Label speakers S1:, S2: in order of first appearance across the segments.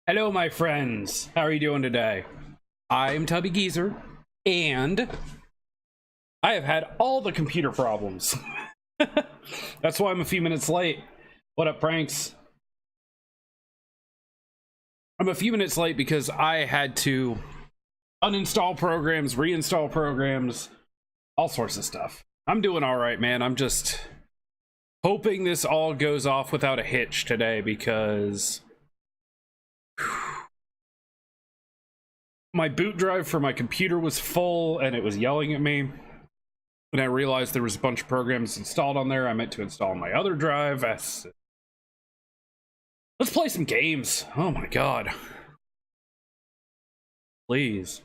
S1: Hello, my friends. How are you doing today? I'm Tubby Geezer, and I have had all the computer problems. That's why I'm a few minutes late. What up, Pranks? I'm a few minutes late because I had to uninstall programs, reinstall programs, all sorts of stuff. I'm doing all right, man. I'm just hoping this all goes off without a hitch today because my boot drive for my computer was full and it was yelling at me. And I realized there was a bunch of programs installed on there I meant to install on my other drive. Let's play some games. Oh my god. Please.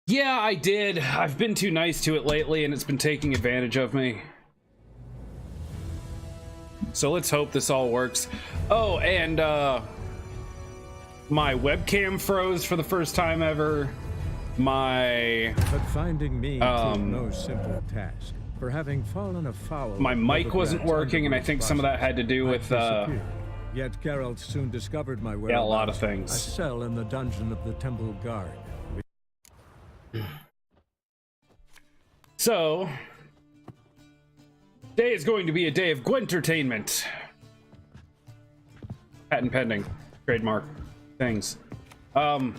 S1: Yeah, I did. I've been too nice to it lately and it's been taking advantage of me. So let's hope this all works. Oh, and my webcam froze for the first time ever.
S2: But finding me proved no simple task. For having fallen afoul,
S1: my mic wasn't working, and I think some of that had to do with
S2: Yet Geralt soon discovered my whereabouts.
S1: Yeah, a lot of things.
S2: A cell in the dungeon of the Temple Guard.
S1: So today is going to be a day of Gwentertainment. Patent pending, trademark things. I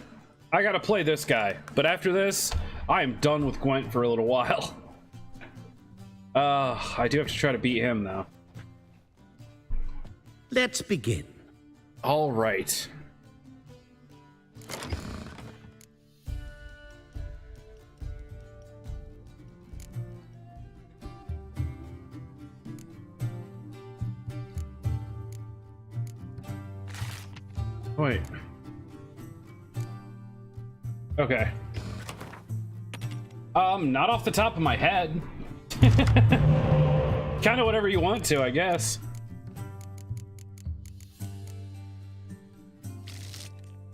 S1: gotta play this guy, but after this, I am done with Gwent for a little while. I do have to try to beat him though.
S3: Let's begin.
S1: All right. Wait. Okay. Not off the top of my head. Kind of whatever you want to, I guess.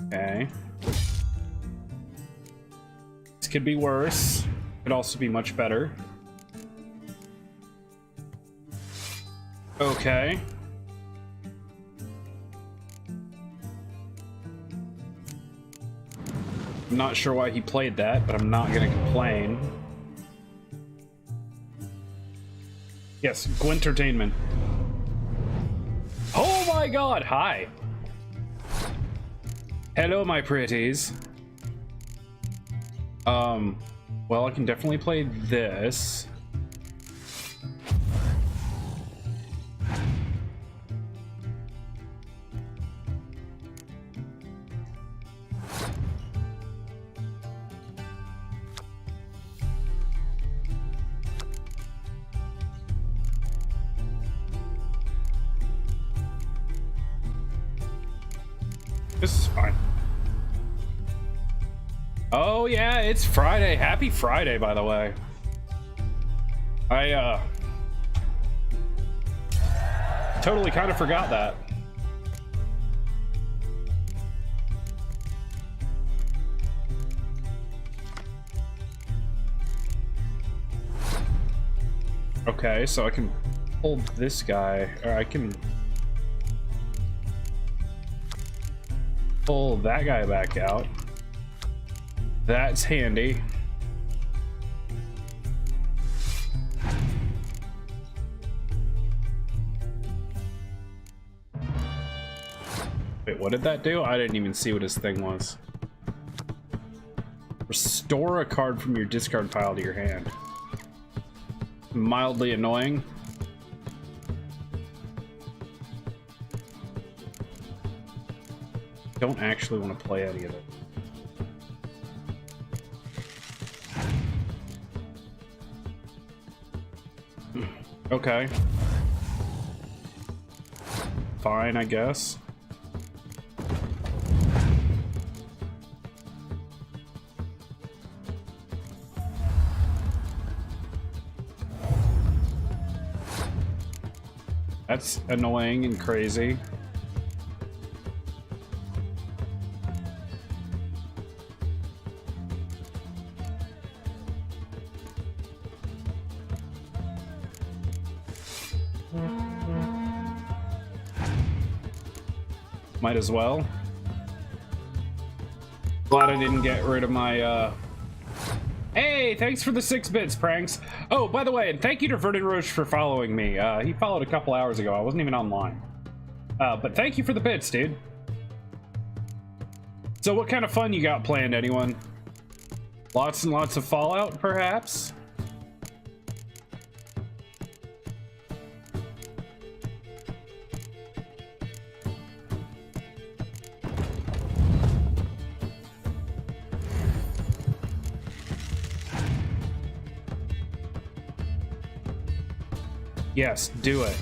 S1: Okay. This could be worse. Could also be much better. Okay. I'm not sure why he played that, but I'm not gonna complain. Yes, Gwentertainment. Oh my god, hi. Hello, my pretties. Well, I can definitely play this. This is fine. Oh yeah, it's Friday. Happy Friday, by the way. I totally kind of forgot that. Okay, so I can hold this guy, or I can pull that guy back out. That's handy. Wait, what did that do? I didn't even see what his thing was. Restore a card from your discard pile to your hand. Mildly annoying. Don't actually want to play any of it. Okay. Fine, I guess. That's annoying and crazy. Might as well. Glad I didn't get rid of my, Hey, thanks for the 6 bits, Pranks. Oh, by the way, and thank you to Verdun Roche for following me. He followed a couple hours ago. I wasn't even online. But thank you for the bits, dude. So what kind of fun you got planned, anyone? Lots and lots of Fallout, perhaps? Yes, do it.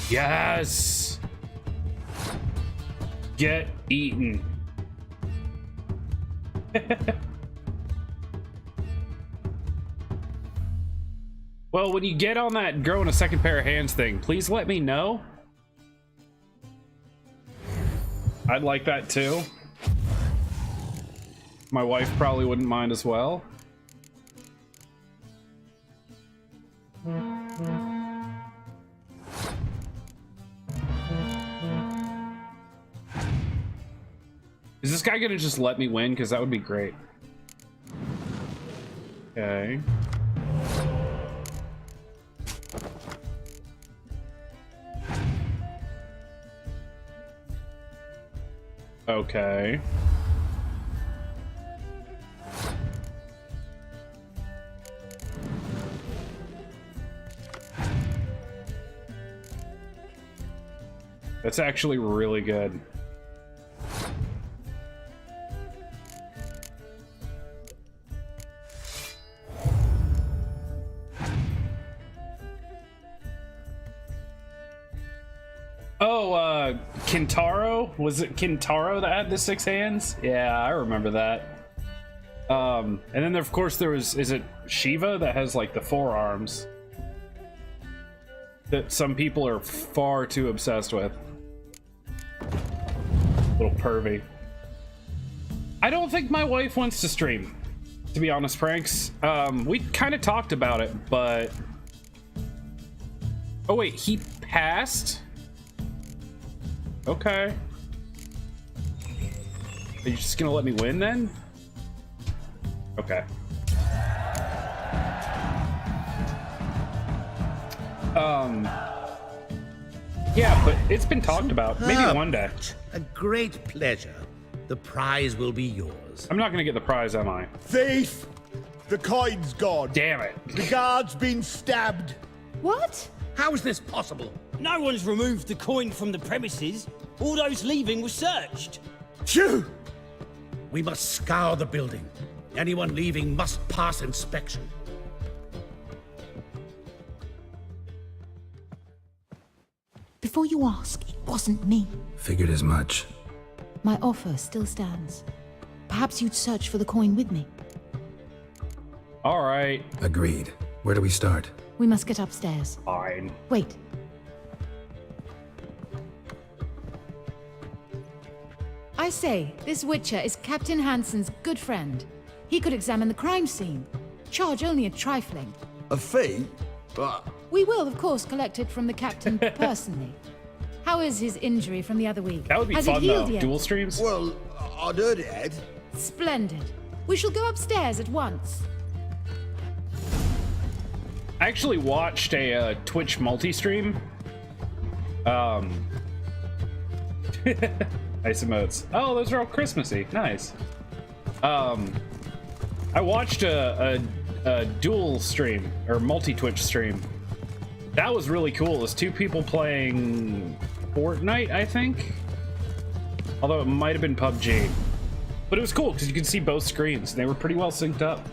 S1: Yes! Get eaten. Well, when you get on that growing a second pair of hands thing, please let me know. I'd like that too. My wife probably wouldn't mind as well. Is this guy gonna just let me win? Because that would be great. Okay. Okay. That's actually really good. Oh, Kintaro? Was it Kintaro that had the 6 hands? Yeah, I remember that. And then of course there was, is it Shiva that has like the 4 arms? That some people are far too obsessed with. Little pervy. I don't think my wife wants to stream, to be honest, Pranks. We kind of talked about it, but... Oh wait, he passed? Okay. Are you just gonna let me win then? Okay. Yeah, but it's been talked about. Maybe one day.
S3: A great pleasure. The prize will be yours.
S1: I'm not gonna get the prize, am I?
S4: Thief! The coin's gone.
S1: Damn it.
S4: The guard's been stabbed.
S5: What?
S3: How is this possible?
S6: No one's removed the coin from the premises. All those leaving were searched.
S4: Phew!
S3: We must scour the building. Anyone leaving must pass inspection.
S5: Before you ask, it wasn't me.
S7: Figured as much.
S5: My offer still stands. Perhaps you'd search for the coin with me.
S1: All right.
S7: Agreed. Where do we start?
S5: We must get upstairs.
S1: Fine.
S5: Wait. I say, this Witcher is Captain Hansen's good friend. He could examine the crime scene. Charge only a trifling.
S4: A fee? But
S5: We will, of course, collect it from the captain personally. How is his injury from the other week?
S1: That would be
S5: Has it
S1: fun though.
S5: healed yet?
S1: Dual streams?
S4: well, I'd heard it, Ed.
S5: Splendid. We shall go upstairs at once.
S1: I actually watched a Twitch multi-stream. Nice emotes. Oh, those are all Christmassy. Nice. I watched a dual stream or multi-Twitch stream. That was really cool. It was 2 people playing Fortnite, I think. Although it might have been PUBG. But it was cool because you could see both screens. They were pretty well synced up.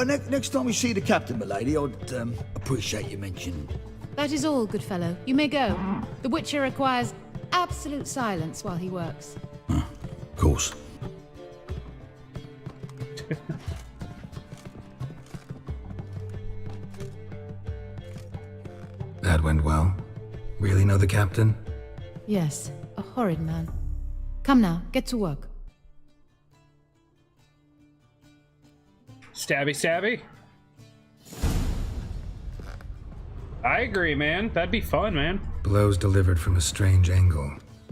S8: Next time we see the captain, milady, I'd appreciate you mentioning.
S5: That is all, good fellow. You may go. The Witcher requires absolute silence while he works.
S8: Of course.
S7: That went well. Really know the captain?
S5: Yes, a horrid man. Come now, get to work.
S1: Stabby, stabby. I agree, man. That'd be fun, man.
S7: Blows delivered from a strange angle.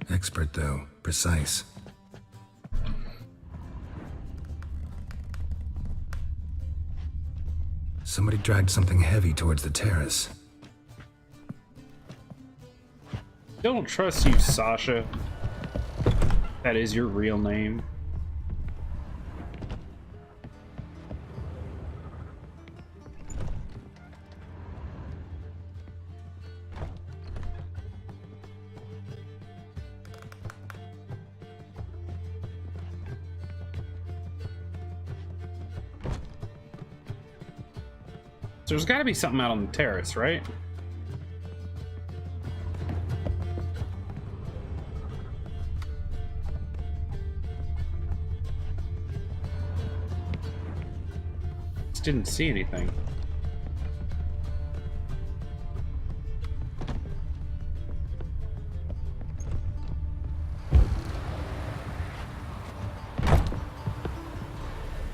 S7: Expert, though. Precise. Somebody dragged something heavy towards the terrace.
S1: Don't trust you, Sasha. That is your real name. So there's got to be something out on the terrace, right? Just didn't see anything.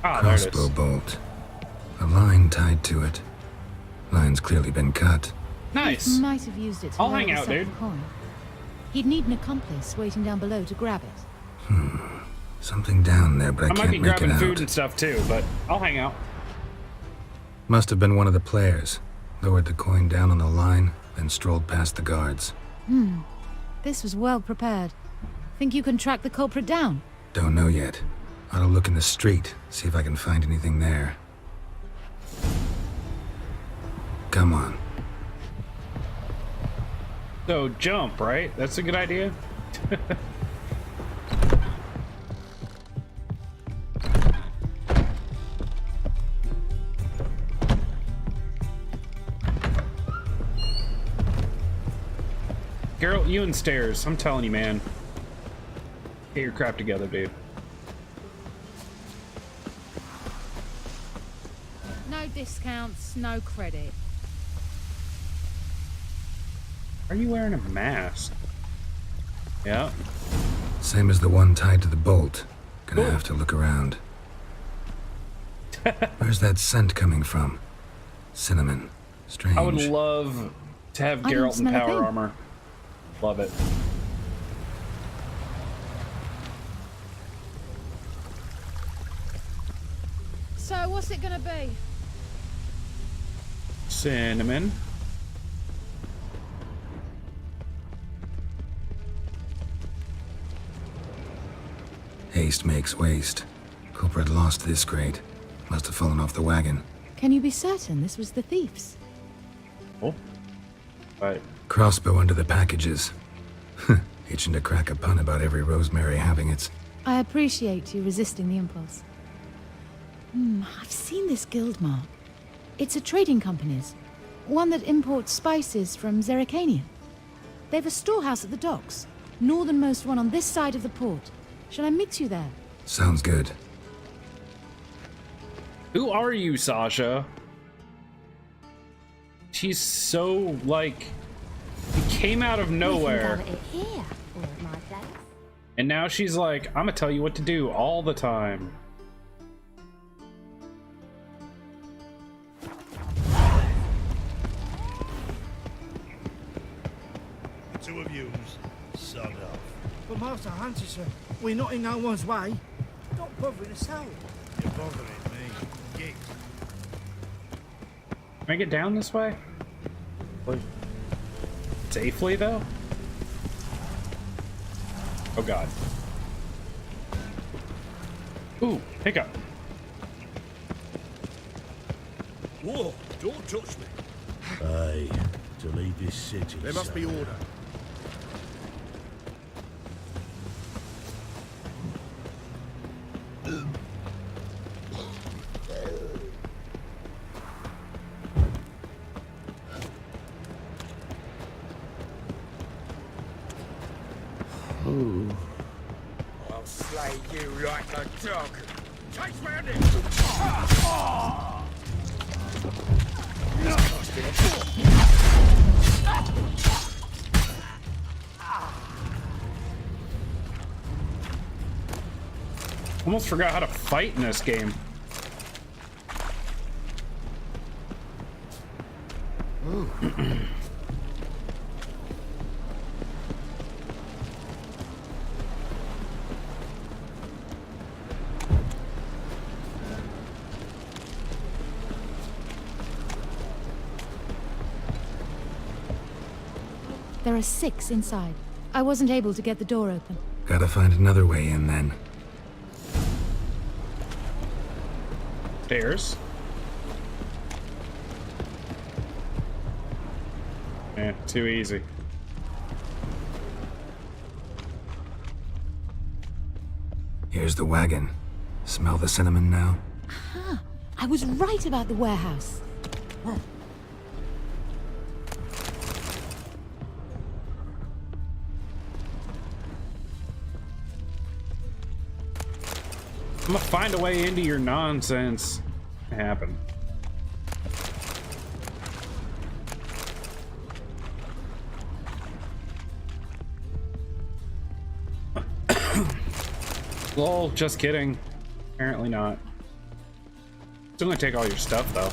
S1: Ah, there it
S7: Crossbow
S1: is.
S7: bolt. A line tied to it. Line's clearly been cut.
S1: Nice.
S5: He might have used it to
S1: I'll
S5: lower
S1: hang
S5: the
S1: out,
S5: second
S1: dude.
S5: coin. He'd need an accomplice waiting down below to grab it.
S7: Something down there, but I
S1: I might
S7: can't
S1: be
S7: make it
S1: grabbing
S7: out.
S1: food and stuff too, but I'll hang out.
S7: Must have been one of the players. Lowered the coin down on the line, then strolled past the guards.
S5: This was well prepared. Think you can track the culprit down?
S7: Don't know yet. Ought to look in the street, see if I can find anything there. Come on.
S1: So jump, right? That's a good idea. Geralt, you and stairs. I'm telling you, man. Get your crap together, dude.
S5: No discounts, no credit.
S1: Are you wearing a mask? Yeah.
S7: Same as the one tied to the bolt. Gonna have to look around. Where's that scent coming from? Cinnamon. Strange.
S1: I would love to have
S5: I don't
S1: Geralt in
S5: smell a
S1: power
S5: thing.
S1: armor. Love it.
S5: So what's it gonna be?
S1: Cinnamon.
S7: Haste makes waste. Culprit lost this crate. Must have fallen off the wagon.
S5: Can you be certain this was the thief's?
S1: Oh. Right.
S7: Crossbow under the packages. Itching to crack a pun about every rosemary having its...
S5: I appreciate you resisting the impulse. I've seen this guild mark. It's a trading company's. One that imports spices from Zerrikania. They've a storehouse at the docks. Northernmost one on this side of the port. Shall I meet you there?
S7: Sounds good.
S1: Who are you, Sasha? She's so, like... You came out of nowhere.
S9: Here, or at my place.
S1: And now she's like, I'm gonna tell you what to do all the time.
S3: Two of yous, sod off.
S10: But Master Hunter, we're not in no one's way. Don't bother us out.
S3: You're bothering me. Git.
S1: Can I get down this way? Like, safely, though? Oh, God. Ooh, hiccup.
S3: Whoa, don't touch me. Aye, to leave this city. There must be order.
S4: I'll slay you like a dog. Chase round it!
S1: Almost forgot how to fight in this game.
S5: There are 6 inside. I wasn't able to get the door open.
S7: Gotta find another way in then.
S1: Stairs. Eh, too easy.
S7: Here's the wagon. Smell the cinnamon now?
S5: Huh. I was right about the warehouse.
S1: I'm gonna find a way into your nonsense. Happen. Lol, just kidding. Apparently not. Still gonna take all your stuff though.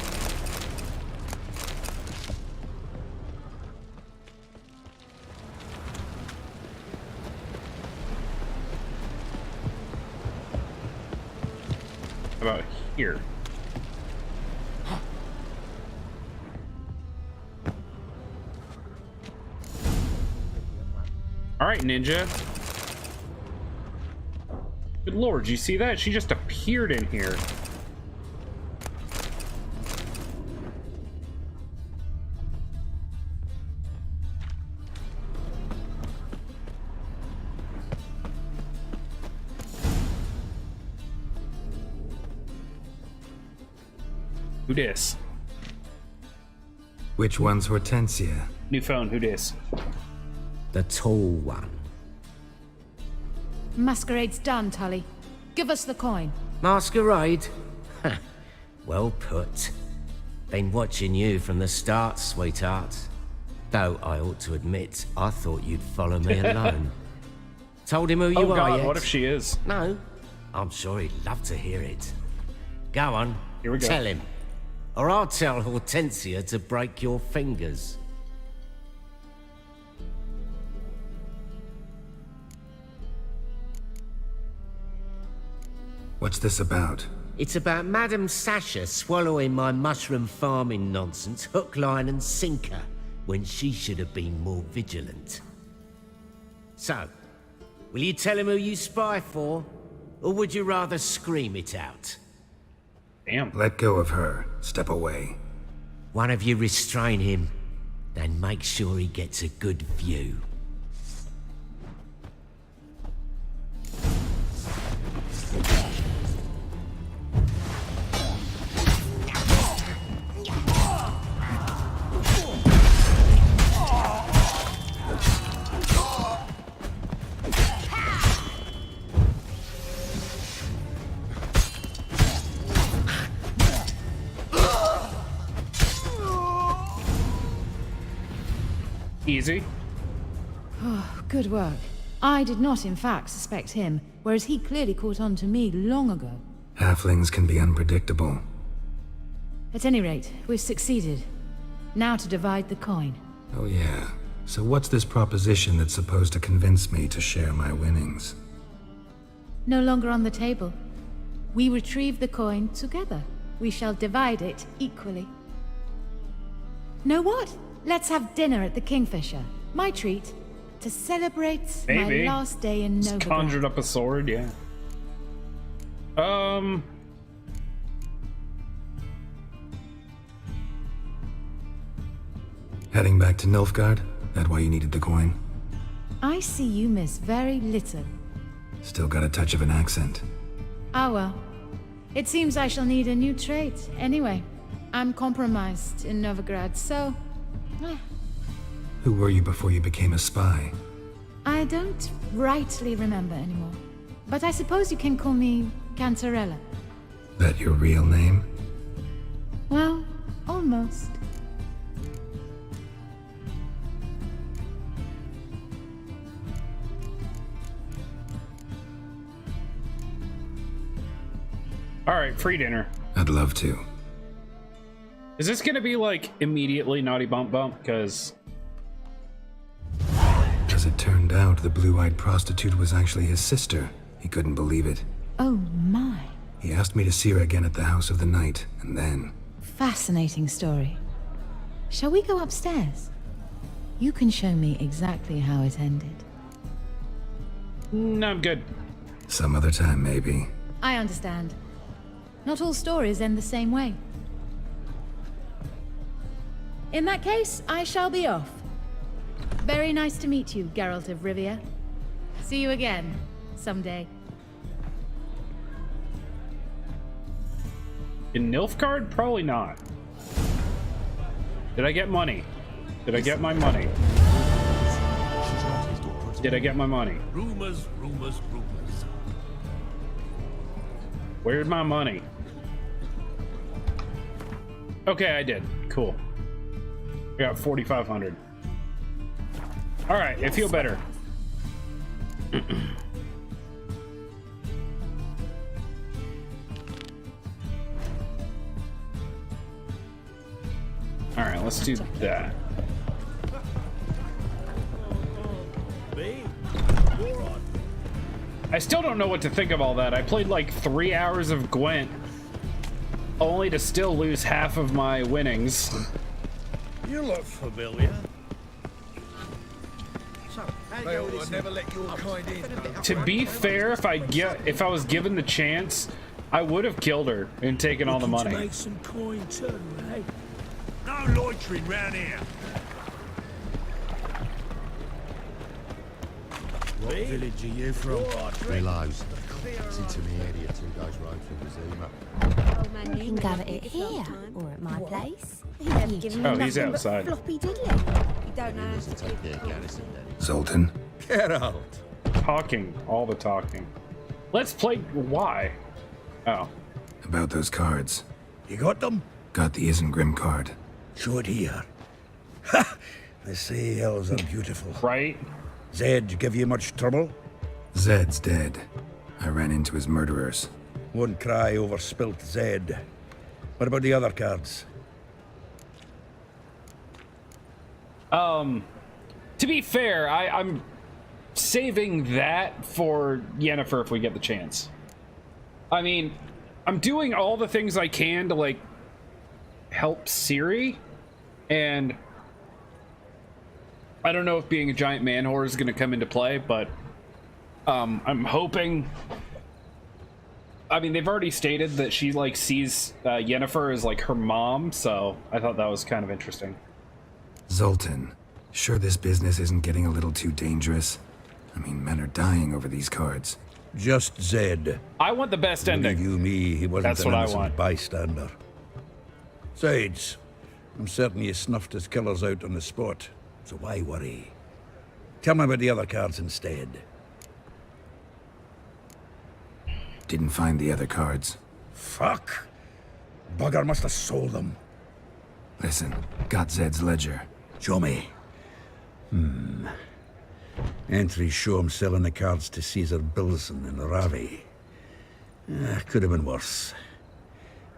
S1: How about here? Alright, ninja. Good lord, you see that? She just appeared in here. Who dis?
S7: Which one's Hortensia?
S1: New phone, who dis?
S6: The tall one.
S5: Masquerade's done, Tully. Give us the coin.
S6: Masquerade? Well put. Been watching you from the start, sweetheart. Though I ought to admit, I thought you'd follow me alone. Told him who you
S1: Oh
S6: are
S1: god,
S6: yet?
S1: what if she is?
S6: No. I'm sure he'd love to hear it. Go on.
S1: Here we go.
S6: Tell him. Or I'll tell Hortensia to break your fingers.
S7: What's this about?
S6: It's about Madame Sasha swallowing my mushroom farming nonsense hook, line and sinker when she should have been more vigilant. So, will you tell him who you spy for? Or would you rather scream it out?
S1: Damn.
S7: Let go of her. Step away.
S6: One of you restrain him, then make sure he gets a good view.
S1: Easy.
S5: Oh, good work. I did not, in fact, suspect him, whereas he clearly caught on to me long ago.
S7: Halflings can be unpredictable.
S5: At any rate, we've succeeded. Now to divide the coin.
S7: Oh yeah. So what's this proposition that's supposed to convince me to share my winnings?
S5: No longer on the table. We retrieve the coin together. We shall divide it equally. Know what? Let's have dinner at the Kingfisher. My treat. To celebrate
S1: Maybe.
S5: my last day in
S1: Just
S5: Novigrad.
S1: conjured up a sword, yeah.
S7: Heading back to Nilfgaard? That why you needed the coin?
S5: I see you miss very little.
S7: Still got a touch of an accent.
S5: Ah well. It seems I shall need a new trait. Anyway, I'm compromised in Novigrad, so...
S7: Who were you before you became a spy?
S5: I don't rightly remember anymore. But I suppose you can call me Cantarella.
S7: That your real name?
S5: Well, almost.
S1: Alright, free dinner.
S7: I'd love to.
S1: Is this gonna be like immediately naughty bump bump? Because
S7: as it turned out, the blue-eyed prostitute was actually his sister. He couldn't believe it.
S5: Oh my.
S7: He asked me to see her again at the House of the Night, and then...
S5: Fascinating story. Shall we go upstairs? You can show me exactly how it ended.
S1: no, I'm good.
S7: Some other time, maybe.
S5: I understand. Not all stories end the same way. In that case, I shall be off. Very nice to meet you, Geralt of Rivia. See you again, someday.
S1: In Nilfgaard? Probably not. Did I get money? Did I get my money? Did I get my money?
S3: Rumors, rumors, rumors.
S1: Where's my money? Okay, I did. Cool. I got 4,500. All right, I feel better. All right, let's do that. I still don't know what to think of all that. I played like 3 hours of Gwent, only to still lose half of my winnings.
S3: You look familiar. I'll never let your kind in.
S1: To be fair, if I was given the chance, I would have killed her and taken all the money.
S3: Make some coin too, eh? No loitering round here. What village are you from?
S11: Reloads. It's into me area 2 days road from Bazima.
S9: You can go at it here or at my place. He never given me
S1: he's
S9: nothing
S1: outside.
S9: but floppy diddly. You don't know how to
S11: Take their garrison then.
S7: Zoltan?
S3: Get out.
S1: Talking, all the talking. Let's play. Why? Oh.
S7: About those cards.
S8: You got them?
S7: Got the Isengrim card.
S8: Show it here. Ha! They say elves are beautiful.
S1: Right?
S8: Zed give you much trouble?
S7: Zed's dead. I ran into his murderers.
S8: Won't cry over spilt Zed. What about the other cards?
S1: To be fair, I'm saving that for Yennefer if we get the chance. I mean, I'm doing all the things I can to like help Ciri, and I don't know if being a giant man whore is going to come into play, but I'm hoping. I mean, they've already stated that she like sees Yennefer as like her mom, so I thought that was kind of interesting.
S7: Zoltan, sure this business isn't getting a little too dangerous? I mean, men are dying over these cards.
S8: Just Zed.
S1: I want the best ending.
S8: Believe you me, he wasn't
S1: That's
S8: an
S1: what I
S8: innocent
S1: want.
S8: bystander. Besides, I'm certain you snuffed his killers out on the spot, so why worry? Tell me about the other cards instead.
S7: Didn't find the other cards.
S8: Fuck! Bugger must have sold them.
S7: Listen, got Zed's ledger.
S8: Show me. Entries show him selling the cards to Caesar Bilson in Ravi. Could have been worse.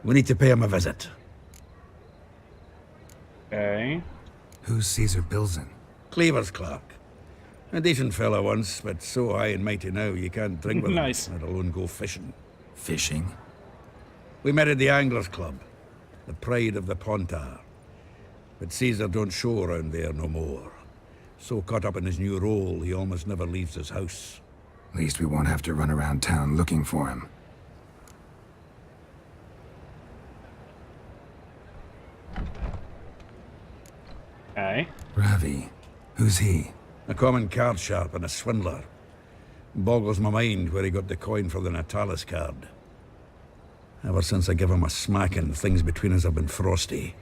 S8: We need to pay him a visit.
S1: Okay.
S7: Who's Caesar Bilson?
S8: Cleaver's clerk. A decent fella once, but so high and mighty now you can't drink with
S1: Nice.
S8: him, let alone go fishing.
S7: Fishing?
S8: We met at the Anglers Club, the pride of the Pontar. But Caesar don't show around there no more. So caught up in his new role, he almost never leaves his house.
S7: At least we won't have to run around town looking for him.
S1: Okay.
S7: Ravi. Who's he?
S8: A common card sharp and a swindler. Boggles my mind where he got the coin for the Natalis card. Ever since I gave him a smacking, things between us have been frosty.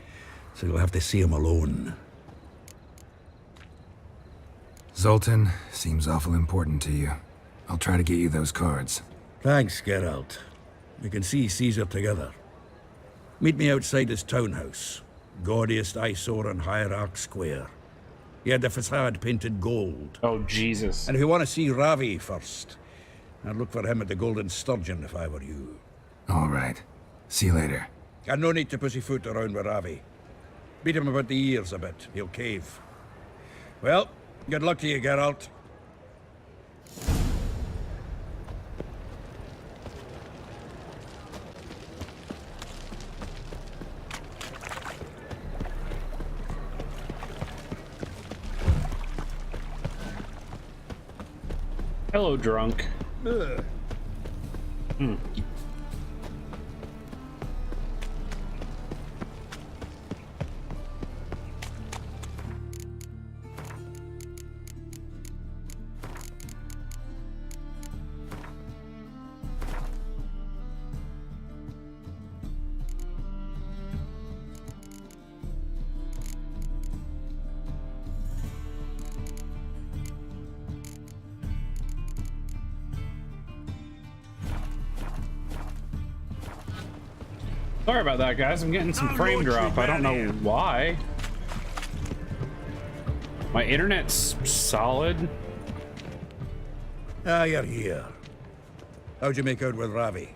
S8: So you'll have to see him alone.
S7: Zoltan, seems awful important to you. I'll try to get you those cards.
S8: Thanks, Geralt. We can see Caesar together. Meet me outside his townhouse. Gaudiest eyesore on Hierarch Square. He had the facade painted gold.
S1: Oh, Jesus.
S8: And if you want to see Ravi first, I'd look for him at the Golden Sturgeon if I were you.
S7: All right. See you later.
S8: And no need to pussyfoot around with Ravi. Beat him about the ears a bit. He'll cave. Well, good luck to you, Geralt.
S1: Hello, drunk. Sorry about that, guys. I'm getting some frame drop. I don't know why. My internet's solid.
S8: Ah, you're here. How'd you make out with Ravi?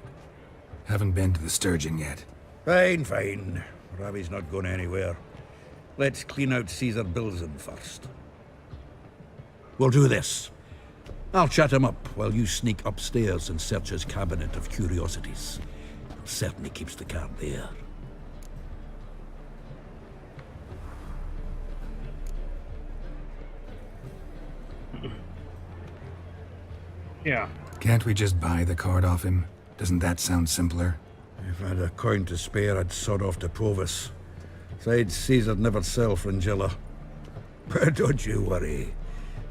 S7: Haven't been to the Sturgeon yet.
S8: Fine, fine. Ravi's not going anywhere. Let's clean out Caesar Bilzen first. We'll do this. I'll chat him up while you sneak upstairs and search his cabinet of curiosities. Certainly keeps the card there.
S1: Yeah.
S7: Can't we just buy the card off him? Doesn't that sound simpler?
S8: If I had a coin to spare, I'd sod off to Provis. Besides, Caesar'd never sell Fringilla. But don't you worry.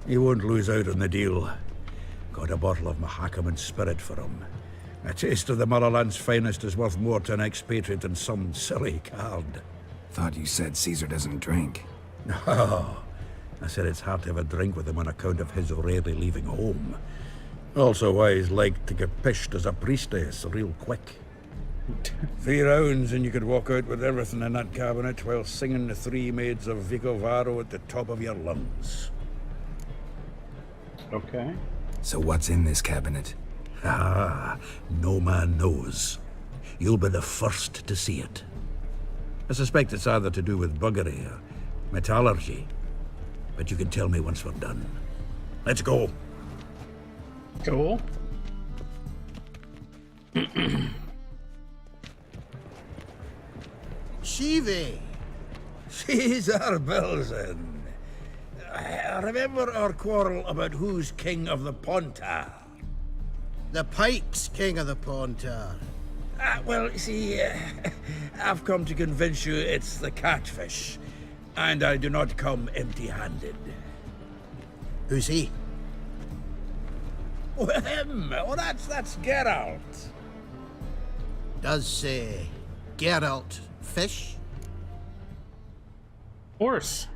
S8: He won't lose out on the deal. Got a bottle of Mahakaman spirit for him. A taste of the Motherland's finest is worth more to an expatriate than some silly card.
S7: Thought you said Caesar doesn't drink.
S8: No. I said it's hard to have a drink with him on account of his rarely leaving home. Also why he's like to get pished as a priestess real quick. 3 rounds and you could walk out with everything in that cabinet while singing the 3 Maids of Vicovaro at the top of your lungs.
S1: Okay.
S7: So what's in this cabinet?
S8: Ah, no man knows. You'll be the first to see it. I suspect it's either to do with buggery or metallurgy. But you can tell me once we're done. Let's go.
S1: Cool.
S3: Shivi!
S8: Caesar Bilzen. Remember our quarrel about who's king of the Pontar?
S3: The Pike's king of the Pontar.
S8: Well, see, I've come to convince you it's the catfish. And I do not come empty-handed.
S3: Who's he?
S8: Well, him. Oh, that's Geralt.
S3: Does say Geralt fish?
S1: Of course.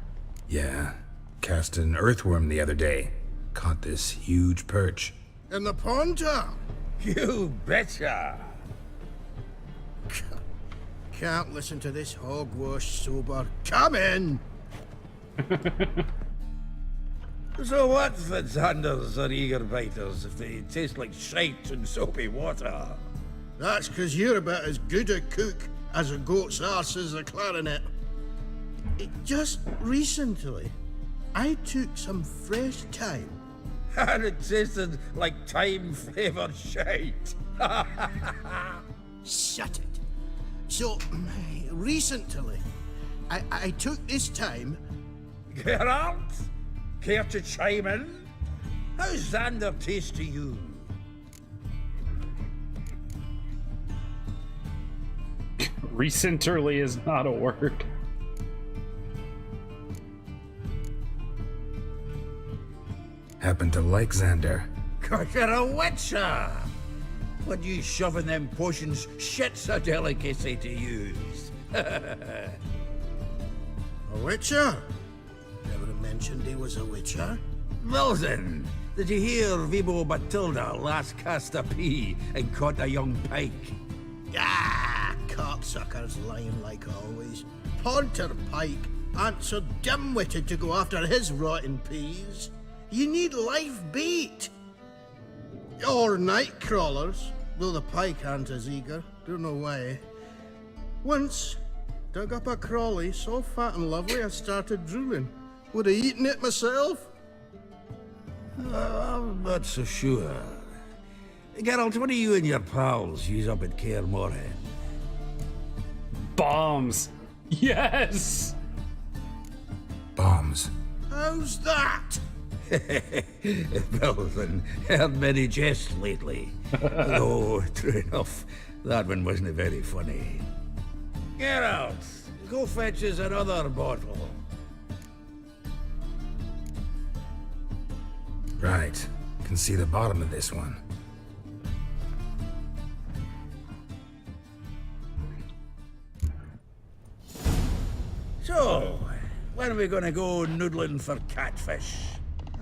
S7: Yeah. Cast an earthworm the other day. Caught this huge perch.
S3: In the Pontar?
S8: You betcha.
S3: Can't listen to this hogwash sober. Come in!
S8: So what, Fitzhanders or eager biters, if they taste like shite and soapy water?
S3: That's 'cause you're about as good a cook as a goat's arse is a clarinet. Just recently, I took some fresh thyme.
S8: And it tasted like thyme-flavoured shite.
S3: Shut it. So, recently, I took this thyme.
S8: Geralt? Care to chime in? How's Xander taste to you?
S1: Recently is not a word.
S7: Happen to like Xander.
S8: 'Cause you're a witcher! What you shoving them potions, shit's a delicacy to use.
S3: A witcher? Never mentioned he was a witcher.
S8: Bilzen, did you hear Vibo Batilda last cast a pea and caught a young pike?
S3: Ah, cocksuckers lying like always. Pontar Pike ain't so dim-witted to go after his rotten peas. You need live bait. Or night crawlers, though the pike aren't as eager. Don't know why. Once, dug up a crawly so fat and lovely I started drooling. Would have eaten it myself.
S8: I'm not so sure. Geralt, what do you and your pals use up at Kaer Morhen?
S1: Bombs. Yes.
S7: Bombs.
S3: How's that?
S8: Well, then, heard many jests lately. Though, true enough, that one wasn't very funny. Geralt, go fetch us another bottle.
S7: Right. Can see the bottom of this one.
S8: So, when are we gonna go noodling for catfish?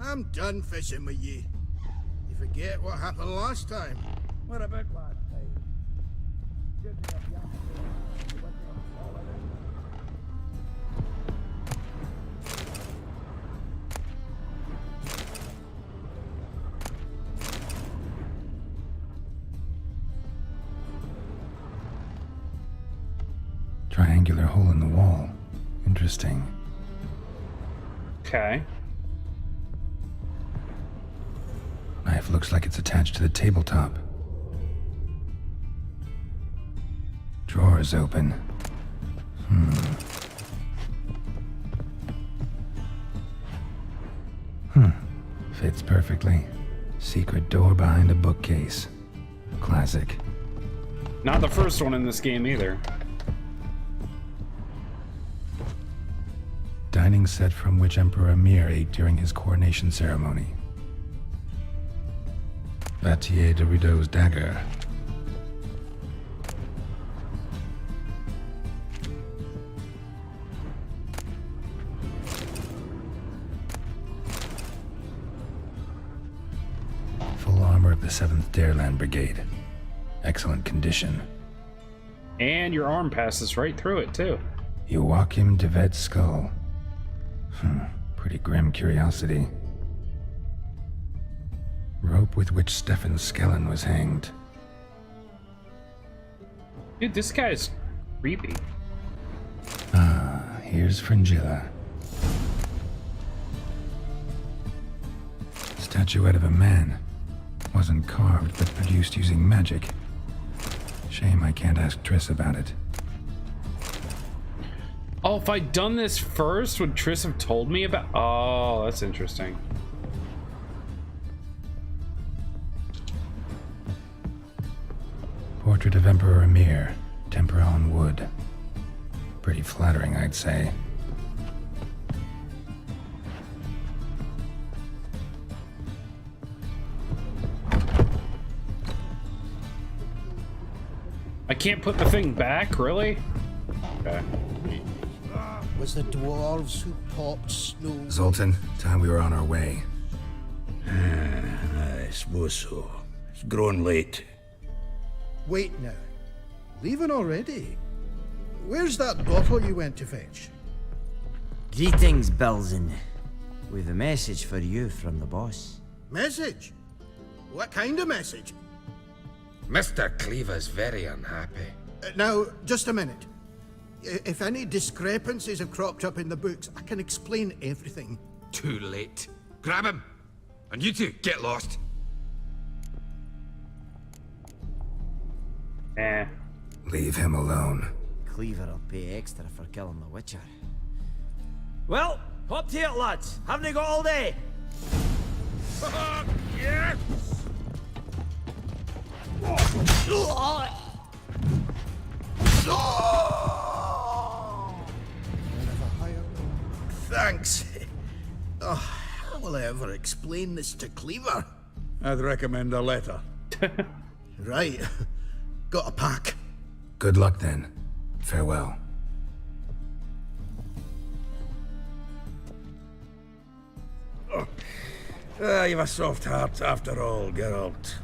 S3: I'm done fishing with ye. You forget what happened last time.
S8: What about last time?
S7: Triangular hole in the wall. Interesting.
S1: Okay.
S7: Knife looks like it's attached to the tabletop. Drawer is open. Fits perfectly. Secret door behind a bookcase. Classic.
S1: Not the first one in this game either.
S7: Dining set from which Emperor Emir ate during his coronation ceremony. Vatier de Rideau's dagger. Full armor of the 7th Dareland Brigade. Excellent condition.
S1: And your arm passes right through it, too.
S7: Joachim de Vet's skull. Pretty grim curiosity. Rope with which Stefan Skellen was hanged.
S1: Dude, this guy's creepy.
S7: Here's Fringilla. Statuette of a man. Wasn't carved, but produced using magic. Shame I can't ask Triss about it.
S1: Oh, if I'd done this first, would Triss have told me about... Oh, that's interesting.
S7: Portrait of Emperor Emir. Tempera on wood. Pretty flattering, I'd say.
S1: I can't put the thing back, really? Okay.
S3: Was the dwarves who popped snow?
S7: Zoltan, time we were on our way.
S8: I suppose so. It's growing late.
S3: Wait now. Leaving already? Where's that bottle you went to fetch?
S12: Greetings, Belzen. We've a message for you from the boss.
S3: Message? What kind of message?
S4: Mr. Cleaver's very unhappy.
S3: Now, just a minute. If any discrepancies have cropped up in the books, I can explain everything.
S4: Too late. Grab him! And you two, get lost.
S7: Leave him alone.
S12: Cleaver will pay extra for killing the Witcher. Well, hop to it, lads. Haven't you got all day?
S4: Yes!
S3: Thanks. How will I ever explain this to Cleaver?
S8: I'd recommend a letter.
S3: Right. Got a pack.
S7: Good luck then. Farewell.
S8: You've a soft heart after all, Geralt.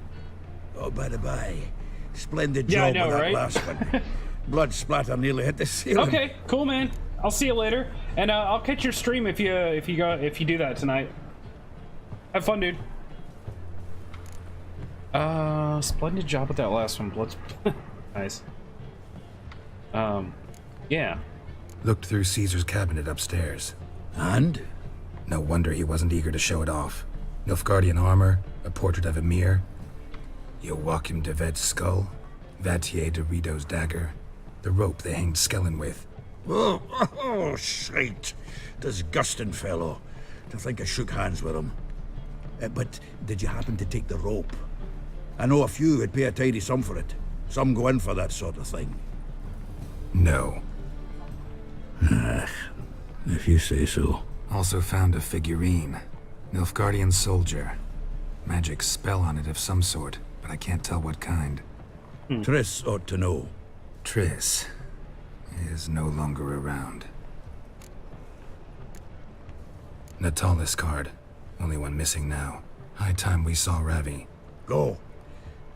S8: Oh, by the by, splendid job
S1: I know,
S8: with that
S1: right?
S8: last one. Blood splatter nearly hit the ceiling.
S1: Okay, cool, man. I'll see you later, and I'll catch your stream if you do that tonight. Have fun, dude. Splendid job with that last one. Blood. Nice. Yeah.
S7: Looked through Caesar's cabinet upstairs.
S8: And?
S7: No wonder he wasn't eager to show it off. Nilfgaardian armor, a portrait of Emir, Joachim de Ved's skull, Vatier de Rideau's dagger, the rope they hanged Skellen with.
S8: Oh, shite. Disgusting fellow. To think I shook hands with him. But did you happen to take the rope? I know a few would pay a tidy sum for it. Some go in for that sort of thing.
S7: No.
S8: If you say so.
S7: Also found a figurine. Nilfgaardian soldier. Magic spell on it of some sort, but I can't tell what kind.
S8: Triss ought to know.
S7: Triss is no longer around. Natalis card. Only one missing now. High time we saw Ravi.
S8: Go.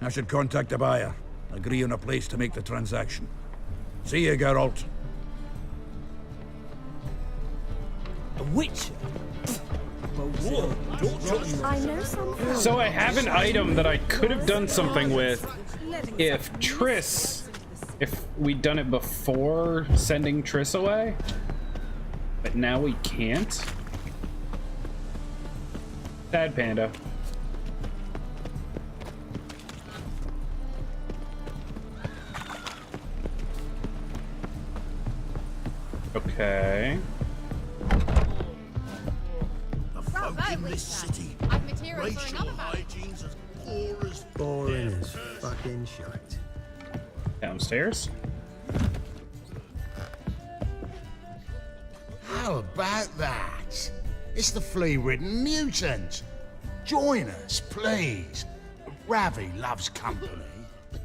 S8: I should contact the buyer. Agree on a place to make the transaction. See you, Geralt.
S12: A witcher?
S9: I know something.
S1: So I have an item that I could have done something with if we'd done it before sending Triss away, but now we can't. Sad panda. Okay.
S3: The folk in this city, racial hygiene's as poor as
S11: Boring as fucking shite.
S1: Downstairs.
S13: How about that? It's the flea-ridden mutant. Join us, please. Ravi loves company.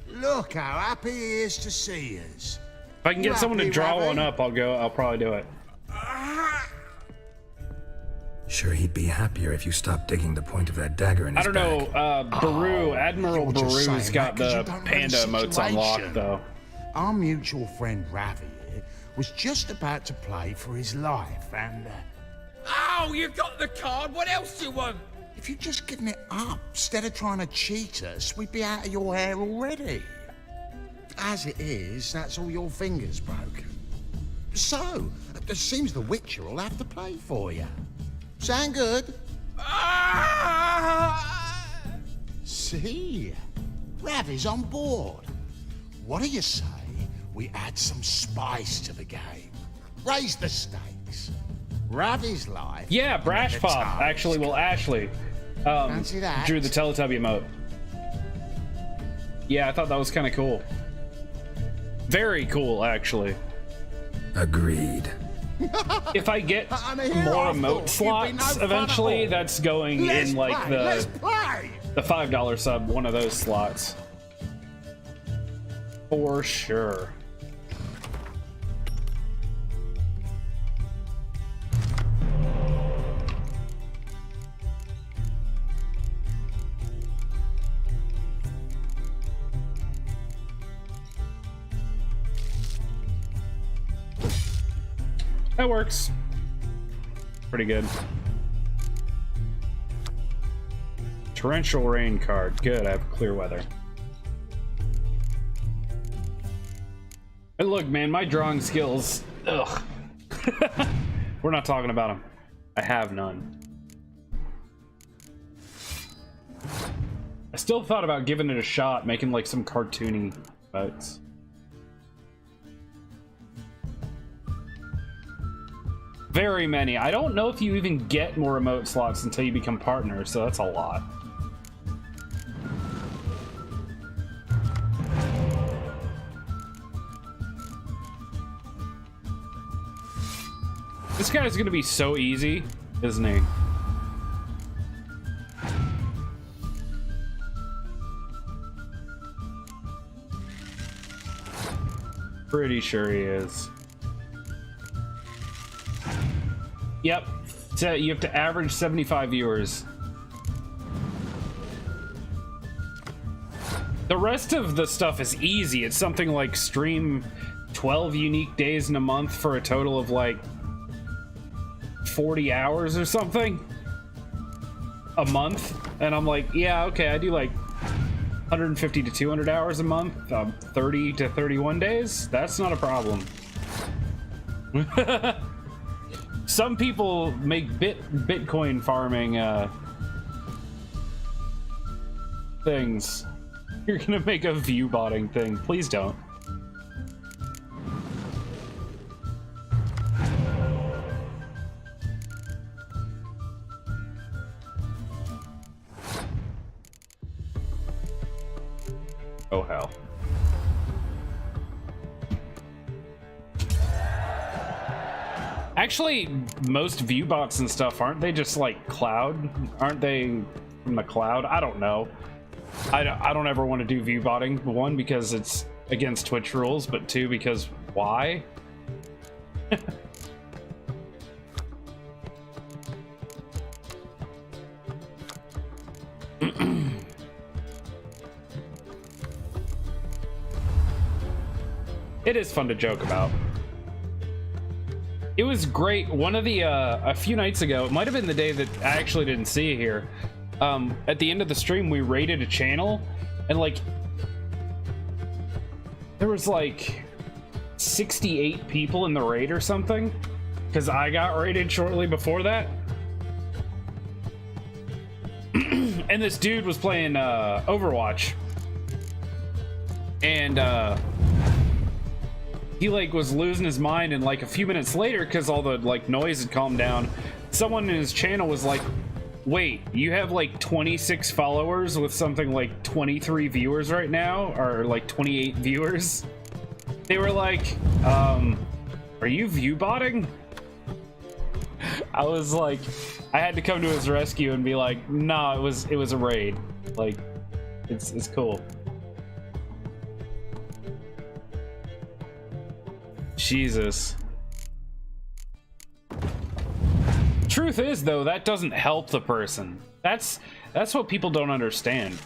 S13: Look how happy he is to see us.
S1: If I can get someone to draw one up, I'll probably do it.
S7: Sure, he'd be happier if you stopped digging the point of that dagger in his
S1: I don't know, Baru, Admiral Baru's got the panda emotes unlocked, though.
S13: Our mutual friend Ravi here was just about to play for his life, and...
S4: Oh, you got the card. What else do you want?
S13: if you'd just given it up, instead of trying to cheat us, we'd be out of your hair already. As it is, that's all your fingers broken. So, it seems the Witcher will have to play for you. Sound good? See? Ravi's on board. What do you say we add some spice to the game? Raise the stakes. Ravi's life.
S1: Yeah, Brash Pop. Actually, well, Ashley
S13: Fancy that?
S1: drew the Teletubby emote. Yeah, I thought that was kind of cool. Very cool, actually.
S7: Agreed.
S1: If I get more emote slots eventually, that's going in like the $5 sub, one of those slots. For sure. That works. Pretty good. Torrential rain card. Good, I have clear weather. And look, man, my drawing skills. Ugh. We're not talking about them. I have none. I still thought about giving it a shot, making like some cartoony boats. Very many. I don't know if you even get more emote slots until you become partners, so that's a lot. This guy's gonna be so easy, isn't he? Pretty sure he is. Yep, so you have to average 75 viewers. The rest of the stuff is easy. It's something like stream 12 unique days in a month for a total of like 40 hours or something a month. And I'm like, yeah, okay, I do like 150 to 200 hours a month, 30 to 31 days. That's not a problem. Some people make Bitcoin farming things. You're gonna make a view botting thing. Please don't. Oh hell. Actually, most view bots and stuff, aren't they just like cloud? Aren't they from the cloud? I don't know. I don't ever want to do view botting. One, because it's against Twitch rules, but two, because why? It is fun to joke about. It was great. One of the a few nights ago, it might have been the day that I actually didn't see it here. At the end of the stream, we raided a channel, and like there was like 68 people in the raid or something, because I got raided shortly before that. And this dude was playing Overwatch, and he like was losing his mind, and like a few minutes later, because all the like noise had calmed down, someone in his channel was like, wait, you have like 26 followers with something like 23 viewers right now, or like 28 viewers? They were like, are you view botting? I was like, I had to come to his rescue and be like, nah, it was a raid. Like, it's cool. Jesus. Truth is, though, that doesn't help the person. That's what people don't understand.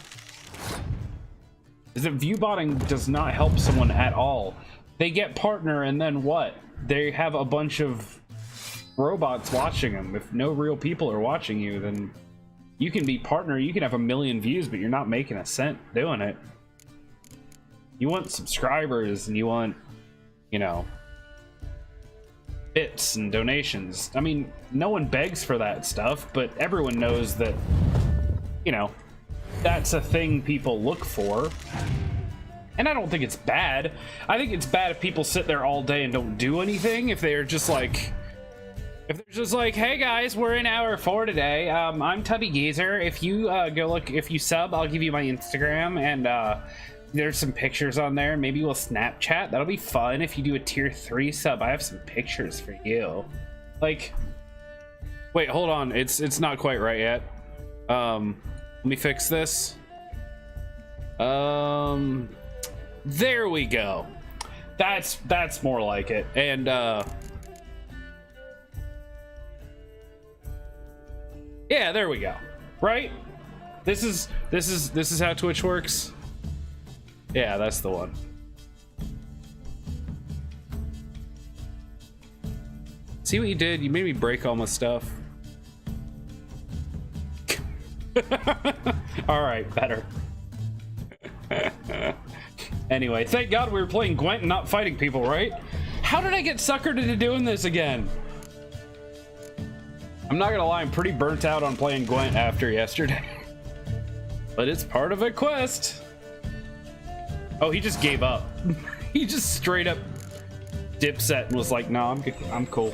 S1: Is that view botting does not help someone at all. They get partner, and then what? They have a bunch of robots watching them. If no real people are watching you, then you can be partner, you can have 1 million views, but you're not making a cent doing it. You want subscribers, and you want, you know, bits and donations. I mean, no one begs for that stuff, but everyone knows that, you know, that's a thing people look for. And I don't think it's bad. I think it's bad if people sit there all day and don't do anything. If they're just like, hey guys, we're in hour 4 today. I'm Tubby Geezer. If you if you sub, I'll give you my Instagram, and there's some pictures on there. Maybe we'll Snapchat. That'll be fun. If you do a tier 3 sub, I have some pictures for you. Like, wait, hold on. It's not quite right yet. Let me fix this. There we go. That's more like it. And yeah, there we go. Right? This is how Twitch works. Yeah, that's the one. See what you did? You made me break all my stuff. All right, better. Anyway, thank God we were playing Gwent and not fighting people, right? How did I get suckered into doing this again? I'm not gonna lie, I'm pretty burnt out on playing Gwent after yesterday. But it's part of a quest. Oh, he just gave up. He just straight up dipset and was like, no, I'm cool.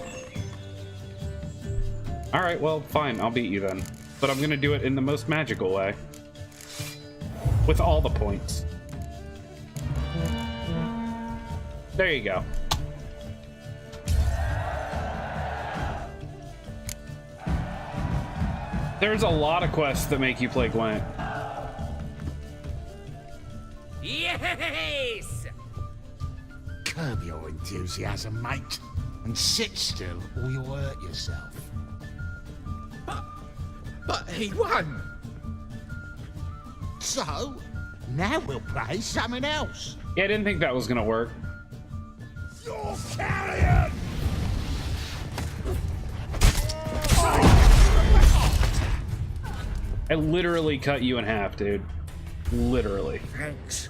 S1: All right, well, fine, I'll beat you then. But I'm gonna do it in the most magical way. With all the points. There you go. There's a lot of quests that make you play Gwent.
S13: Yes! Curb your enthusiasm, mate, and sit still or you'll hurt yourself.
S4: But he won!
S13: So, now we'll play something else.
S1: Yeah, I didn't think that was gonna work.
S4: You're carrion!
S1: I literally cut you in half, dude. Literally.
S11: Thanks.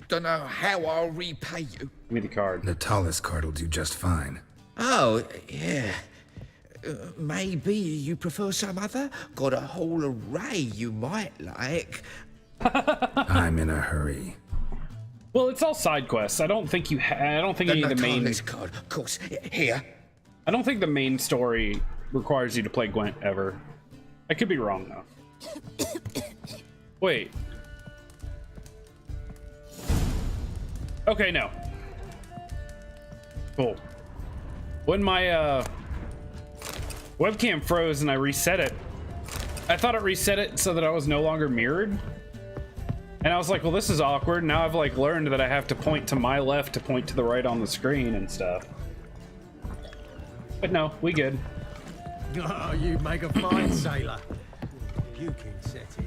S11: Don't know how I'll repay you.
S1: Give me the card.
S7: Natalis card will do just fine.
S11: Oh, yeah. Maybe you prefer some other? Got a whole array you might like.
S7: I'm in a hurry.
S1: Well, it's all side quests. I don't think you. I don't think any of the main.
S11: Card, of course. Here.
S1: I don't think the main story requires you to play Gwent ever. I could be wrong though. Wait. Okay, no. Cool. When my webcam froze and I reset it, I thought it reset it so that I was no longer mirrored. And I was like, well, this is awkward. Now I've like learned that I have to point to my left to point to the right on the screen and stuff. But no, we good.
S2: Oh, you make a fine sailor. Puking setting.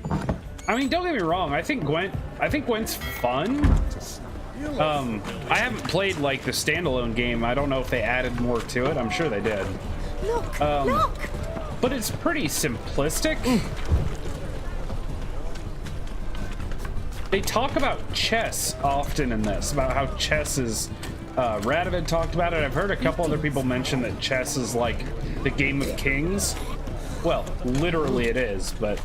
S1: I mean, don't get me wrong. I think Gwent's fun. I haven't played like the standalone game. I don't know if they added more to it. I'm sure they did.
S9: Look, look.
S1: But it's pretty simplistic. They talk about chess often in this, about how chess is. Radovid talked about it. I've heard a couple other people mention that chess is like the game of kings. Well, literally it is, but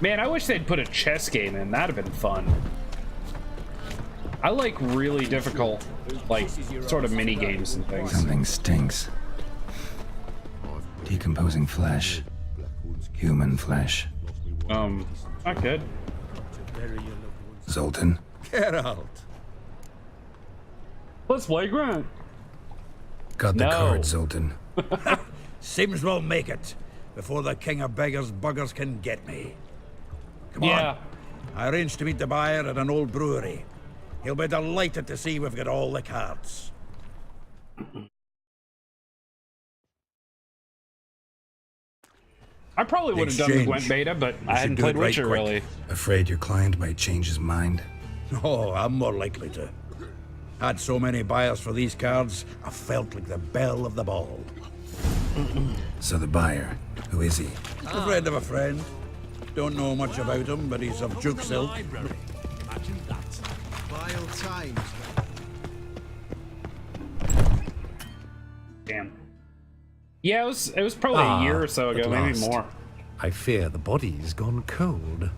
S1: man, I wish they'd put a chess game in. That'd have been fun. I like really difficult, like, sort of mini games and things.
S7: Something stinks. Decomposing flesh. Human flesh.
S1: Not good.
S7: Zoltan.
S8: Geralt.
S1: Let's play Gwent.
S7: Got the card, Zoltan.
S8: Seems we'll make it before the king of beggars buggers can get me. Come on. I arranged to meet the buyer at an old brewery. He'll be delighted to see we've got all the cards.
S1: I probably would have done the Gwent beta, but I hadn't played Witcher really.
S7: Afraid your client might change his mind?
S8: Oh, I'm more likely to. Had so many buyers for these cards, I felt like the belle of the ball.
S7: So the buyer, who is he?
S8: A friend of a friend. Don't know much about him, but he's of Duke Silk.
S3: Imagine that. Vile times.
S1: Damn. Yeah, it was probably a year or so ago, maybe more.
S14: I fear the body's gone cold.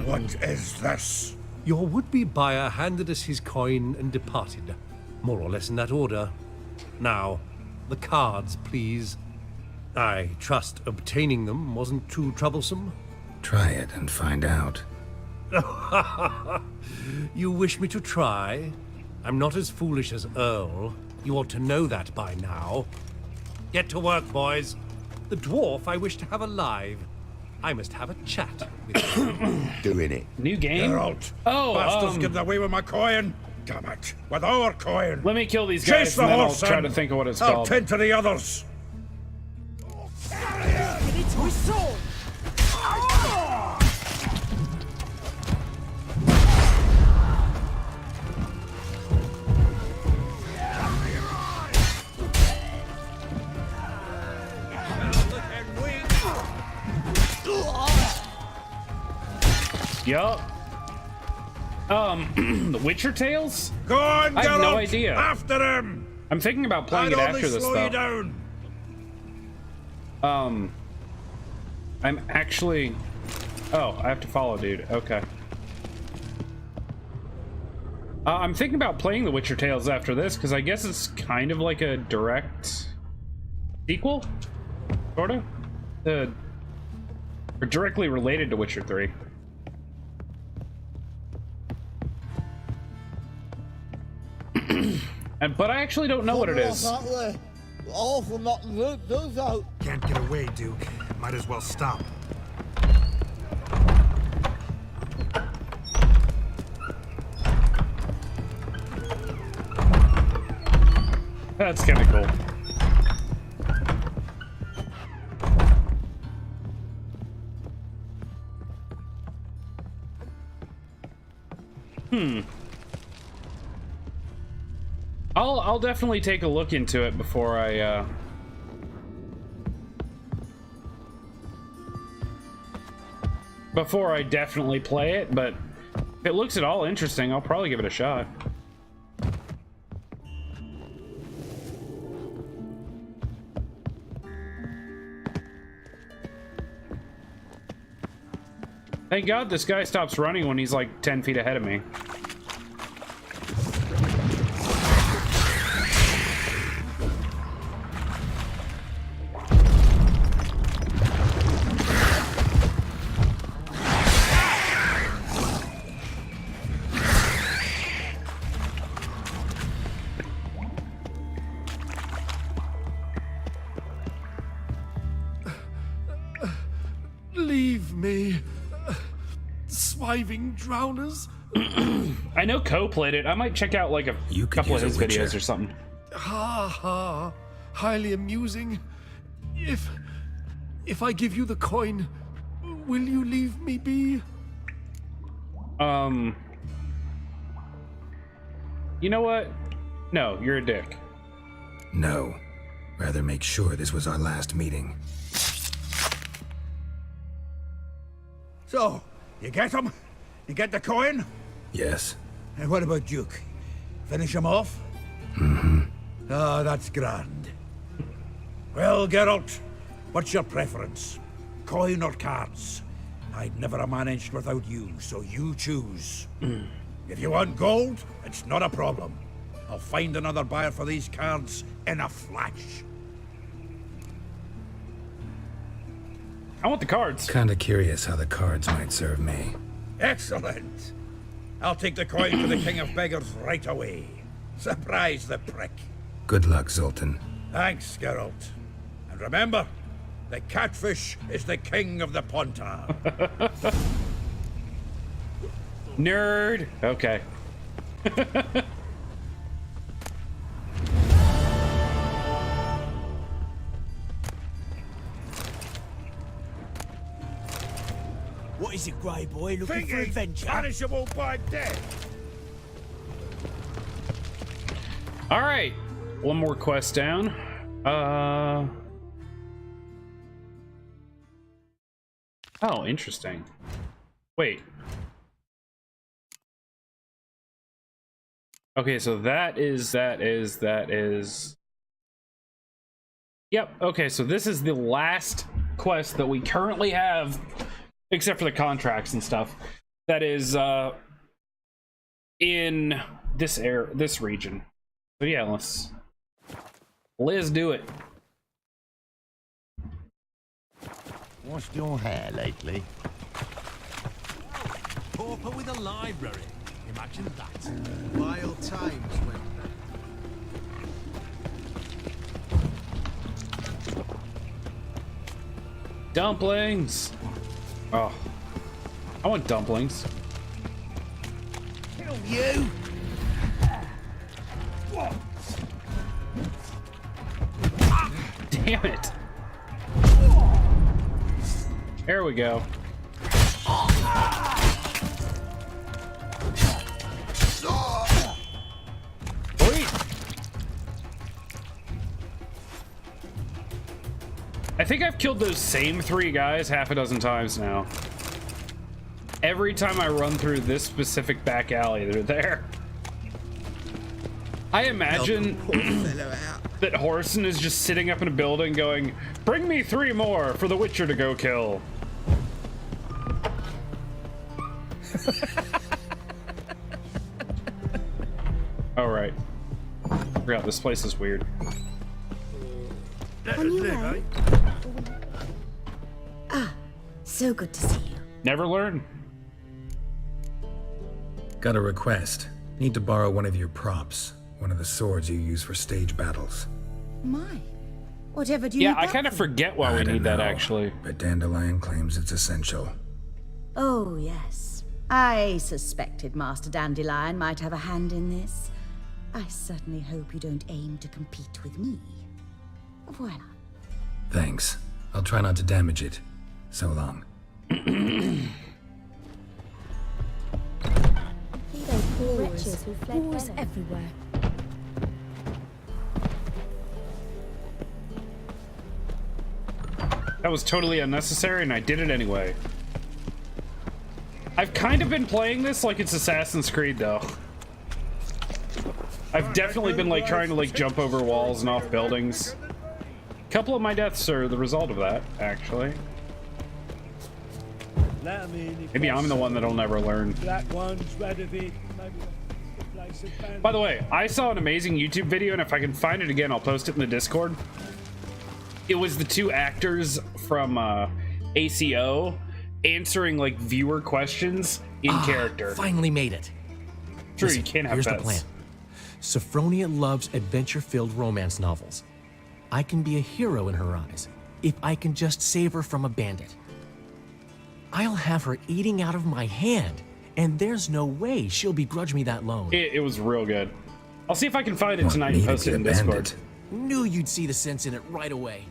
S8: What is this?
S14: Your would-be buyer handed us his coin and departed, more or less in that order. Now, the cards, please. I trust obtaining them wasn't too troublesome.
S7: Try it and find out.
S14: You wish me to try? I'm not as foolish as Earl. You ought to know that by now. Get to work, boys. The dwarf I wish to have alive. I must have a chat with him.
S11: Doing it.
S1: New game?
S8: Geralt.
S1: Oh,
S8: Bastards getting away with my coin. Damn it. With our coin.
S1: Let me kill these guys
S8: Chase the
S1: and then I'll
S8: horse,
S1: try
S8: son.
S1: to think of what it's
S8: I'll
S1: called.
S8: tend to the others.
S10: It's my sword!
S1: Yup. The Witcher Tales?
S8: Go on,
S1: I have no
S8: Geralt.
S1: idea.
S8: After him.
S1: I'm thinking about playing
S8: I'd
S1: it
S8: only
S1: after this
S8: slow you
S1: though.
S8: down.
S1: I'm actually. Oh, I have to follow, dude. Okay. I'm thinking about playing The Witcher Tales after this because I guess it's kind of like a direct sequel, sorta, or directly related to Witcher 3. But I actually don't know what it is.
S10: Awful not look those out.
S15: Can't get away, Duke. Might as well stop.
S1: That's kind of cool. I'll definitely take a look into it before I before I definitely play it, but if it looks at all interesting, I'll probably give it a shot. Thank God this guy stops running when he's like 10 feet ahead of me.
S14: Leave me. Swiving drowners.
S1: I know Co played it. I might check out like a couple of his videos or something.
S14: Ha ha. Highly amusing. If I give you the coin, will you leave me be?
S1: You know what? No, you're a dick.
S7: No. Rather make sure this was our last meeting.
S8: So, you get him? You get the coin?
S7: Yes.
S8: And what about Duke? Finish him off?
S7: Mm-hmm.
S8: Ah, that's grand. Well, Geralt, what's your preference? Coin or cards? I'd never have managed without you, so you choose. If you want gold, it's not a problem. I'll find another buyer for these cards in a flash.
S1: I want the cards.
S7: Kinda curious how the cards might serve me.
S8: Excellent. I'll take the coin to the King of Beggars right away. Surprise the prick.
S7: Good luck, Zoltan.
S8: Thanks, Geralt. And remember, the catfish is the king of the Pontar.
S1: Nerd. Okay.
S10: What is it, Grey Boy? Looking for adventure?
S8: Punishable by death.
S1: All right. One more quest down. Oh, interesting. Wait. Okay, so that is. Yep, okay, so this is the last quest that we currently have, except for the contracts and stuff, that is in this region. So yeah, let's do it.
S13: Washed your hair lately?
S14: Pauper with a library. Imagine that.
S3: Wild times when...
S1: Dumplings! Oh. I want dumplings.
S10: Kill you!
S1: Damn it! There we go. I think I've killed those same 3 guys half a dozen times now. Every time I run through this specific back alley, they're there. I imagine that Horson is just sitting up in a building going, "Bring me 3 more for the Witcher to go kill." All right. Forgot this place is weird.
S9: Ah, so good to see you.
S1: Never learn.
S7: Got a request. Need to borrow one of your props. One of the swords you use for stage battles.
S9: My, whatever do you
S1: Yeah,
S9: need
S1: I
S9: that
S1: kind of
S9: for?
S1: forget why we need that, actually.
S7: But Dandelion claims it's essential.
S9: Oh, yes. I suspected Master Dandelion might have a hand in this. I certainly hope you don't aim to compete with me. Voilà.
S7: Thanks. I'll try not to damage it. So long.
S9: See those poor wretches who fled wars everywhere.
S1: That was totally unnecessary, and I did it anyway. I've kind of been playing this like it's Assassin's Creed, though. I've definitely been like trying to like jump over walls and off buildings. A couple of my deaths are the result of that, actually. Maybe I'm the one that'll never learn. By the way, I saw an amazing YouTube video, and if I can find it again, I'll post it in the Discord. It was the two actors from ACO answering like viewer questions in character.
S16: Finally made it.
S1: True,
S16: Listen,
S1: you can't have
S16: here's
S1: pets.
S16: the plan. Sophronia loves adventure-filled romance novels. I can be a hero in her eyes if I can just save her from a bandit. I'll have her eating out of my hand, and there's no way she'll begrudge me that loan.
S1: It was real good. I'll see if I can find it tonight and post it in Discord.
S16: Knew you'd see the sense in it right away.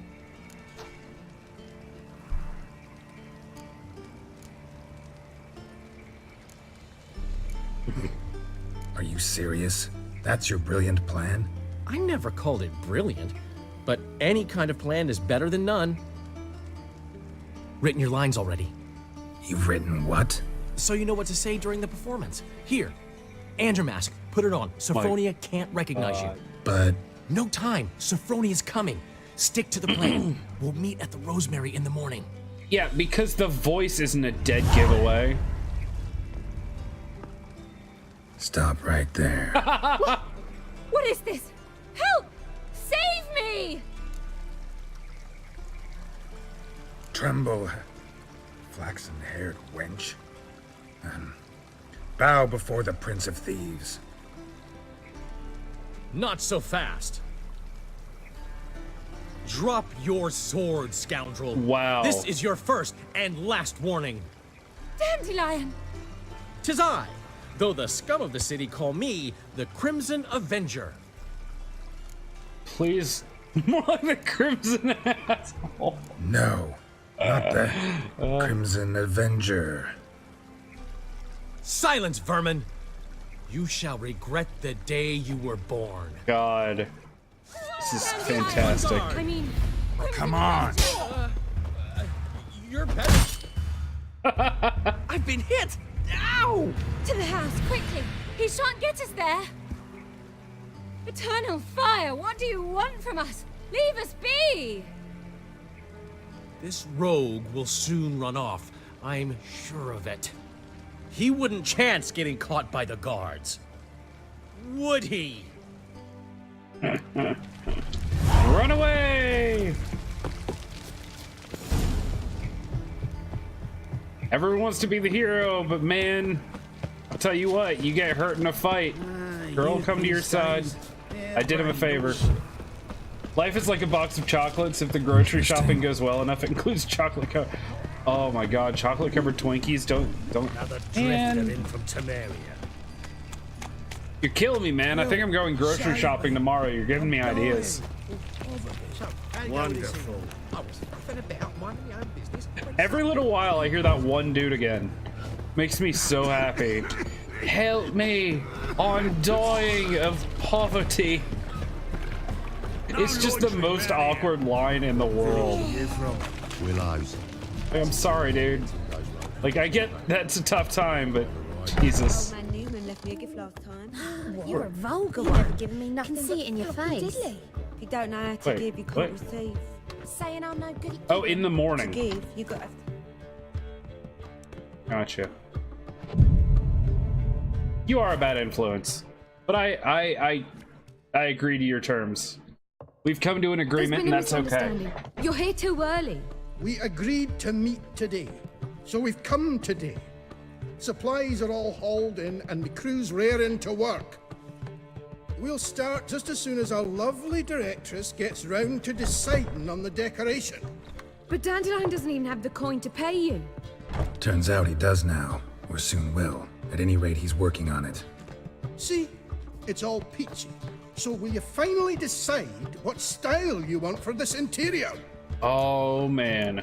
S7: Are you serious? That's your brilliant plan?
S16: I never called it brilliant, but any kind of plan is better than none. Written your lines already.
S7: You've written what?
S16: So you know what to say during the performance. Here, and your mask. Put it on. Sophronia can't recognize you.
S7: But...
S16: No time. Sophronia's coming. Stick to the plan. We'll meet at the Rosemary in the morning.
S1: Yeah, because the voice isn't a dead giveaway.
S7: Stop right there.
S17: What is this? Help! Save me!
S7: Tremble, flaxen-haired wench. Bow before the Prince of Thieves.
S16: Not so fast. Drop your sword, scoundrel.
S1: Wow.
S16: This is your first and last warning.
S17: Dandelion!
S16: 'Tis I, though the scum of the city call me the Crimson Avenger.
S1: Please, more like the Crimson asshole.
S7: No, not the Crimson Avenger.
S16: Silence, vermin! You shall regret the day you were born.
S1: God. This is fantastic.
S17: I mean...
S7: Come on!
S16: You're better. I've been hit! Ow!
S17: To the house, quickly! He shan't get us there! Eternal fire, what do you want from us? Leave us be!
S16: This rogue will soon run off. I'm sure of it. He wouldn't chance getting caught by the guards. Would he?
S1: Run away! Everyone wants to be the hero, but man, I'll tell you what, you get hurt in a fight. Girl, come to your side. I did him a favor. Life is like a box of chocolates. If the grocery shopping goes well enough, it includes chocolate covered. Oh my god, chocolate covered Twinkies. Don't.
S10: Another drifter in from Temeria.
S1: You're killing me, man. I think I'm going grocery shopping tomorrow. You're giving me ideas.
S10: Wonderful.
S1: Every little while, I hear that one dude again. Makes me so happy. Help me! I'm dying of poverty. It's just the most awkward line in the world.
S13: Willows.
S1: I'm sorry, dude. Like, I get that's a tough time, but Jesus.
S17: Man Newman left me a gift last time.
S18: You're a vulgar one.
S17: Giving me nothing.
S18: Can see it in your face.
S17: If you don't know how to
S1: Wait,
S17: give, you can't
S1: what?
S17: receive.
S18: Saying I'm no good at
S1: Oh, in the
S17: To
S1: morning.
S17: give, you got to...
S1: Gotcha. You are a bad influence, but I agree to your terms. We've come to an agreement, and that's okay.
S17: You're here too early.
S3: We agreed to meet today, so we've come today. Supplies are all hauled in and the crew's raring to work. We'll start just as soon as our lovely directress gets round to deciding on the decoration.
S17: But Dandelion doesn't even have the coin to pay you.
S7: Turns out he does now, or soon will. At any rate, he's working on it.
S3: See, it's all peachy. So will you finally decide what style you want for this interior?
S1: Oh man.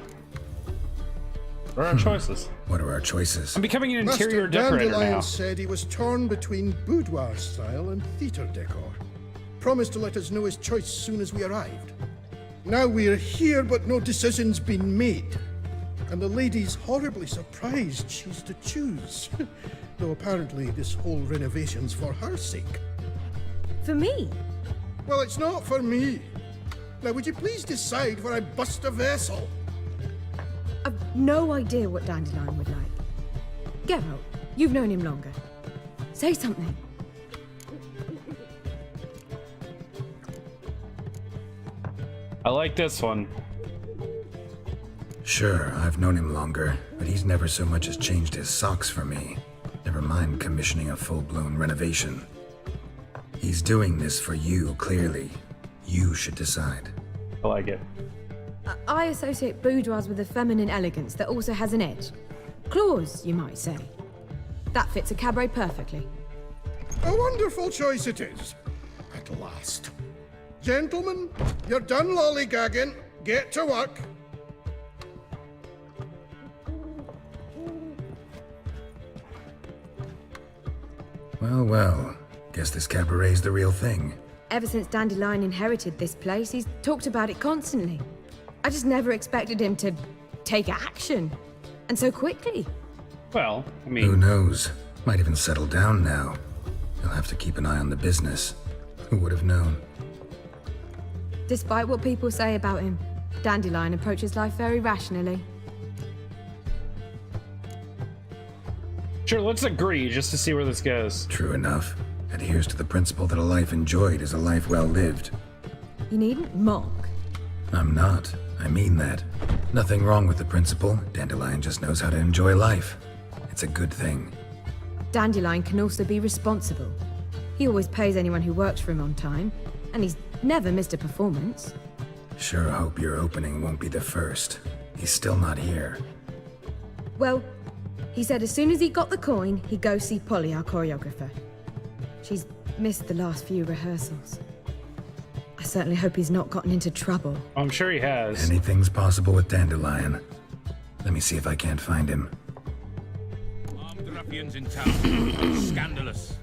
S1: What are our choices?
S7: What are our choices?
S1: I'm becoming an
S3: Master
S1: interior decorator
S3: Dandelion
S1: now.
S3: said he was torn between boudoir style and theatre decor. Promised to let us know his choice as soon as we arrived. Now we're here, but no decision's been made. And the lady's horribly surprised she's to choose. Though apparently this whole renovation's for her sake.
S18: For me?
S3: Well, it's not for me. Now, would you please decide where I bust a vessel?
S18: I've no idea what Dandelion would like. Geralt, you've known him longer. Say something.
S1: I like this one.
S7: Sure, I've known him longer, but he's never so much as changed his socks for me. Never mind commissioning a full-blown renovation. He's doing this for you, clearly. You should decide.
S1: I like it.
S18: I associate boudoirs with a feminine elegance that also has an edge. Claws, you might say. That fits a cabaret perfectly.
S3: A wonderful choice it is. At last. Gentlemen, you're done lollygagging. Get to work.
S7: Well, well. Guess this cabaret's the real thing.
S18: Ever since Dandelion inherited this place, he's talked about it constantly. I just never expected him to take action. And so quickly.
S1: Well, I mean...
S7: Who knows? Might even settle down now. He'll have to keep an eye on the business. Who would have known?
S18: Despite what people say about him, Dandelion approaches life very rationally.
S1: Sure, let's agree just to see where this goes.
S7: True enough. Adheres to the principle that a life enjoyed is a life well lived.
S18: You needn't mock.
S7: I'm not. I mean that. Nothing wrong with the principle. Dandelion just knows how to enjoy life. It's a good thing.
S18: Dandelion can also be responsible. He always pays anyone who works for him on time, and he's never missed a performance.
S7: Sure hope your opening won't be the first. He's still not here.
S18: Well, he said as soon as he got the coin, he'd go see Polly, our choreographer. She's missed the last few rehearsals. I certainly hope he's not gotten into trouble.
S1: I'm sure he has.
S7: Anything's possible with Dandelion. Let me see if I can't find him.
S19: Armed ruffians in town. Scandalous.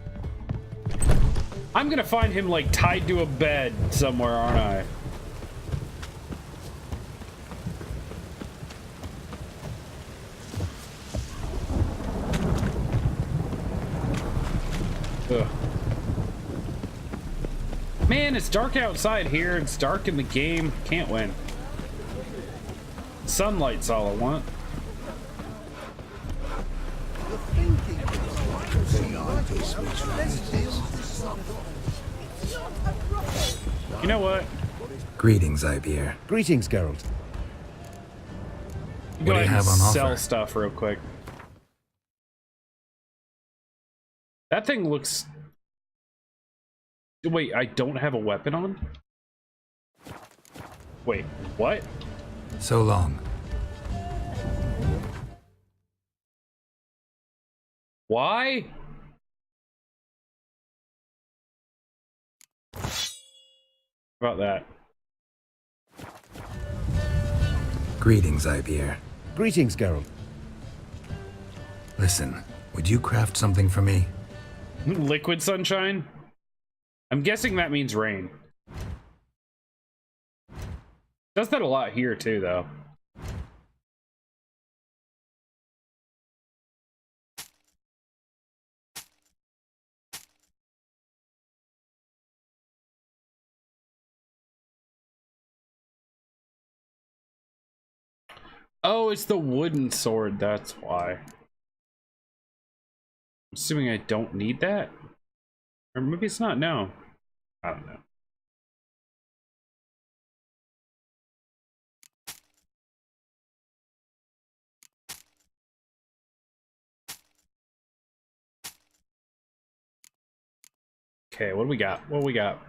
S1: I'm gonna find him, like, tied to a bed somewhere, aren't I? Ugh. Man, it's dark outside here. It's dark in the game. Can't win. Sunlight's all I want. You know what?
S7: Greetings, Ibeer.
S20: Greetings, Geralt.
S1: Go
S7: What do you
S1: ahead
S7: have
S1: and
S7: on
S1: sell
S7: offer?
S1: stuff real quick. That thing looks... Wait, I don't have a weapon on? Wait, what?
S7: So long.
S1: Why? About that.
S7: Greetings, Ibeer.
S20: Greetings, Geralt.
S7: Listen, would you craft something for me?
S1: Liquid sunshine? I'm guessing that means rain. Does that a lot here too, though. Oh, it's the wooden sword, that's why. I'm assuming I don't need that? Or maybe it's not, no. I don't know. Okay, what do we got? What do we got?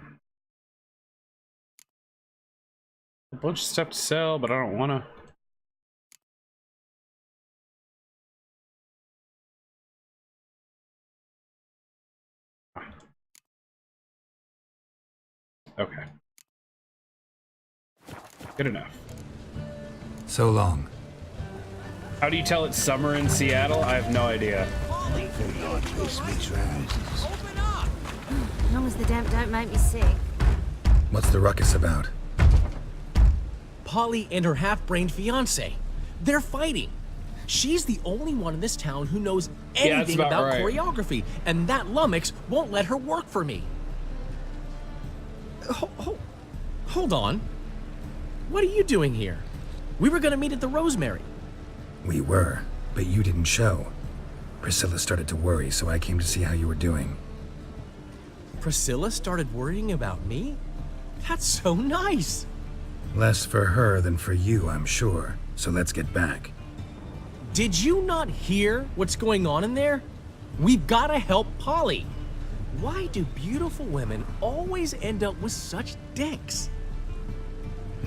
S1: A bunch of stuff to sell, but I don't want to. Okay. Good enough.
S7: So long.
S1: How do you tell it's summer in Seattle? I have no idea.
S18: As long as the damp don't make me sick.
S7: What's the ruckus about?
S16: Polly and her half-brained fiancé. They're fighting. She's the only one in this town who knows anything about choreography, and that lummox won't let her work for me. Hold on. What are you doing here? We were gonna meet at the Rosemary.
S7: We were, but you didn't show. Priscilla started to worry, so I came to see how you were doing.
S16: Priscilla started worrying about me? That's so nice.
S7: Less for her than for you, I'm sure. So let's get back.
S16: Did you not hear what's going on in there? We've got to help Polly. Why do beautiful women always end up with such dicks?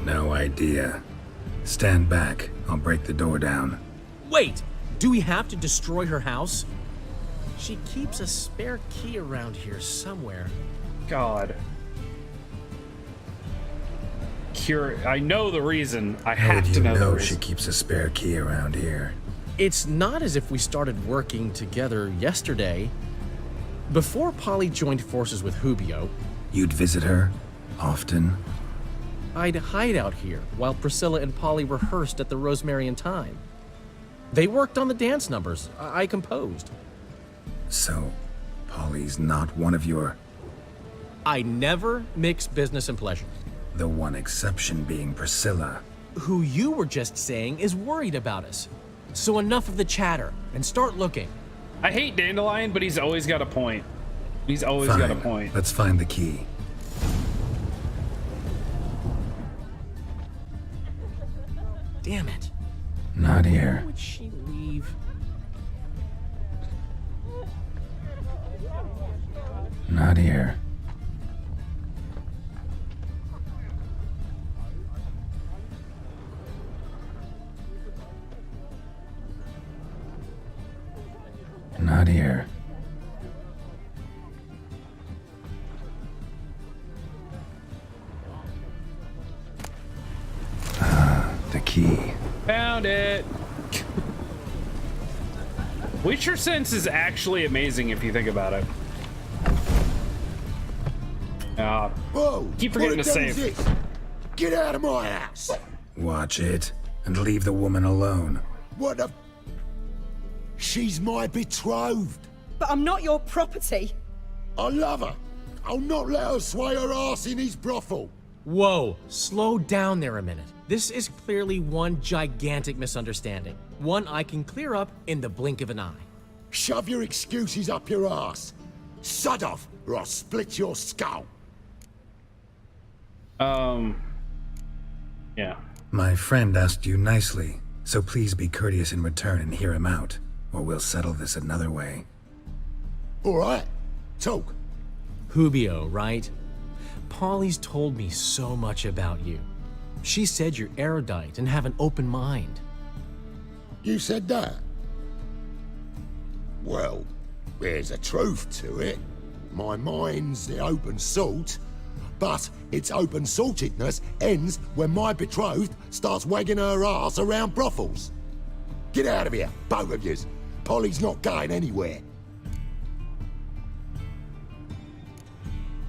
S7: No idea. Stand back. I'll break the door down.
S16: Wait, do we have to destroy her house? She keeps a spare key around here somewhere.
S1: God. I know the reason. I have to know the reason.
S7: She keeps a spare key around here.
S16: It's not as if we started working together yesterday. Before Polly joined forces with Hubio...
S7: You'd visit her? Often?
S16: I'd hide out here while Priscilla and Polly rehearsed at the Rosemary in Time. They worked on the dance numbers. I composed.
S7: So, Polly's not one of your...
S16: I never mix business and pleasure.
S7: The one exception being Priscilla.
S16: Who you were just saying is worried about us. So enough of the chatter, and start looking.
S1: I hate Dandelion, but he's always got a point. He's always got a point.
S7: Let's find the key.
S16: Damn it.
S7: Not here.
S16: Where would she leave?
S7: Not here. Not here. The key.
S1: Found it. Witcher Sense is actually amazing if you think about it.
S11: Whoa!
S1: Keep forgetting to save.
S11: Get out of my house!
S7: Watch it, and leave the woman alone.
S11: What the... She's my betrothed.
S20: But I'm not your property.
S11: I love her. I'll not let her sway her ass in his brothel.
S16: Whoa, slow down there a minute. This is clearly one gigantic misunderstanding. One I can clear up in the blink of an eye.
S11: Shove your excuses up your ass. Sod off, or I'll split your skull.
S1: Yeah.
S7: My friend asked you nicely, so please be courteous in return and hear him out, or we'll settle this another way.
S11: All right, talk.
S16: Hubio, right? Polly's told me so much about you. She said you're erudite and have an open mind.
S11: You said that? Well, there's a truth to it. My mind's the open salt, but its open saltedness ends when my betrothed starts wagging her ass around brothels. Get out of here, both of yous. Polly's not going anywhere.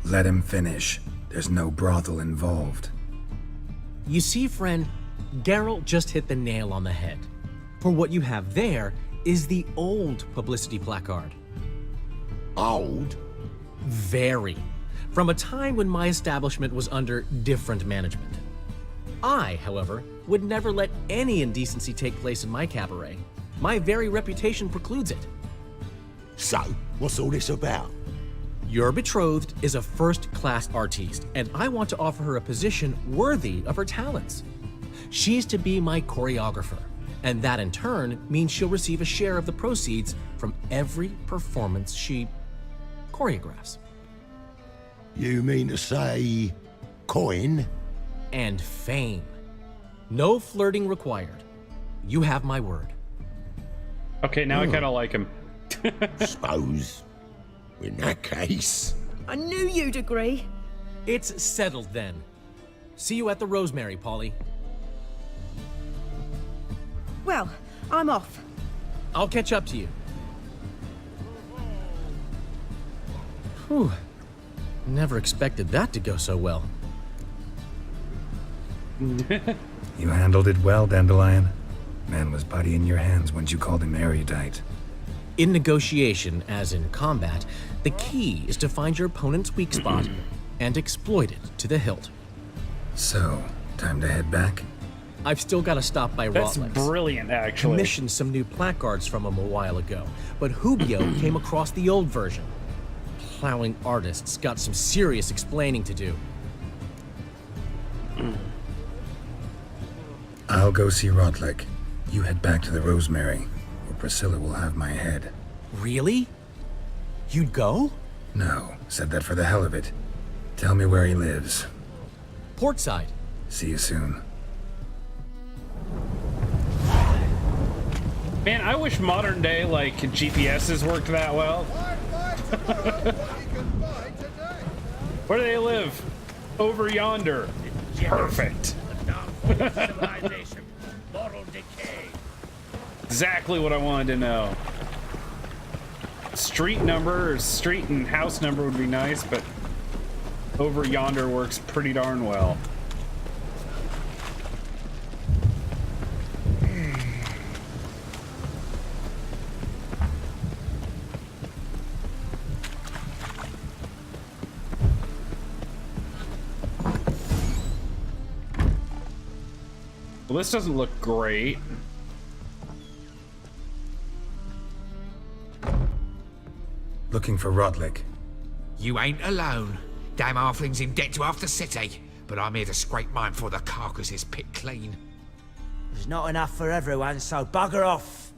S7: Let him finish. There's no brothel involved.
S16: You see, friend, Geralt just hit the nail on the head. For what you have there is the old publicity placard.
S11: Old?
S16: Very. From a time when my establishment was under different management. I, however, would never let any indecency take place in my cabaret. My very reputation precludes it.
S11: So, what's all this about?
S16: Your betrothed is a first-class artiste, and I want to offer her a position worthy of her talents. She's to be my choreographer, and that in turn means she'll receive a share of the proceeds from every performance she choreographs.
S11: You mean to say... coin?
S16: And fame. No flirting required. You have my word.
S1: Okay, now I kind of like him.
S11: Suppose. In that case...
S20: I knew you'd agree.
S16: It's settled then. See you at the Rosemary, Polly.
S20: Well, I'm off.
S16: I'll catch up to you. Whew. Never expected that to go so well.
S7: You handled it well, Dandelion. Man was body in your hands once you called him erudite.
S16: In negotiation, as in combat, the key is to find your opponent's weak spot and exploit it to the hilt.
S7: So, time to head back?
S16: I've still got to stop by
S1: That's
S16: Rotlex.
S1: brilliant, actually.
S16: Commissioned some new placards from him a while ago, but Hubio came across the old version. Plowing artists got some serious explaining to do.
S7: I'll go see Rotlick. You head back to the Rosemary, where Priscilla will have my head.
S16: Really? You'd go?
S7: No, said that for the hell of it. Tell me where he lives.
S16: Portside.
S7: See you soon.
S1: Man, I wish modern day, like, GPSs worked that well. Where do they live? Over yonder. Perfect. Exactly what I wanted to know. Street number or street and house number would be nice, but over yonder works pretty darn well. Well, this doesn't look great.
S7: Looking for Rotlick.
S4: You ain't alone. Damn halfling's in debt to half the city, but I'm here to scrape mine before the carcass is picked clean.
S12: There's not enough for everyone, so bugger off.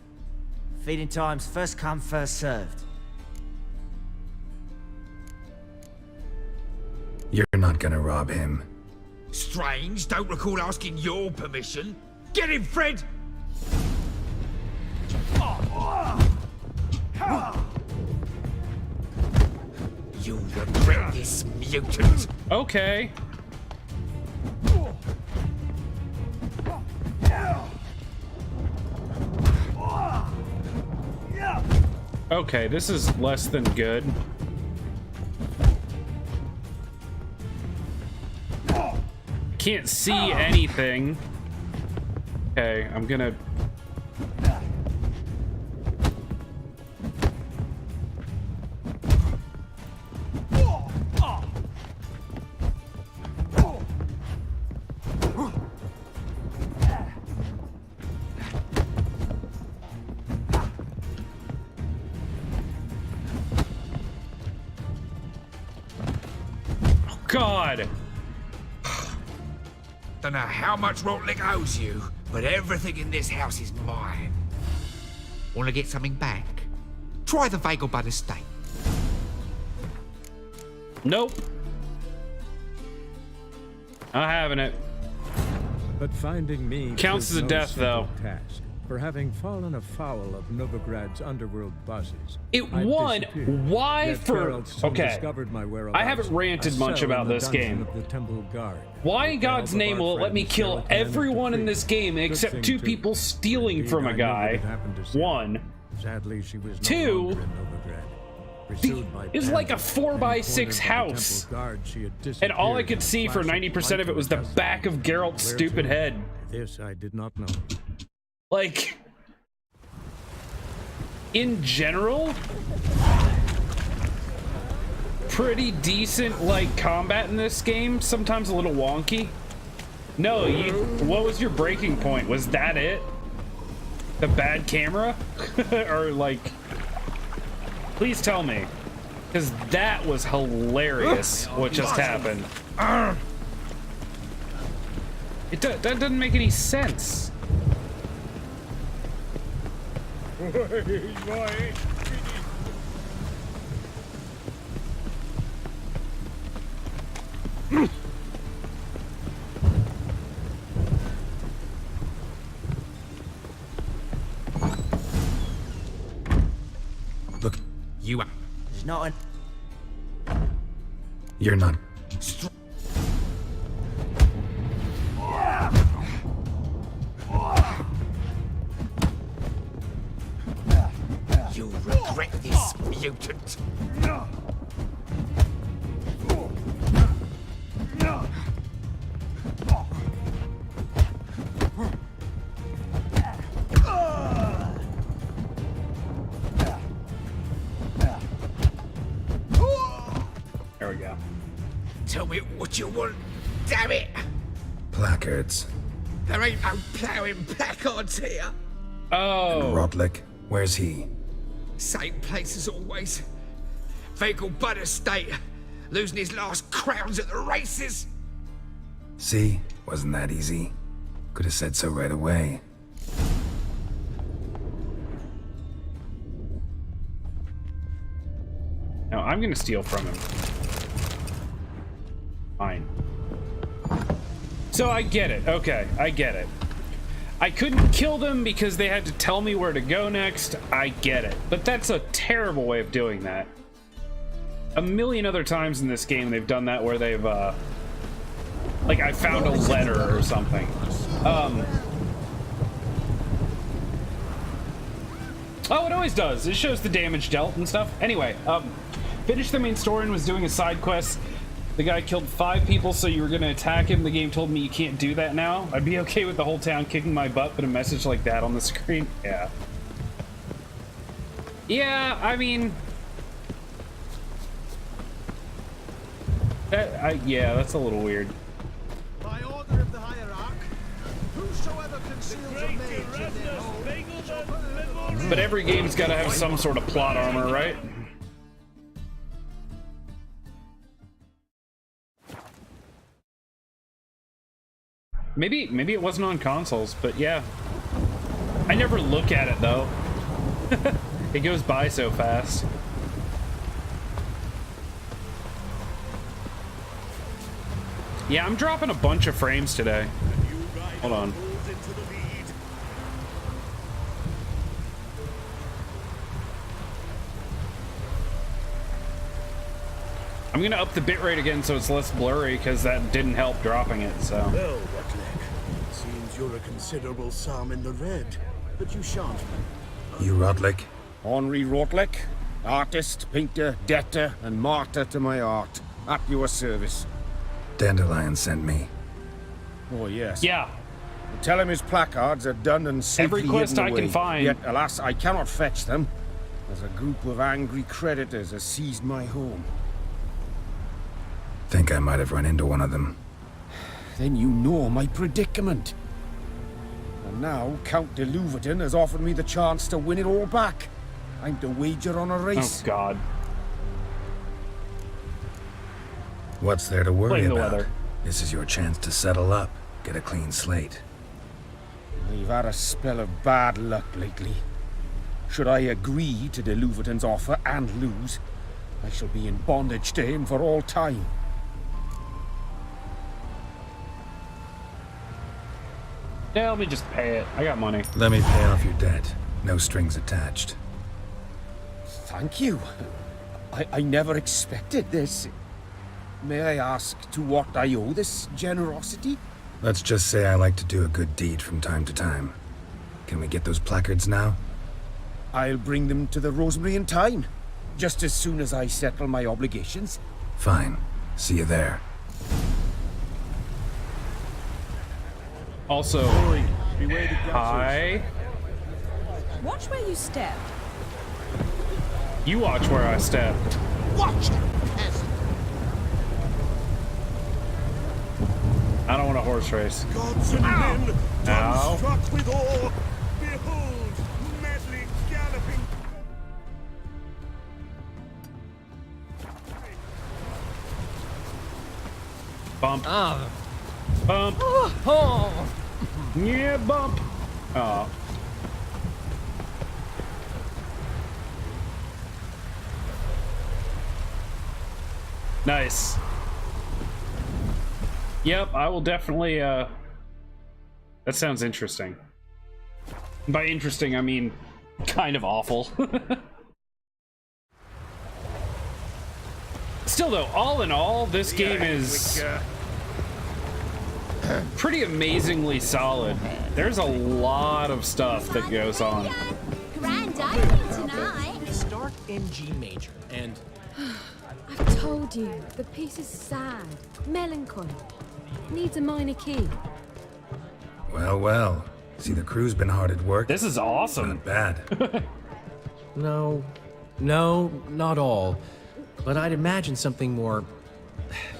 S12: Feeding time's first come, first served.
S7: You're not gonna rob him.
S4: Strange, don't recall asking your permission. Get him, Fred! You'll regret this, mutant.
S1: Okay. Okay, this is less than good. Can't see anything. Okay, I'm gonna... God!
S4: Don't know how much Rotlick owes you, but everything in this house is mine. Want to get something back? Try the Vagelbud estate.
S1: Nope. Not having it.
S2: But finding me
S1: counts as a
S2: no
S1: death,
S2: simple
S1: though.
S2: task. For having fallen afoul of Novigrad's underworld bosses.
S1: It
S2: I
S1: won.
S2: disappeared,
S1: Why
S2: yet
S1: for...
S2: Geralt soon
S1: Okay.
S2: discovered my
S1: I
S2: whereabouts.
S1: haven't ranted
S2: A
S1: much
S2: cell
S1: about
S2: in the
S1: this
S2: dungeon
S1: game.
S2: of the Temple Guard.
S1: Why in God's
S2: Twelve of
S1: name
S2: our
S1: will it let me
S2: friends
S1: kill
S2: Geralt managed to
S1: everyone in
S2: free.
S1: this game
S2: Good
S1: except
S2: thing,
S1: two
S2: too.
S1: people stealing
S2: Indeed,
S1: from
S2: I
S1: a
S2: knew
S1: guy?
S2: what had happened to Sarah.
S1: One.
S2: Sadly, she was no
S1: Two.
S2: longer in Novigrad. Pursued by
S1: It's like a
S2: bandits
S1: 4x6
S2: and cornered by the
S1: house.
S2: Temple Guard, she had
S1: And all I
S2: disappeared
S1: could
S2: in a
S1: see for
S2: flash
S1: 90% of it was the
S2: lightning.
S1: back of Geralt's
S2: Where
S1: stupid
S2: to?
S1: head.
S2: This I did not know.
S1: Like, in general, pretty decent, like, combat in this game. Sometimes a little wonky. No, what was your breaking point? Was that it? The bad camera? Or, like, please tell me. Because that was hilarious, what just happened. That doesn't make any sense.
S7: Look,
S4: You are.
S12: There's not an...
S7: you're not.
S4: You'll regret this, mutant. me what you want, damn it!
S7: Placards.
S4: There ain't no ploughing placards here.
S1: Oh.
S7: Rotlick, where's he?
S4: Same place as always. Vehicle bud estate. Losing his last crowns at the races.
S7: See? Wasn't that easy? Could have said so right away.
S1: No, I'm gonna steal from him. Fine. So I get it. Okay, I get it. I couldn't kill them because they had to tell me where to go next. I get it. But that's a terrible way of doing that. A million other times in this game they've done that where they've, like, I found a letter or something. Oh, it always does. It shows the damage dealt and stuff. Anyway, finished the main story and was doing a side quest. The guy killed 5 people, so you were gonna attack him. The game told me you can't do that now. I'd be okay with the whole town kicking my butt, but a message like that on the screen? Yeah. Yeah, I mean... yeah, that's a little weird.
S10: By order of the hierarch, whosoever conceals a mage in their home...
S1: But every game's gotta have some sort of plot armor, right? Maybe it wasn't on consoles, but yeah. I never look at it though. It goes by so fast. Yeah, I'm dropping a bunch of frames today. Hold on. I'm gonna up the bitrate again so it's less blurry because that didn't help dropping it, so.
S10: Well, Rotlick, seems you're a considerable psalm in the red, but you shan't.
S7: You Rotlick?
S21: Henri Rotlick, artist, painter, debtor, and martyr to my art. At your service.
S7: Dandelion sent me.
S21: Oh, yes.
S1: Yeah.
S21: Tell him his placards are done and safely
S1: Every quest
S21: hidden
S1: I
S21: away.
S1: can find.
S21: Yet, alas, I cannot fetch them, as a group of angry creditors has seized my home.
S7: Think I might have run into one of them.
S21: Then you know my predicament. And now Count de Louverton has offered me the chance to win it all back. I'm to wager on a race.
S1: Oh, God.
S7: What's there to worry
S1: Playing the
S7: about?
S1: weather.
S7: This is your chance to settle up, get a clean slate.
S21: I've had a spell of bad luck lately. Should I agree to de Louverton's offer and lose, I shall be in bondage to him for all time.
S1: Yeah, let me just pay it. I got money.
S7: Let me pay off your debt. No strings attached.
S21: Thank you. I never expected this. May I ask to what I owe this generosity?
S7: Let's just say I like to do a good deed from time to time. Can we get those placards now?
S21: I'll bring them to the Rosemary in time, just as soon as I settle my obligations.
S7: Fine. See you there.
S1: Also, hi.
S20: Watch where you step.
S1: You watch where I step.
S11: Watch it!
S1: I don't want a horse race.
S10: Gods and men,
S1: Ow.
S10: struck with awe, behold, madly galloping.
S1: Bump.
S12: Ah.
S1: Bump.
S12: Oh.
S1: Yeah, bump. Oh. Nice. Yep, I will definitely, that sounds interesting. By interesting, I mean kind of awful. Still though, all in all, this game is pretty amazingly solid. There's a lot of stuff that goes on.
S17: Grand opening tonight.
S16: Start in G major and...
S18: I've told you, the piece is sad, melancholy. Needs a minor key.
S7: Well, well. See, the crew's been hard at work.
S1: This is awesome.
S7: Not bad.
S16: No, not all. But I'd imagine something more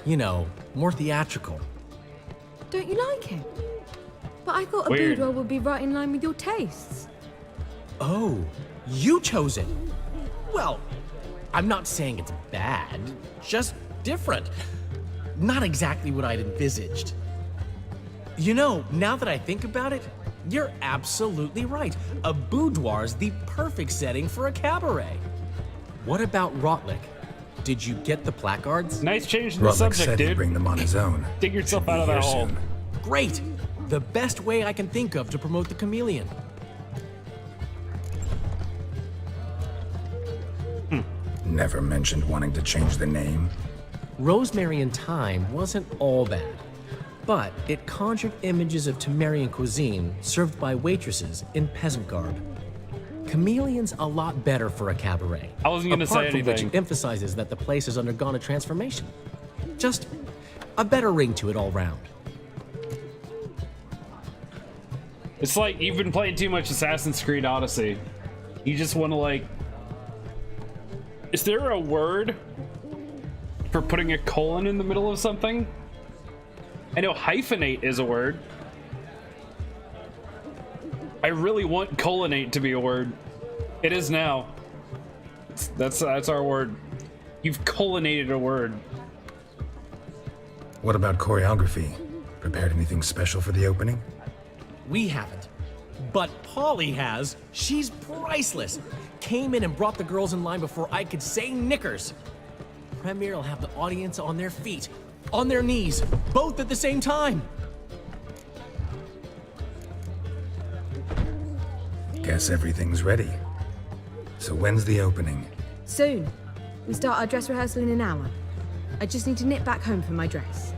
S16: you know, more theatrical.
S18: Don't you like him? But I thought a
S16: Weird.
S18: boudoir would be right in line with your tastes.
S16: Oh, you chose it. Well, I'm not saying it's bad, just different. Not exactly what I'd envisaged. You know, now that I think about it, you're absolutely right. A boudoir's the perfect setting for a cabaret. What about Rotlick? Did you get the placards?
S1: Nice change in the
S7: Rutlick
S1: subject,
S7: said he'd
S1: dude.
S7: bring them on his own.
S1: Dig yourself
S7: Should be
S1: out of that
S7: here
S1: hole.
S7: soon.
S16: Great! The best way I can think of to promote the chameleon.
S7: Never mentioned wanting to change the name.
S16: Rosemary and Thyme wasn't all bad, but it conjured images of Temerian cuisine served by waitresses in peasant garb. Chameleon's a lot better for a cabaret.
S1: I wasn't gonna say
S16: apart from
S1: anything.
S16: which it emphasizes that the place has undergone a transformation. Just a better ring to it all round.
S1: It's like you've been playing too much Assassin's Creed Odyssey. You just want to like... Is there a word for putting a colon in the middle of something? I know hyphenate is a word. I really want colonate to be a word. It is now. That's our word. You've colonated a word.
S7: What about choreography? Prepared anything special for the opening?
S16: We haven't. But Polly has. She's priceless. Came in and brought the girls in line before I could say knickers. Premier will have the audience on their feet, on their knees, both at the same time.
S7: Guess everything's ready. So when's the opening?
S18: Soon. We start our dress rehearsal in an hour. I just need to nip back home for my dress.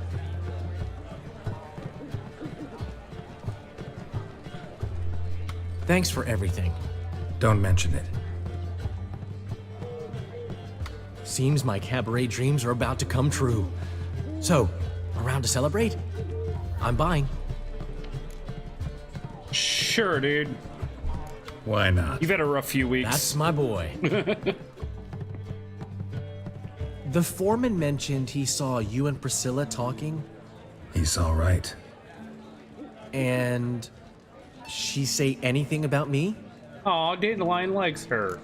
S16: Thanks for everything.
S7: Don't mention it.
S16: Seems my cabaret dreams are about to come true. So, around to celebrate? I'm buying.
S1: Sure, dude.
S7: Why not?
S1: You've had a rough few weeks.
S16: That's my boy. The foreman mentioned he saw you and Priscilla talking.
S7: He's all right.
S16: And she say anything about me?
S1: Aw, Dandelion likes her.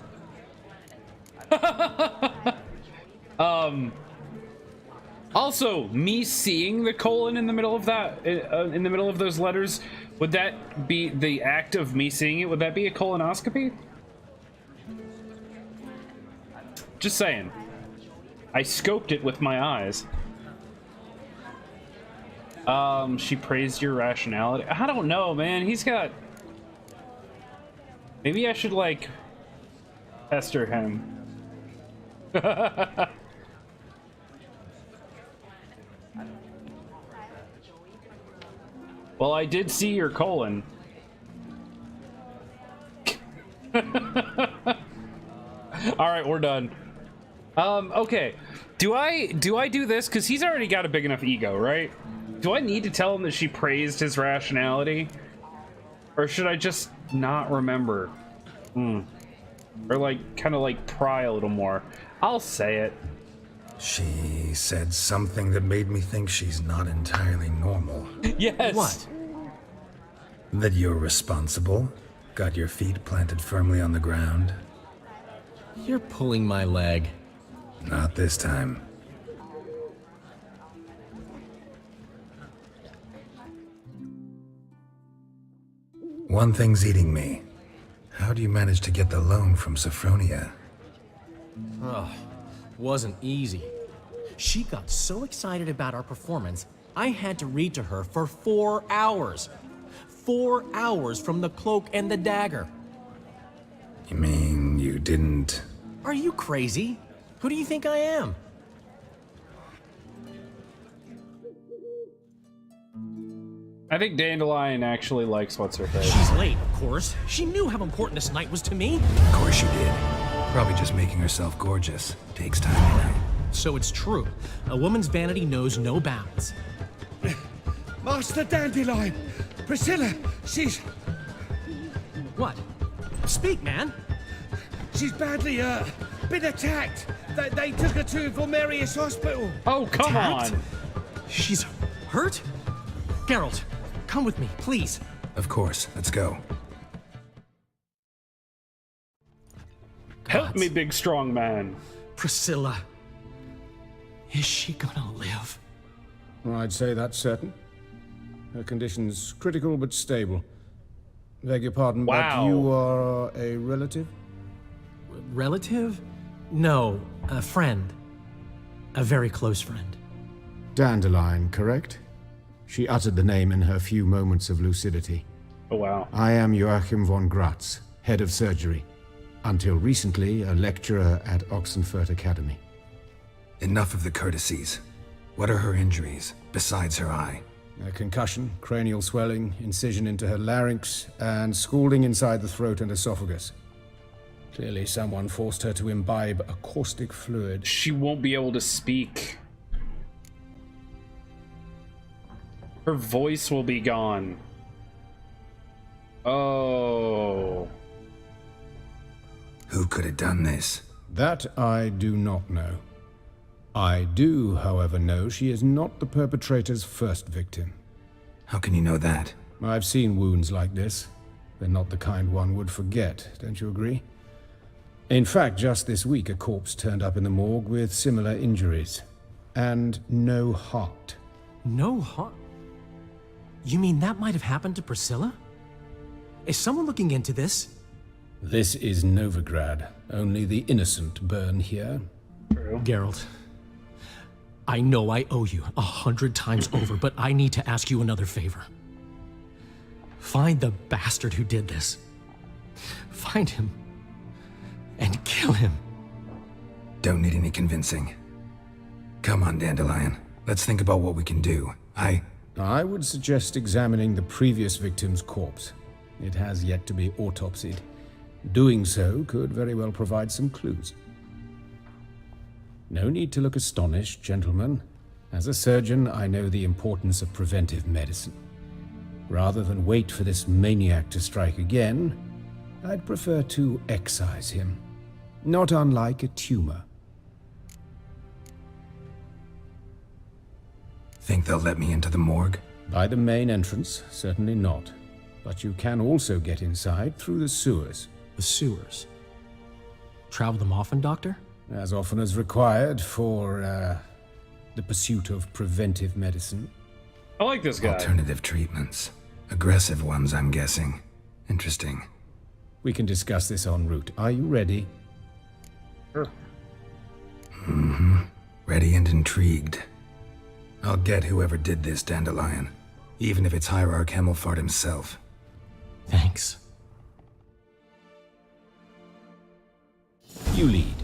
S1: Also, me seeing the colon in the middle of that, in the middle of those letters, would that be the act of me seeing it? Would that be a colonoscopy? Just saying. I scoped it with my eyes. She praised your rationality. I don't know, man. He's got... Maybe I should, like, pester him. Well, I did see your colon. Alright, we're done. Okay. Do I do this? Because he's already got a big enough ego, right? Do I need to tell him that she praised his rationality? Or should I just not remember? Or like, kind of like pry a little more. I'll say it.
S7: She said something that made me think she's not entirely normal.
S1: Yes.
S16: What?
S7: That you're responsible, got your feet planted firmly on the ground.
S16: You're pulling my leg.
S7: Not this time. One thing's eating me. How do you manage to get the loan from Sophronia?
S16: Ugh, wasn't easy. She got so excited about our performance, I had to read to her for 4 hours. 4 hours from the Cloak and the Dagger.
S7: You mean you didn't...
S16: Are you crazy? Who do you think I am?
S1: I think Dandelion actually likes what's-her-face.
S16: She's late, of course. She knew how important this night was to me.
S7: Of course she did. Probably just making herself gorgeous. Takes time, you know.
S16: So it's true. A woman's vanity knows no bounds.
S10: Master Dandelion! Priscilla, she's...
S16: What? Speak, man.
S10: She's badly, been attacked.
S14: They took her to Vulmerius Hospital.
S1: Oh, come
S16: Attacked?
S1: on.
S16: She's hurt? Geralt, come with me, please.
S7: Of course, let's go.
S1: Help me, big strong man.
S16: Priscilla. Is she gonna live?
S21: I'd say that's certain. Her condition's critical but stable. Beg your pardon,
S1: Wow.
S21: but you are a relative?
S16: Relative? No, a friend. A very close friend.
S21: Dandelion, correct? She uttered the name in her few moments of lucidity.
S1: Oh, wow.
S21: I am Joachim von Gratz, head of surgery. Until recently, a lecturer at Oxenfurt Academy.
S7: Enough of the courtesies. What are her injuries, besides her eye?
S21: A concussion, cranial swelling, incision into her larynx, and scalding inside the throat and esophagus. Clearly someone forced her to imbibe a caustic fluid.
S1: She won't be able to speak. Her voice will be gone. Oh.
S7: Who could have done this?
S21: That I do not know. I do, however, know she is not the perpetrator's first victim.
S7: How can you know that?
S21: I've seen wounds like this. They're not the kind one would forget, don't you agree? In fact, just this week a corpse turned up in the morgue with similar injuries. And no heart.
S16: No heart? You mean that might have happened to Priscilla? Is someone looking into this?
S21: This is Novigrad. Only the innocent burn here.
S16: Geralt, I know I owe you 100 times over, but I need to ask you another favor. Find the bastard who did this. Find him. And kill him.
S7: Don't need any convincing. Come on, Dandelion. Let's think about what we can do.
S21: I would suggest examining the previous victim's corpse. It has yet to be autopsied. Doing so could very well provide some clues. No need to look astonished, gentlemen. As a surgeon, I know the importance of preventive medicine. Rather than wait for this maniac to strike again, I'd prefer to excise him. Not unlike a tumor.
S7: Think they'll let me into the morgue?
S21: By the main entrance, certainly not. But you can also get inside through the sewers.
S16: The sewers? Travel them often, Doctor?
S21: As often as required for, the pursuit of preventive medicine.
S1: I like this guy.
S7: Alternative treatments. Aggressive ones, I'm guessing. Interesting.
S21: We can discuss this en route. Are you ready?
S1: Sure.
S7: Mm-hmm. Ready and intrigued. I'll get whoever did this, Dandelion. Even if it's Hierarch Hemmelfart himself.
S16: Thanks.
S21: You lead.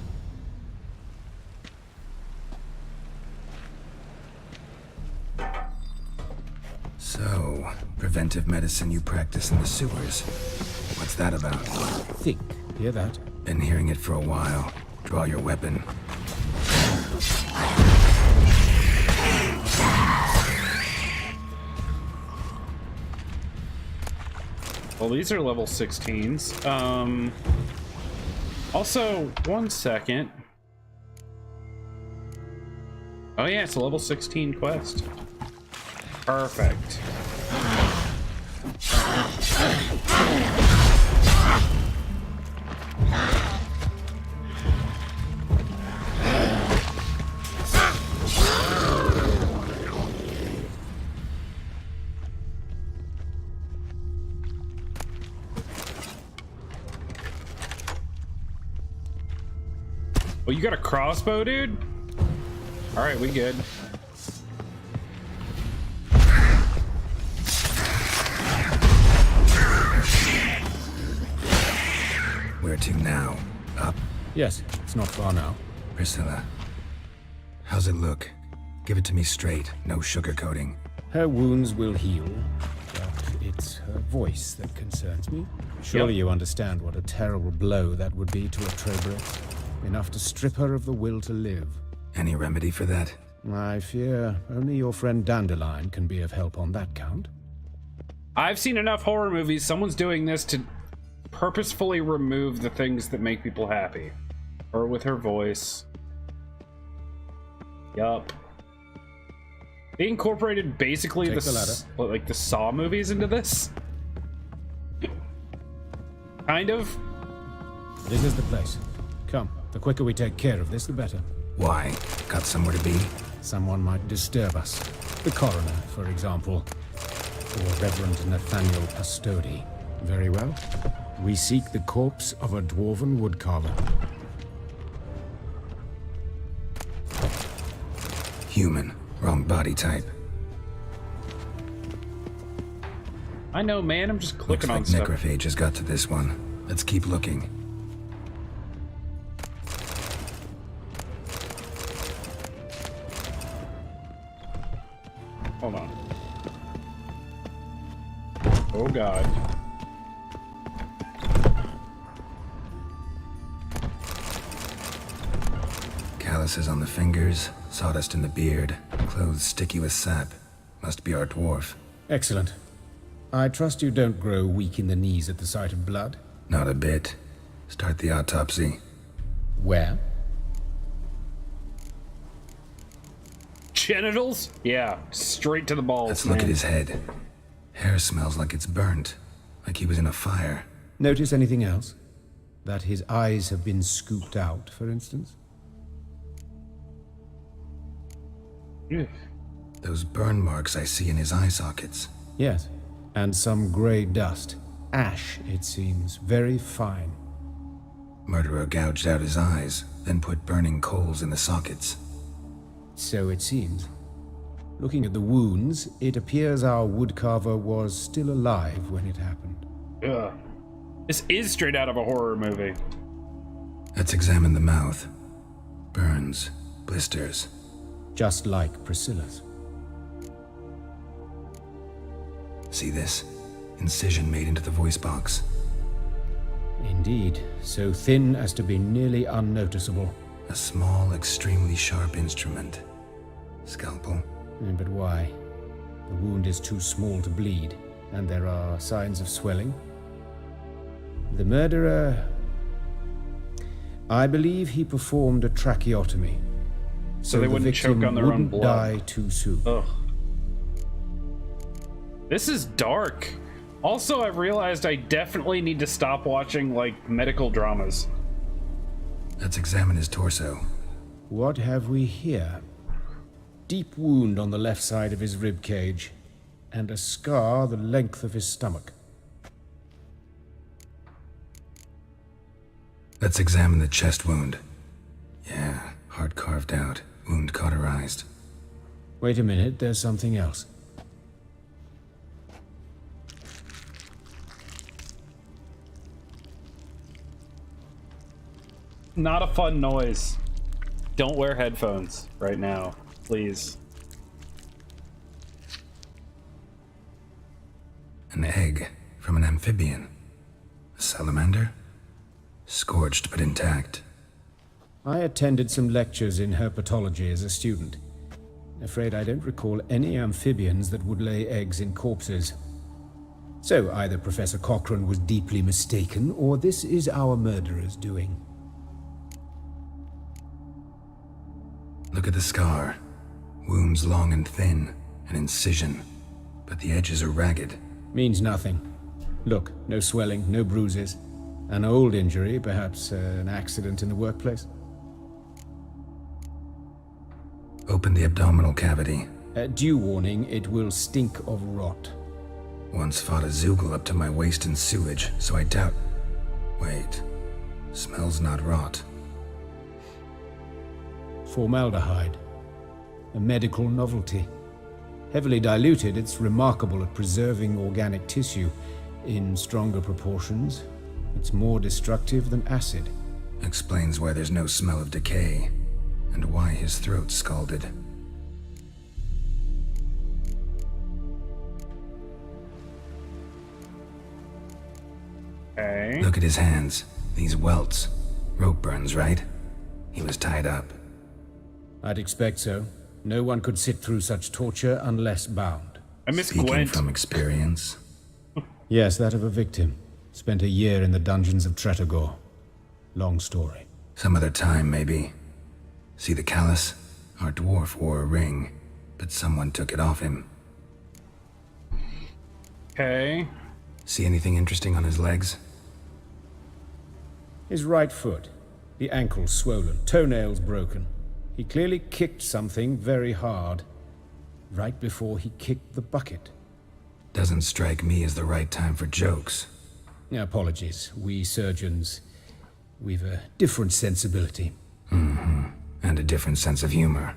S7: So, preventive medicine you practice in the sewers. What's that about?
S21: Think. Hear that?
S7: Been hearing it for a while. Draw your weapon.
S1: Well, these are level 16s. Also, 1 second. Oh yeah, it's a level 16 quest. Perfect. Oh, you got a crossbow, dude? All right, we good.
S7: Where to now? Up?
S21: Yes, it's not far now.
S7: Priscilla. How's it look? Give it to me straight, no sugarcoating.
S21: Her wounds will heal, but it's her voice that concerns me. Surely you understand what a terrible blow that would be to a Trobret. Enough to strip her of the will to live.
S7: Any remedy for that?
S21: I fear only your friend Dandelion can be of help on that count.
S1: I've seen enough horror movies. Someone's doing this to purposefully remove the things that make people happy. Her with her voice. Yup. They incorporated basically
S21: Take the
S1: like the Saw movies into this. Kind of.
S21: This is the place. Come, the quicker we take care of this, the better.
S7: Why? Got somewhere to be?
S21: Someone might disturb us. The coroner, for example. Or Reverend Nathaniel Pastodi. Very well. We seek the corpse of a dwarven woodcarver.
S7: Human. Wrong body type.
S1: I know, man. I'm just clicking on
S7: Looks like
S1: stuff.
S7: necrophage has got to this one. Let's keep looking.
S1: Hold on. Oh god.
S7: Calluses on the fingers, sawdust in the beard, clothes sticky with sap. Must be our dwarf.
S21: Excellent. I trust you don't grow weak in the knees at the sight of blood?
S7: Not a bit. Start the autopsy.
S21: Where?
S1: Genitals? Yeah, straight to the balls.
S7: Let's look
S1: man.
S7: at his head. Hair smells like it's burnt. Like he was in a fire.
S21: Notice anything else? That his eyes have been scooped out, for instance?
S7: Those burn marks I see in his eye sockets.
S21: Yes. And some grey dust. Ash, it seems. Very fine.
S7: Murderer gouged out his eyes, then put burning coals in the sockets.
S21: So it seems. Looking at the wounds, it appears our woodcarver was still alive when it happened.
S1: Ugh. This is straight out of a horror movie.
S7: Let's examine the mouth. Burns, blisters.
S21: Just like Priscilla's.
S7: See this? Incision made into the voice box.
S21: Indeed, so thin as to be nearly unnoticeable.
S7: A small, extremely sharp instrument. Scalpel.
S21: But why? The wound is too small to bleed, and there are signs of swelling. The murderer... I believe he performed a tracheotomy.
S1: So they
S21: the
S1: wouldn't
S21: victim
S1: choke on their own
S21: wouldn't
S1: blood.
S21: die too soon.
S1: Ugh. This is dark. Also, I've realized I definitely need to stop watching, like, medical dramas.
S7: Let's examine his torso.
S21: What have we here? Deep wound on the left side of his rib cage, and a scar the length of his stomach.
S7: Let's examine the chest wound. Yeah, heart carved out, wound cauterized.
S21: Wait a minute, there's something else.
S1: Not a fun noise. Don't wear headphones right now, please.
S7: An egg from an amphibian. A salamander? Scorched but intact.
S21: I attended some lectures in herpetology as a student. Afraid I don't recall any amphibians that would lay eggs in corpses. So either Professor Cochrane was deeply mistaken, or this is our murderer's doing.
S7: Look at the scar. Wounds long and thin, an incision. But the edges are ragged.
S21: Means nothing. Look, no swelling, no bruises. An old injury, perhaps an accident in the workplace.
S7: Open the abdominal cavity.
S21: Due warning, it will stink of rot.
S7: Once fought a Zoogle up to my waist in sewage, so I doubt... Wait. Smells not rot.
S21: Formaldehyde. A medical novelty. Heavily diluted, it's remarkable at preserving organic tissue. In stronger proportions, it's more destructive than acid.
S7: Explains why there's no smell of decay, and why his throat's scalded.
S1: Okay.
S7: Look at his hands. These welts. Rope burns, right? He was tied up.
S21: I'd expect so. No one could sit through such torture unless bound.
S1: I miss
S7: Speaking
S1: Gwent.
S7: from experience.
S21: Yes, that of a victim. Spent a year in the dungeons of Tretogor. Long story.
S7: Some other time, maybe. See the callus? Our dwarf wore a ring, but someone took it off him.
S1: Okay.
S7: See anything interesting on his legs?
S21: His right foot. The ankle swollen, toenails broken. He clearly kicked something very hard, right before he kicked the bucket.
S7: Doesn't strike me as the right time for jokes.
S21: Apologies. We surgeons, we've a different sensibility.
S7: Mm-hmm. And a different sense of humor.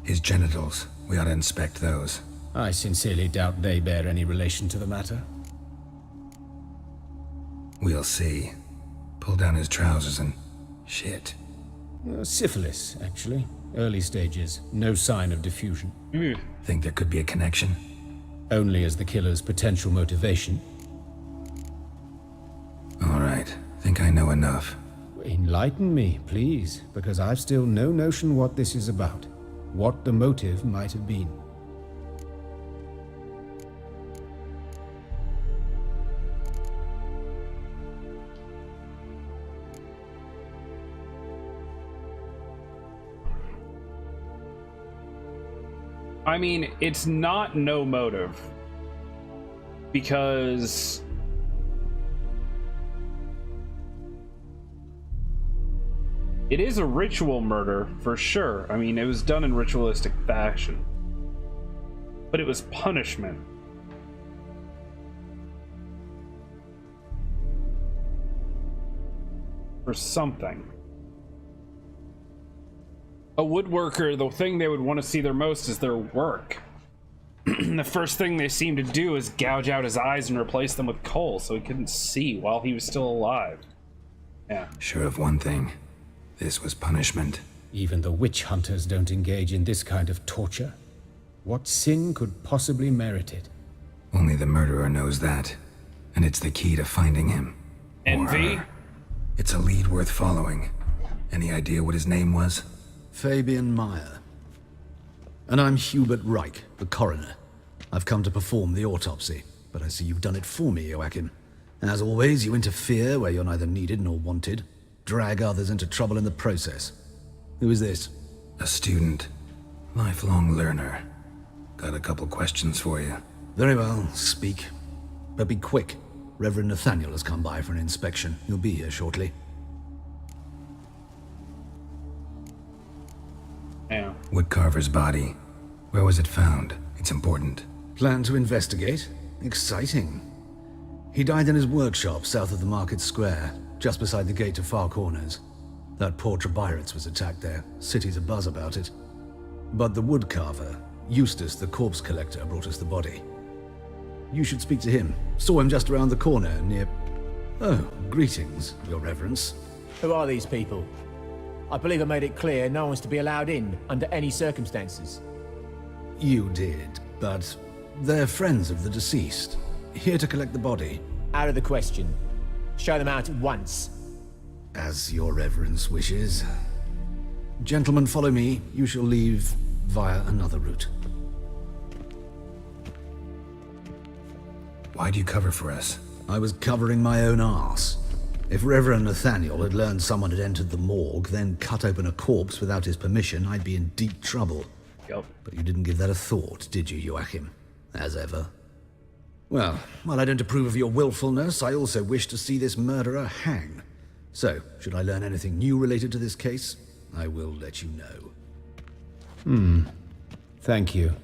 S7: His genitals, we ought to inspect those.
S21: I sincerely doubt they bear any relation to the matter.
S7: We'll see. Pull down his trousers and... shit.
S21: Syphilis, actually. Early stages. No sign of diffusion.
S7: Think there could be a connection?
S21: Only as the killer's potential motivation.
S7: All right. Think I know enough.
S21: Enlighten me, please, because I've still no notion what this is about. What the motive might have been.
S1: I mean, it's not no motive. Because... it is a ritual murder, for sure. I mean, it was done in ritualistic fashion. But it was punishment. For something. A woodworker, the thing they would want to see their most is their work. The first thing they seem to do is gouge out his eyes and replace them with coal so he couldn't see while he was still alive. Yeah.
S7: Sure of one thing. This was punishment.
S21: Even the witch hunters don't engage in this kind of torture. What sin could possibly merit it?
S7: Only the murderer knows that. And it's the key to finding him.
S1: Envy?
S7: It's a lead worth following. Any idea what his name was?
S6: Fabian Meyer. And I'm Hubert Reich, the coroner. I've come to perform the autopsy, but I see you've done it for me, Joachim. As always, you interfere where you're neither needed nor wanted. Drag others into trouble in the process. Who is this?
S7: A student. Lifelong learner. Got a couple questions for you.
S6: Very well, speak. But be quick. Reverend Nathaniel has come by for an inspection. He'll be here shortly.
S1: Yeah.
S7: Woodcarver's body. Where was it found? It's important.
S6: Plan to investigate? Exciting. He died in his workshop south of the market square, just beside the gate to Far Corners. That poor Trebirates was attacked there. City's abuzz about it. But the woodcarver, Eustace the corpse collector, brought us the body. You should speak to him. Saw him just around the corner near... Oh, greetings, Your Reverence.
S22: Who are these people? I believe I made it clear no one's to be allowed in under any circumstances.
S6: You did, but they're friends of the deceased. Here to collect the body.
S22: Out of the question. Show them out at once.
S6: As Your Reverence wishes. Gentlemen, follow me. You shall leave via another route.
S7: Why do you cover for us?
S6: I was covering my own arse. If Reverend Nathaniel had learned someone had entered the morgue, then cut open a corpse without his permission, I'd be in deep trouble.
S1: Yep.
S6: But you didn't give that a thought, did you, Joachim? As ever. Well, while I don't approve of your willfulness, I also wish to see this murderer hang. So, should I learn anything new related to this case, I will let you know.
S21: Thank you.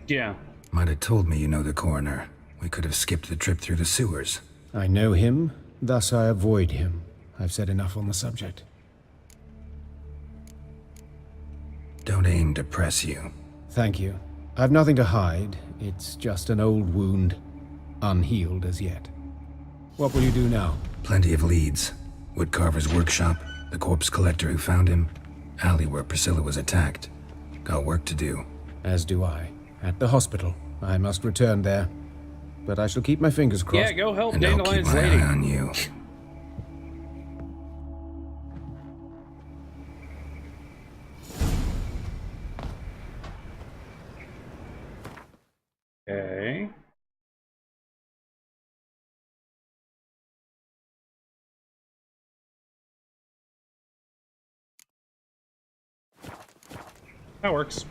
S1: Yeah.
S7: Might have told me you know the coroner. We could have skipped the trip through the sewers.
S21: I know him, thus I avoid him. I've said enough on the subject.
S7: Don't aim to press you.
S21: Thank you. I've nothing to hide. It's just an old wound, unhealed as yet. What will you do now?
S7: Plenty of leads. Woodcarver's workshop, the corpse collector who found him, alley where Priscilla was attacked. Got work to do.
S21: As do I. At the hospital. I must return there. But I shall keep my fingers crossed.
S1: Yeah, go help
S7: And I'll keep
S1: Dandelion's
S7: my
S1: lady.
S7: eye on you.
S1: Okay. That works.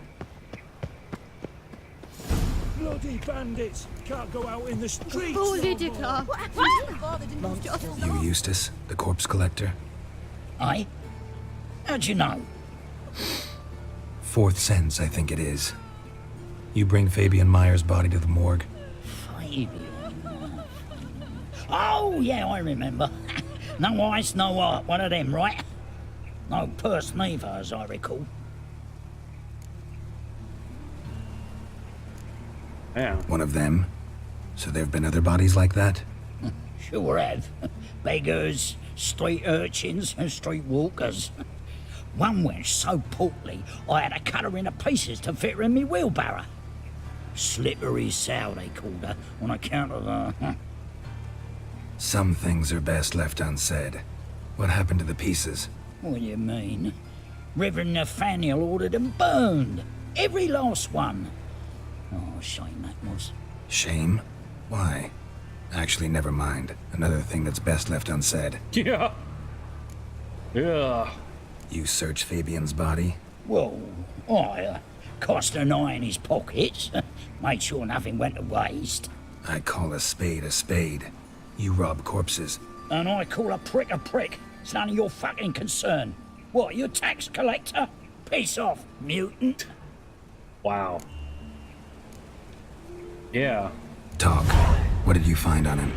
S10: Bloody bandits! Can't go out in the streets!
S17: Oh,
S10: no
S17: Lydia!
S10: more.
S7: You Eustace, the corpse collector?
S5: Aye? How'd you know?
S7: Fourth sense, I think it is. You bring Fabian Meyer's body to the morgue.
S5: Fabian? Oh, yeah, I remember. No eyes, no heart, one of them, right? No purse neither, as I recall.
S1: Yeah.
S7: One of them? So there have been other bodies like that?
S5: Sure have. Beggars, street urchins, and street walkers. One went so portly, I had to cut her into pieces to fit her in me wheelbarrow. Slippery sow, they called her, on account of her.
S7: Some things are best left unsaid. What happened to the pieces?
S5: What do you mean? Reverend Nathaniel ordered them burned. Every last one. Oh, shame that was.
S7: Shame? Why? Actually, never mind. Another thing that's best left unsaid.
S1: Yeah. Yeah.
S7: You search Fabian's body?
S5: Well, I cast an eye in his pockets. Made sure nothing went to waste.
S7: I call a spade a spade. You rob corpses.
S5: And I call a prick a prick. It's none of your fucking concern. What, you tax collector? Piss off, mutant.
S1: Wow. Yeah.
S7: Talk. What did you find on him?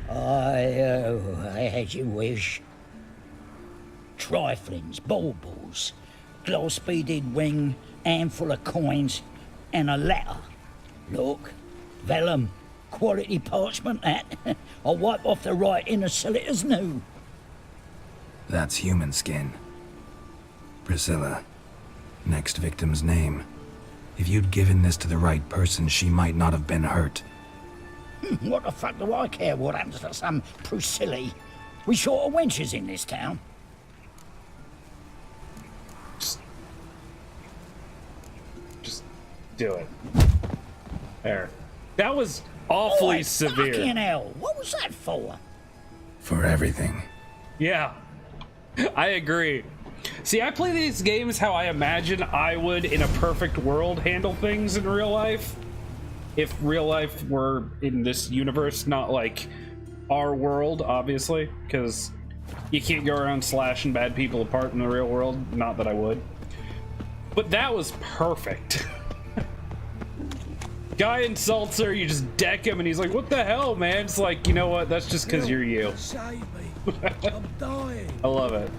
S5: I had your wish. Triflings, baubles, gloss-beaded ring, handful of coins, and a letter. Look, vellum, quality parchment, that. I'll wipe off the writing and sell it as new.
S7: That's human skin. Priscilla. Next victim's name. If you'd given this to the right person, she might not have been hurt.
S5: What the fuck do I care what happens to some Priscilla? We short of wenches in this town.
S1: Just do it. There. That was awfully severe.
S5: Fucking hell, what was that for?
S7: For everything.
S1: Yeah. I agree. See, I play these games how I imagine I would, in a perfect world, handle things in real life. If real life were in this universe, not like our world, obviously, because you can't go around slashing bad people apart in the real world. Not that I would. But that was perfect. Guy insults her, you just deck him, and he's like, what the hell, man? It's like, you know what? That's just because you're you.
S10: Save me. I'm dying.
S1: I love it.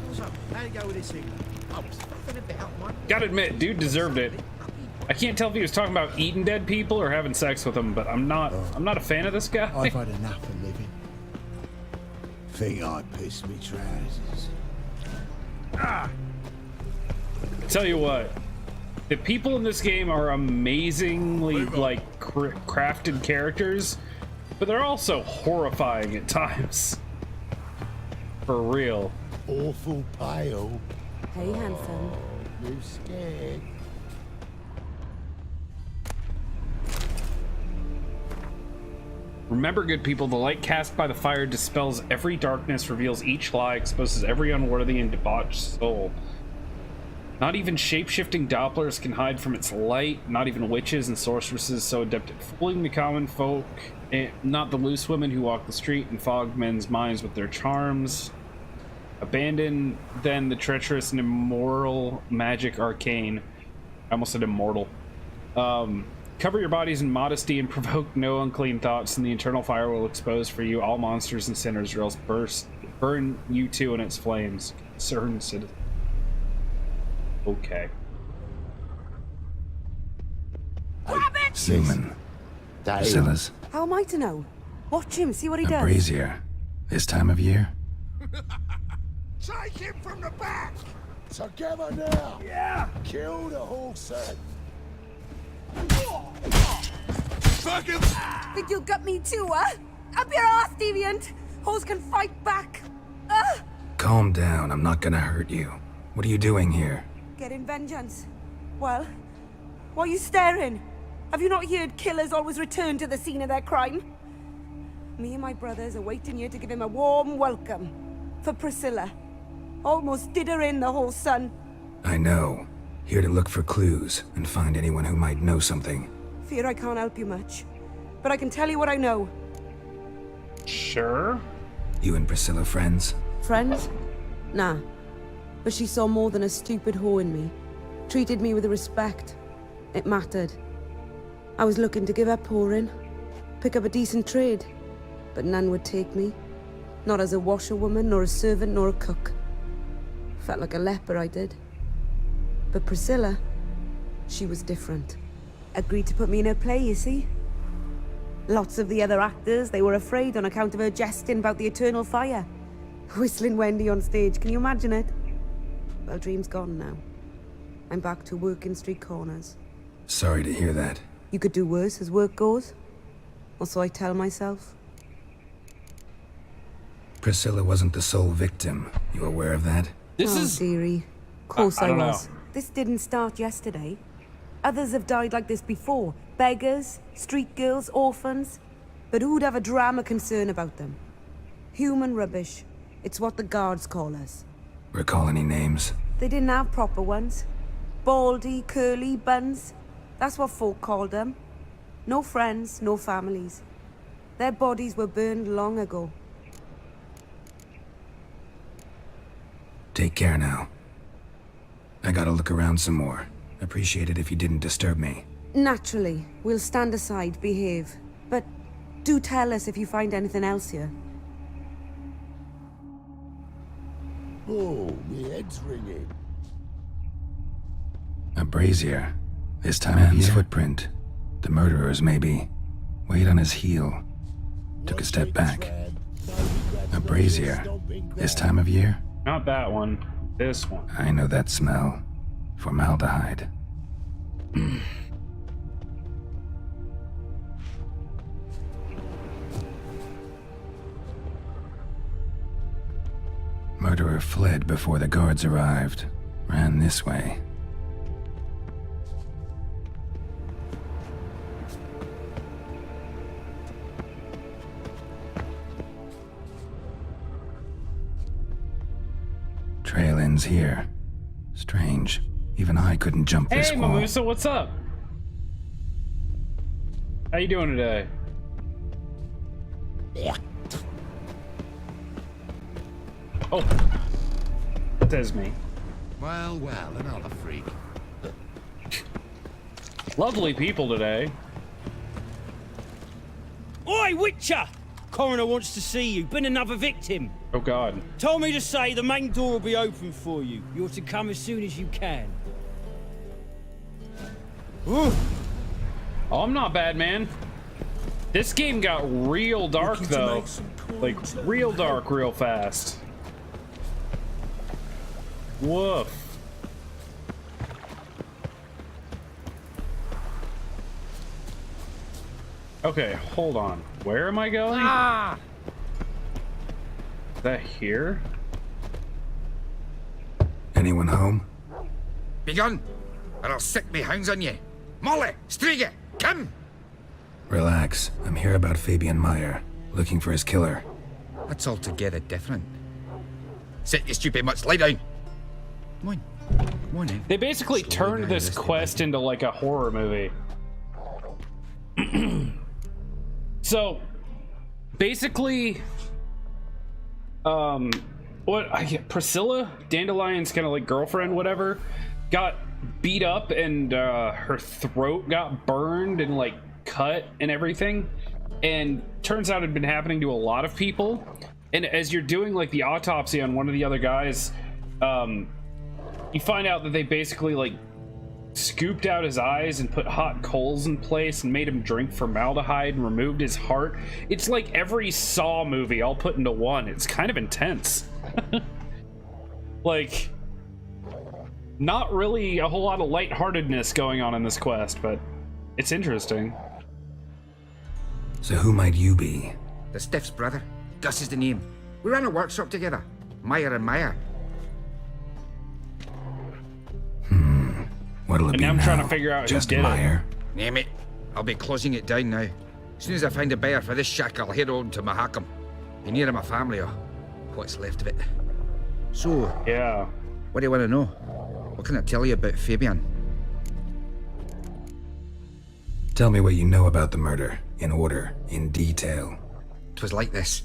S10: How you go with this thing? I was fucking about one.
S1: Gotta admit, dude deserved it. I can't tell if he was talking about eating dead people or having sex with them, but I'm not a fan of this guy.
S10: I've had enough of living. Think I pissed me trousers.
S1: Ah! Tell you what, the people in this game are amazingly like crafted characters, but they're also horrifying at times. For real.
S10: Awful pale.
S18: Hey, handsome.
S10: You scared?
S1: Remember, good people, the light cast by the fire dispels every darkness, reveals each lie, exposes every unworthy and debauched soul. Not even shape-shifting Dopplers can hide from its light, not even witches and sorceresses so adept at fooling the common folk, and not the loose women who walk the street and fog men's minds with their charms. Abandon, then, the treacherous and immoral magic arcane. I almost said immortal. Cover your bodies in modesty and provoke no unclean thoughts, and the eternal fire will expose for you all monsters and sinners, or else burn you too in its flames. Concerned citizen. Okay.
S7: Human. Priscilla's.
S15: How am I to know? Watch him, see what he
S7: A
S15: does.
S7: brazier. This time of year?
S10: Take him from the back! Together now! Yeah! Kill the horse then!
S15: Fuck him! Think you'll gut me too, huh? Up your ass, deviant! Hoes can fight back!
S7: Calm down, I'm not gonna hurt you. What are you doing here?
S15: Getting vengeance. Well, why are you staring? Have you not heard killers always return to the scene of their crime? Me and my brothers are waiting here to give him a warm welcome. For Priscilla. Almost did her in, the whole son.
S7: I know. Here to look for clues and find anyone who might know something.
S15: Fear I can't help you much. But I can tell you what I know.
S1: Sure.
S7: You and Priscilla friends?
S15: Friends? Nah. But she saw more than a stupid whore in me. Treated me with respect. It mattered. I was looking to give up whoring. Pick up a decent trade. But none would take me. Not as a washerwoman, nor a servant, nor a cook. Felt like a leper, I did. But Priscilla, she was different. Agreed to put me in her play, you see? Lots of the other actors, they were afraid on account of her jesting about the eternal fire. Whistling Wendy on stage, can you imagine it? Well, dream's gone now. I'm back to working street corners.
S7: Sorry to hear that.
S15: You could do worse as work goes. Or so I tell myself.
S7: Priscilla wasn't the sole victim. You aware of that?
S15: Dearie. Of course I was.
S1: know.
S15: This didn't start yesterday. Others have died like this before. Beggars, street girls, orphans. But who'd have a drama concern about them? Human rubbish. It's what the guards call us.
S7: Recall any names?
S15: They didn't have proper ones. Baldy, curly, buns. That's what folk called them. No friends, no families. Their bodies were burned long ago.
S7: Take care now. I gotta look around some more. Appreciate it if you didn't disturb me.
S15: Naturally, we'll stand aside, behave. But do tell us if you find anything else here.
S11: Oh, my head's ringing.
S7: A brazier. This time man's footprint. The murderer's maybe. Weight on his heel. Took a step back. A brazier. This time of year?
S1: Not that one. This one.
S7: I know that smell. Formaldehyde. Murderer fled before the guards arrived. Ran this way. Trail ends here. Strange. Even I couldn't jump this
S1: Hey,
S7: wall.
S1: Mamusa, what's up? How you doing today?
S11: Yeah.
S1: Oh, there's me.
S13: Well, another freak.
S1: Lovely people today.
S8: Oi, Witcher! Coroner wants to see you. Been another victim.
S1: Oh, God.
S8: Told me to say the main door will be open for you. You're to come as soon as you can.
S1: Oh, I'm not bad, man. This game got real dark, though. Like, real dark real fast. Woof. Okay, hold on. Where am I going?
S8: Ah!
S1: Is that here?
S7: Anyone home?
S4: Begone, or I'll sick me hounds on you. Molly, Striga, come!
S7: Relax. I'm here about Fabian Meyer. Looking for his killer.
S4: That's altogether different. Sit, you stupid mutts, lie down. Come on. Come on then.
S1: They basically turned this quest into like a horror movie. So, basically, Priscilla, Dandelion's kind of like girlfriend, whatever, got beat up and her throat got burned and like cut and everything. And turns out it had been happening to a lot of people. And as you're doing like the autopsy on one of the other guys, you find out that they basically like scooped out his eyes and put hot coals in place and made him drink formaldehyde and removed his heart. It's like every Saw movie all put into one. It's kind of intense. Like, not really a whole lot of lightheartedness going on in this quest, but it's interesting.
S7: So who might you be?
S4: The Stiff's brother. Gus is the name. We ran a workshop together. Meyer and Meyer.
S7: What'll it
S1: And
S7: be
S1: now I'm
S7: now?
S1: trying to figure out
S7: Just
S1: who did
S7: Meyer?
S4: Name it. I'll be closing it down now. As soon as I find a buyer for this shack, I'll head on to Mahakam. Be near my family, or what's left of it. So,
S1: yeah.
S4: What do you want to know? What can I tell you about Fabian?
S7: Tell me what you know about the murder, in order, in detail.
S4: 'Twas like this.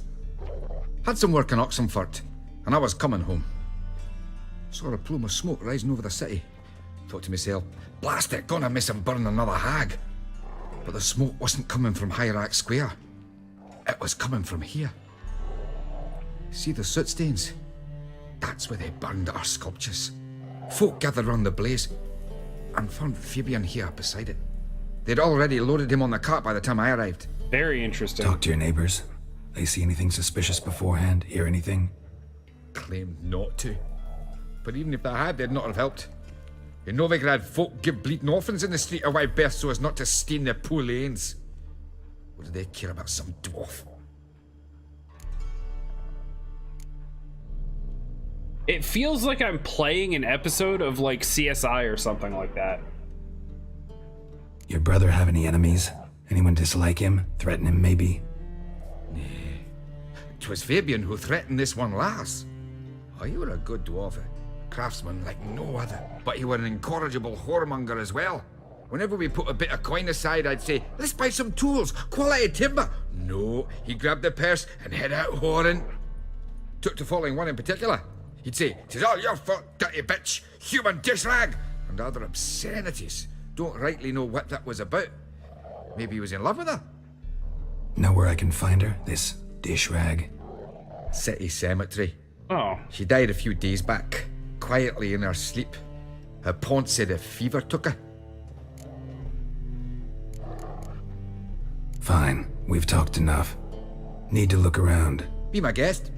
S4: Had some work in Oxenfurt, and I was coming home. Saw a plume of smoke rising over the city. Thought to myself, blast it, gonna miss him burn another hag. But the smoke wasn't coming from Hierarch Square. It was coming from here. See the soot stains? That's where they burned our sculptures. Folk gathered round the blaze, and found Fabian here beside it. They'd already loaded him on the cart by the time I arrived.
S1: Very interesting.
S7: Talk to your neighbors. They see anything suspicious beforehand? Hear anything?
S4: Claimed not to. But even if they had, they'd not have helped. In Novigrad, folk give bleeding orphans in the street a wide berth so as not to stain their poor lanes. What do they care about some dwarf?
S1: It feels like I'm playing an episode of like CSI or something like that.
S7: Your brother have any enemies? Anyone dislike him? Threaten him, maybe?
S4: Nay. 'Twas Fabian who threatened this one last. Oh, you were a good dwarf, a craftsman like no other. But you were an incorrigible whoremonger as well. Whenever we put a bit of coin aside, I'd say, let's buy some tools, quality timber. No, he grabbed the purse and head out whoring. Took to following one in particular. He'd say, "'Tis all your fault, dirty bitch, human dish rag," and other obscenities. Don't rightly know what that was about. Maybe he was in love with her.
S7: Know where I can find her, this dish rag?
S4: City cemetery.
S1: Oh.
S4: She died a few days back, quietly in her sleep. Her pont said a fever took her.
S7: Fine, we've talked enough. Need to look around.
S4: Be my guest.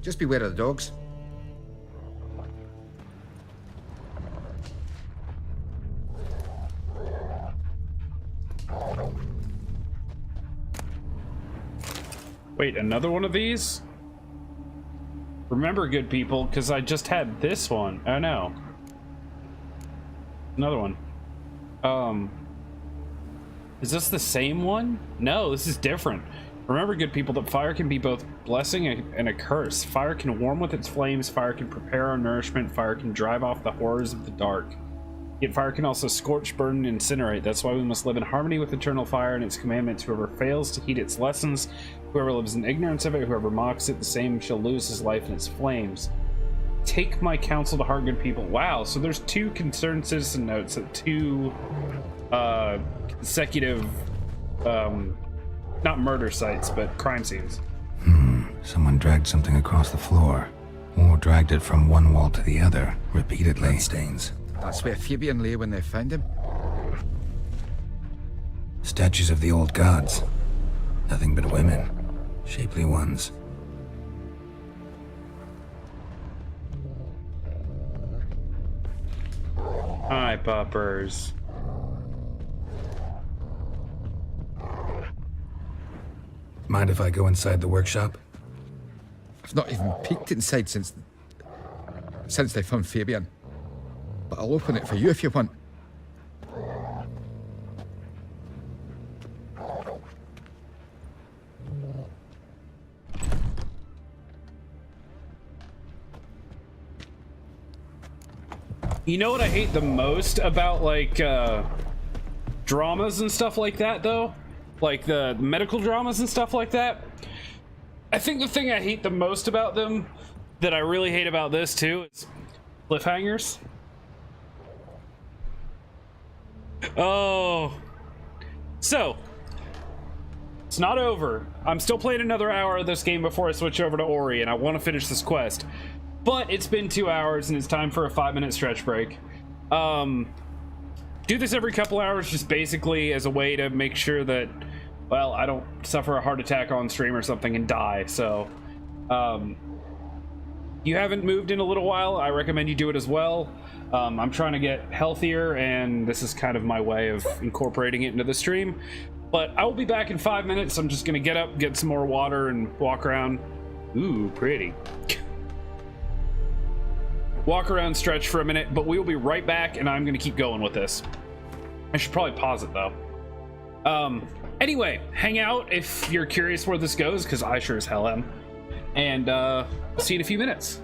S4: Just beware of the dogs.
S1: Wait, another one of these? Remember, good people, because I just had this one. Oh no. Another one. Is this the same one? No, this is different. Remember, good people, that fire can be both blessing and a curse. Fire can warm with its flames, fire can prepare our nourishment, fire can drive off the horrors of the dark. Yet fire can also scorch, burn, and incinerate. That's why we must live in harmony with eternal fire and its commandments. Whoever fails to heed its lessons, whoever lives in ignorance of it, whoever mocks it, the same shall lose his life in its flames. Take my counsel to heart, good people. Wow, so there's 2 concerned citizen notes at 2 consecutive, not murder sites, but crime scenes.
S7: Someone dragged something across the floor, or dragged it from one wall to the other, repeatedly. Bloodstains.
S4: That's where Fabian lay when they found him.
S7: Statues of the old gods. Nothing but women. Shapely ones.
S1: Hi, puppers.
S7: Mind if I go inside the workshop?
S4: I've not even peeked inside since they found Fabian. But I'll open it for you if you want.
S1: You know what I hate the most about, like, dramas and stuff like that, though? Like, the medical dramas and stuff like that? I think the thing I hate the most about them, that I really hate about this, too, is cliffhangers. Oh. So, it's not over. I'm still playing another hour of this game before I switch over to Ori, and I want to finish this quest. But it's been 2 hours, and it's time for a 5-minute stretch break. Do this every couple hours, just basically as a way to make sure that, well, I don't suffer a heart attack on stream or something and die. So, you haven't moved in a little while, I recommend you do it as well. I'm trying to get healthier, and this is kind of my way of incorporating it into the stream. But I will be back in 5 minutes. I'm just gonna get up, get some more water, and walk around. Ooh, pretty. Walk around, stretch for a minute, but we will be right back, and I'm gonna keep going with this. I should probably pause it, though. Anyway, hang out if you're curious where this goes, because I sure as hell am. And see you in a few minutes.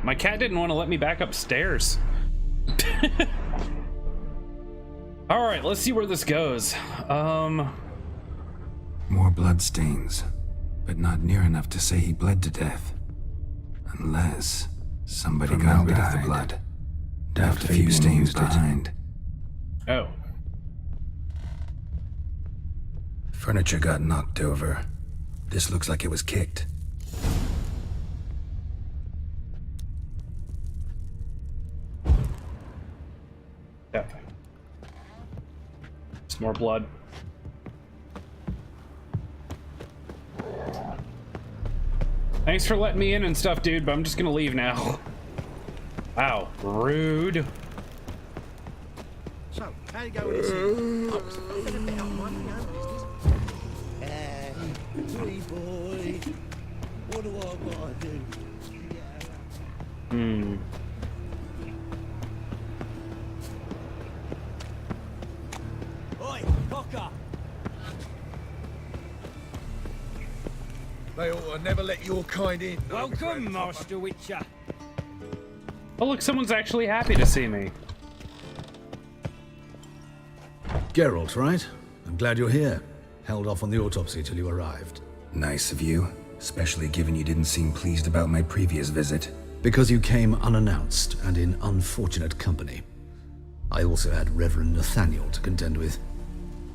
S1: My cat didn't want to let me back upstairs. All right, let's see where this goes.
S7: More blood stains, but not near enough to say he bled to death. Unless somebody got rid of the blood, left a few stains behind.
S1: Oh.
S7: Furniture got knocked over. This looks like it was kicked.
S1: Yeah. It's more blood. Thanks for letting me in and stuff, dude, but I'm just gonna leave now. Wow, rude.
S10: So, how you going this evening? I was thinking about minding your own business. Hey, pretty boy. What do I gotta do?
S1: Hmm.
S8: Oi, Cocker!
S10: They ought to never let your kind in.
S8: Welcome, Master Witcher.
S1: Oh, look, someone's actually happy to see me.
S6: Geralt, right? I'm glad you're here. Held off on the autopsy till you arrived.
S7: Nice of you, especially given you didn't seem pleased about my previous visit.
S6: Because you came unannounced and in unfortunate company. I also had Reverend Nathaniel to contend with.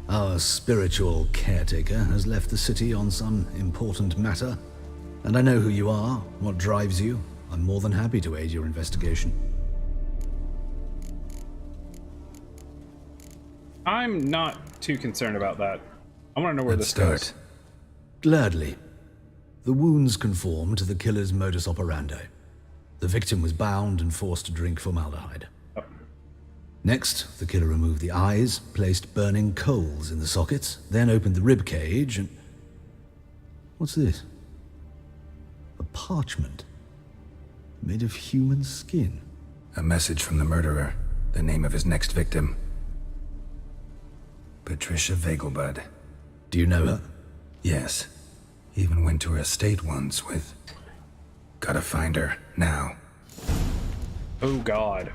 S6: Our spiritual caretaker has left the city on some important matter, and I know who you are, what drives you. I'm more than happy to aid your investigation.
S1: I'm not too concerned about that. I want to know where this goes.
S6: Gladly. The wounds conform to the killer's modus operandi. The victim was bound and forced to drink formaldehyde.
S1: Oh.
S6: Next, the killer removed the eyes, placed burning coals in the sockets, then opened the rib cage and... What's this? A parchment. Made of human skin.
S7: A message from the murderer. The name of his next victim. Patricia Vegelbud.
S6: Do you know her?
S7: Yes. Even went to her estate once with... Gotta find her, now.
S1: Oh god.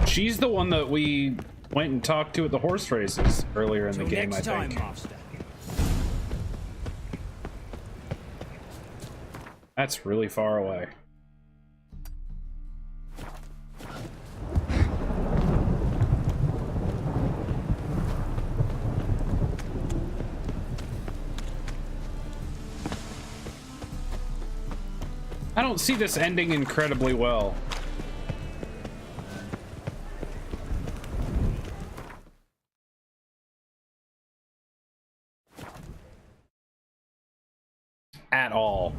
S1: She's the one that we went and talked to at the horse races earlier in the game, I think. That's really far away. I don't see this ending incredibly well. At all.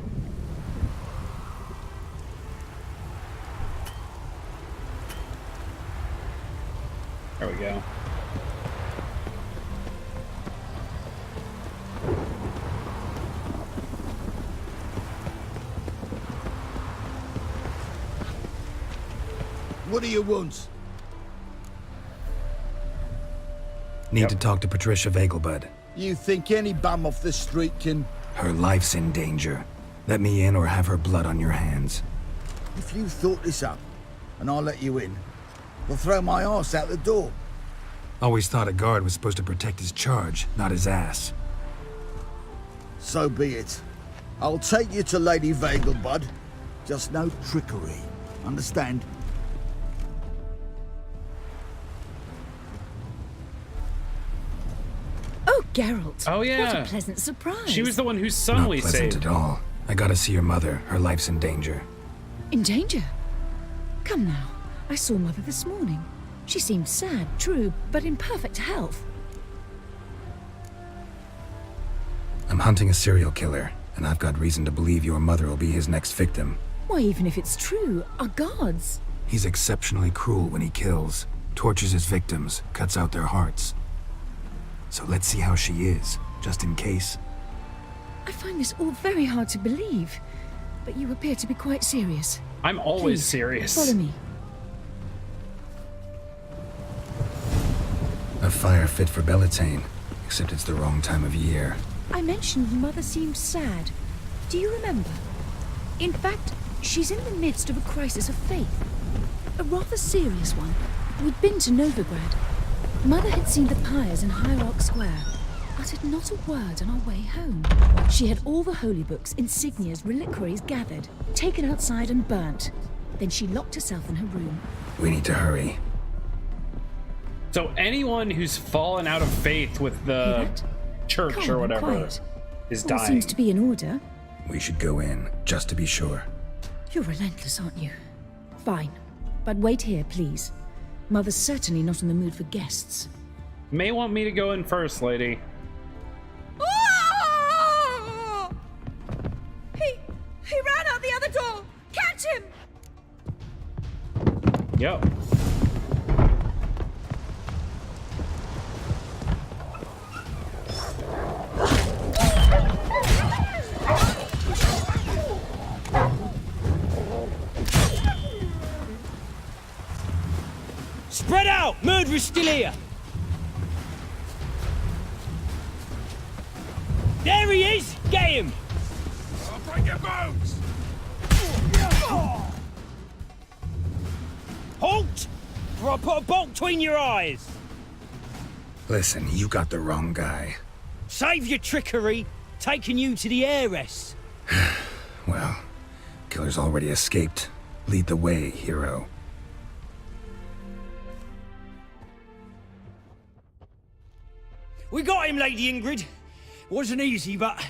S1: There we go.
S10: What do you want?
S7: Need to talk to Patricia Vegelbud.
S10: You think any bum off the street can...
S7: Her life's in danger. Let me in or have her blood on your hands.
S10: If you thought this up, and I'll let you in, we'll throw my arse out the door.
S7: Always thought a guard was supposed to protect his charge, not his ass.
S10: So be it. I'll take you to Lady Vegelbud. Just no trickery. Understand?
S20: Oh, Geralt.
S1: Oh, yeah.
S20: What a pleasant surprise.
S1: She was the one whose son we saved.
S7: Not pleasant at all. I gotta see your mother. Her life's in danger.
S20: In danger? Come now. I saw Mother this morning. She seemed sad, true, but in perfect health.
S7: I'm hunting a serial killer, and I've got reason to believe your mother will be his next victim.
S20: Why, even if it's true, our gods.
S7: He's exceptionally cruel when he kills, tortures his victims, cuts out their hearts. So let's see how she is, just in case.
S20: I find this all very hard to believe, but you appear to be quite serious.
S1: I'm always
S20: Please,
S1: serious.
S20: Follow me.
S7: A fire fit for Bellatane, except it's the wrong time of year.
S20: I mentioned Mother seemed sad. Do you remember? In fact, she's in the midst of a crisis of faith. A rather serious one. We'd been to Novigrad. Mother had seen the pyres in Hierarch Square, uttered not a word on our way home. She had all the holy books, insignias, reliquaries gathered, taken outside and burnt. Then she locked herself in her room.
S7: We need to hurry.
S1: So anyone who's fallen out of faith with the church
S20: Calm
S1: or
S20: and
S1: whatever
S20: quiet.
S1: is
S20: All
S1: dying.
S20: seems to be in order.
S7: We should go in, just to be sure.
S20: You're relentless, aren't you? Fine. But wait here, please. Mother's certainly not in the mood for guests.
S1: May want me to go in first, lady.
S17: Oh! He ran out the other door! Catch him!
S1: Yep.
S8: Spread out! Murderer's still here! There he is! Get him!
S19: I'll break your bones!
S8: Halt! Or I'll put a bolt between your eyes!
S7: Listen, you got the wrong guy.
S8: Save your trickery! Taking you to the heiress!
S7: Well, killer's already escaped. Lead the way, hero.
S8: We got him, Lady Ingrid. Wasn't easy, but...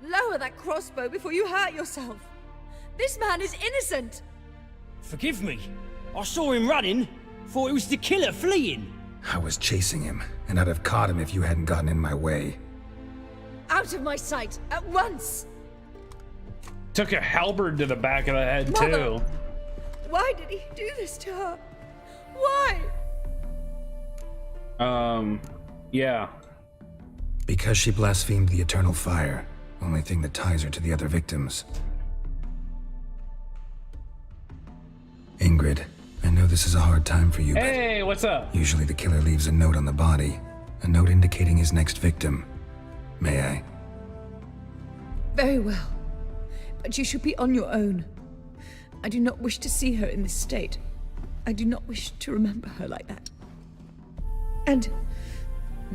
S17: Lower that crossbow before you hurt yourself. This man is innocent.
S8: Forgive me. I saw him running. Thought it was the killer fleeing.
S7: I was chasing him, and I'd have caught him if you hadn't gotten in my way.
S17: Out of my sight, at once.
S1: Took a halberd to the back of the head,
S17: Mother.
S1: too.
S17: Why did he do this to her? Why?
S1: Yeah.
S7: Because she blasphemed the eternal fire. Only thing that ties her to the other victims. Ingrid, I know this is a hard time for you,
S1: Hey, what's up?
S7: but usually the killer leaves a note on the body. A note indicating his next victim. May I?
S20: Very well. But you should be on your own. I do not wish to see her in this state. I do not wish to remember her like that. And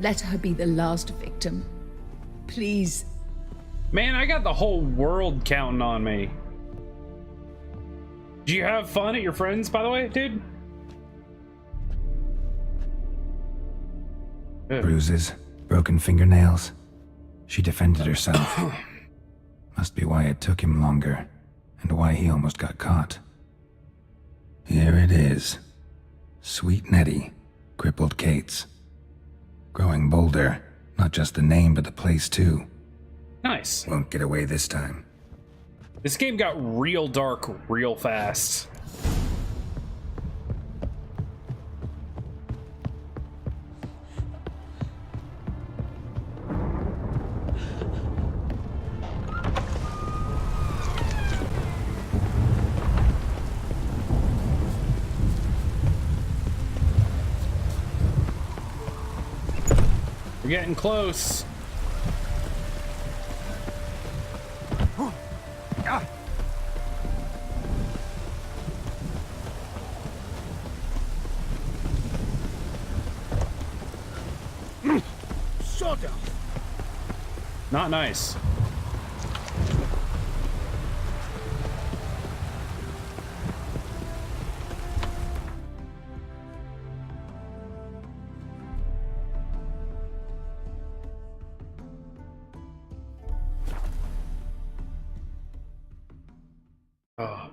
S20: let her be the last victim. Please.
S1: Man, I got the whole world counting on me. Did you have fun at your friends, by the way, dude?
S7: Bruises, broken fingernails. She defended herself. Must be why it took him longer, and why he almost got caught. Here it is. Sweet Nettie, crippled Kate's. Growing bolder, not just the name, but the place too.
S1: Nice.
S7: Won't get away this time.
S1: This game got real dark real fast. We're getting close.
S8: Sod off!
S1: Not nice. Oh.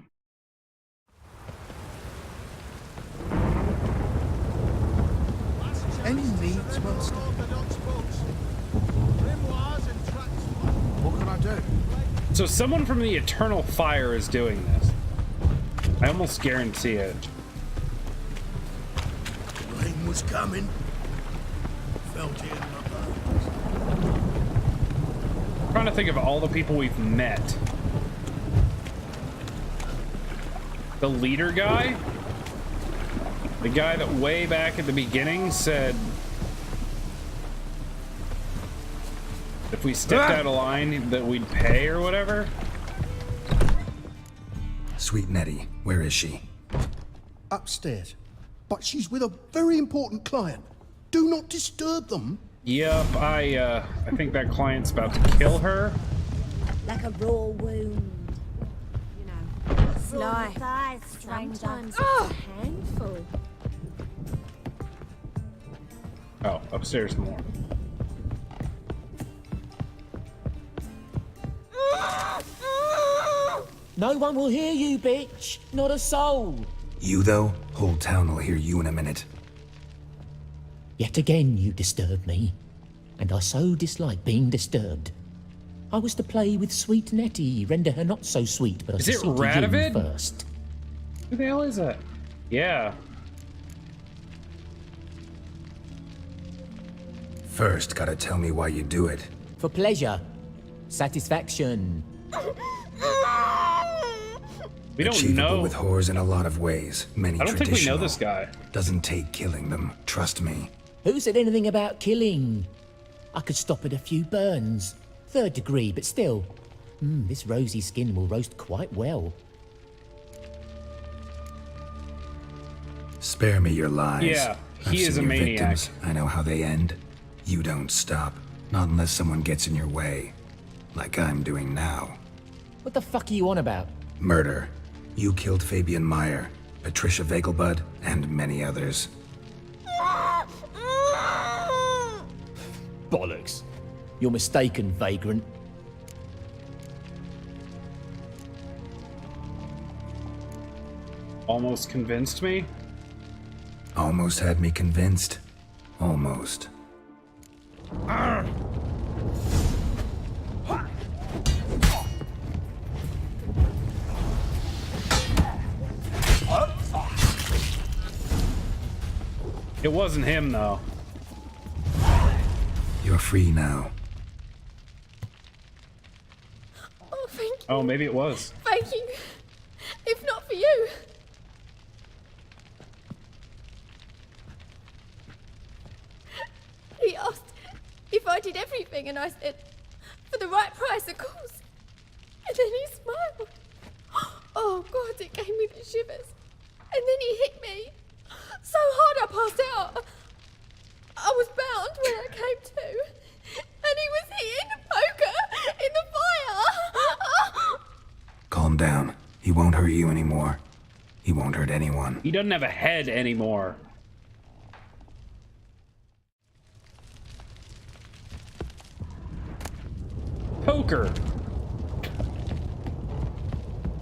S13: Any needs, Master? What can I do?
S1: So someone from the Eternal Fire is doing this. I almost guarantee it.
S10: Rain was coming. Felt it in my bones.
S1: I'm trying to think of all the people we've met. The leader guy? The guy that way back at the beginning said if we stepped out of line that we'd pay or whatever?
S7: Sweet Nettie, where is she?
S10: Upstairs. But she's with a very important client. Do not disturb them.
S1: Yep, I think that client's about to kill her.
S17: Like a raw wound. You know, it's life. Sometimes it's a handful.
S1: Oh, upstairs more.
S22: No one will hear you, bitch. Not a soul.
S7: You, though? Whole town will hear you in a minute.
S22: Yet again you disturb me, and I so dislike being disturbed. I was to play with Sweet Nettie, render her not so sweet, but I
S1: Is it
S22: succeeded you
S1: Radovid?
S22: first.
S1: Who the hell is that? Yeah.
S7: First, gotta tell me why you do it.
S22: For pleasure. Satisfaction.
S1: We don't
S7: Achievable
S1: know.
S7: with whores in a lot of ways. Many
S1: I don't think we know
S7: traditional.
S1: this guy.
S7: Doesn't take killing them. Trust me.
S22: Who said anything about killing? I could stop at a few burns. 3rd degree, but still. This rosy skin will roast quite well.
S7: Spare me your lies.
S1: Yeah,
S7: I've
S1: he is
S7: seen
S1: a
S7: your
S1: maniac.
S7: victims. I know how they end. You don't stop. Not unless someone gets in your way. Like I'm doing now.
S22: What the fuck are you on about?
S7: Murder. You killed Fabian Meyer, Patricia Vegelbud, and many others.
S22: Bollocks. You're mistaken, vagrant.
S1: Almost convinced me?
S7: Almost had me convinced. Almost.
S1: It wasn't him, though.
S7: You're free now.
S17: Oh, thank you.
S1: Oh, maybe it was.
S17: Thank you. If not for you. He asked if I did everything, and I said, for the right price, of course. And then he smiled. Oh, God, it gave me the shivers. And then he hit me so hard I passed out. I was bound when I came to. And he was hitting the poker in the fire.
S7: Calm down. He won't hurt you anymore. He won't hurt anyone.
S1: He doesn't have a head anymore. Poker.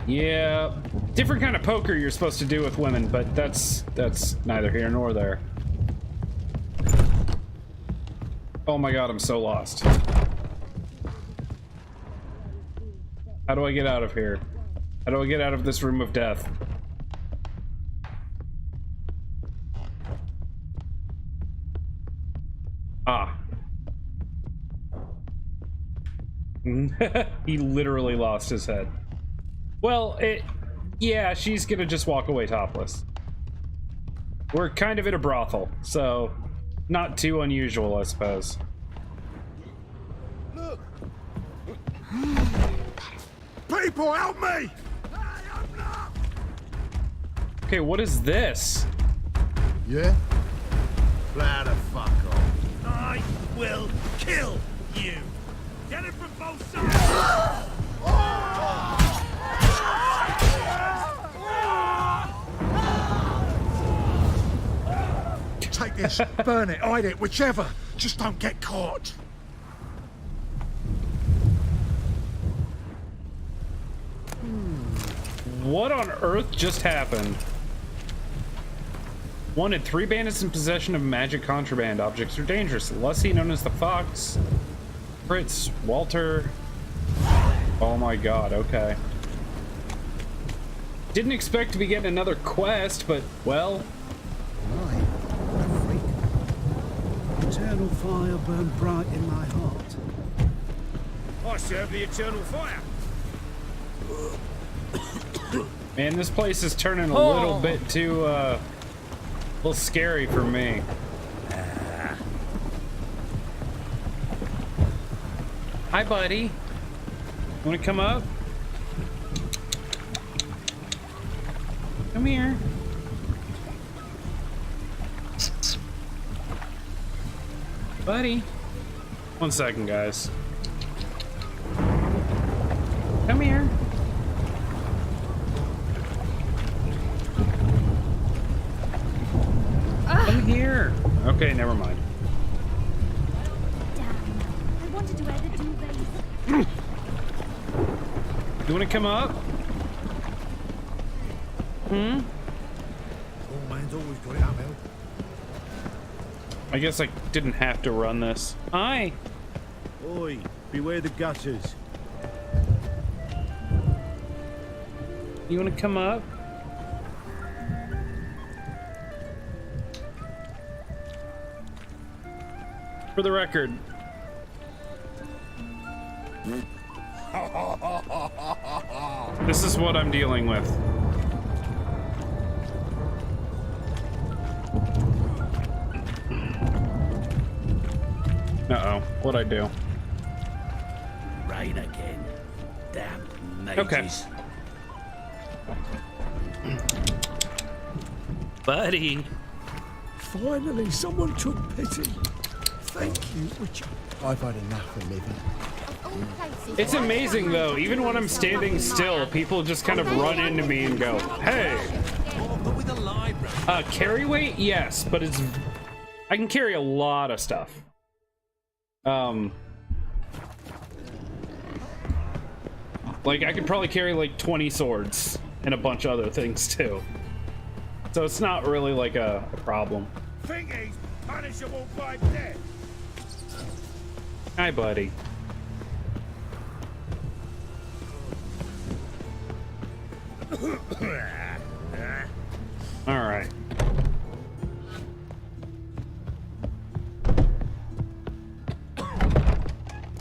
S1: Yeah, different kind of poker you're supposed to do with women, but that's neither here nor there. Oh my god, I'm so lost. How do I get out of here? How do I get out of this room of death? Ah. He literally lost his head. Well, yeah, she's gonna just walk away topless. We're kind of in a brothel, so not too unusual, I suppose.
S19: Look! People, help me!
S1: Okay, what is this?
S19: Yeah? Fly the fuck off. I will kill you! Get it from both sides!
S13: Take this, burn it, hide it, whichever. Just don't get caught.
S1: What on earth just happened? Wanted 3 bandits in possession of magic contraband. Objects are dangerous. Lussie, known as the Fox. Fritz, Walter. Oh my god, okay. Didn't expect to be getting another quest, but, well.
S6: Right. A freak. Eternal fire burned bright in my heart.
S19: I serve the eternal fire.
S1: Man, this place is turning a little bit too, a little scary for me. Hi, buddy. Want to come up? Come here. Buddy. 1 second, guys. Come here. Come here. Okay, never mind.
S20: Damn. I wanted to wear the duvet.
S1: You want to come up? Hmm?
S19: Old man's always got it uphill.
S1: I guess I didn't have to run this. Hi.
S19: Oi, beware the gutters.
S1: You want to come up? For the record. This is what I'm dealing with. Uh-oh, what'd I do?
S10: Rain again. Damn mages.
S1: Okay. Buddy.
S3: Finally, someone took pity. Thank you, Witcher. I've had enough of living.
S1: It's amazing though, even when I'm standing still, people just kind of run into me and go, hey! Carry weight? Yes, but it's... I can carry a lot of stuff. Like, I could probably carry like 20 swords and a bunch of other things too. So it's not really like a problem.
S19: Think he's punishable by death.
S1: Hi, buddy. All right.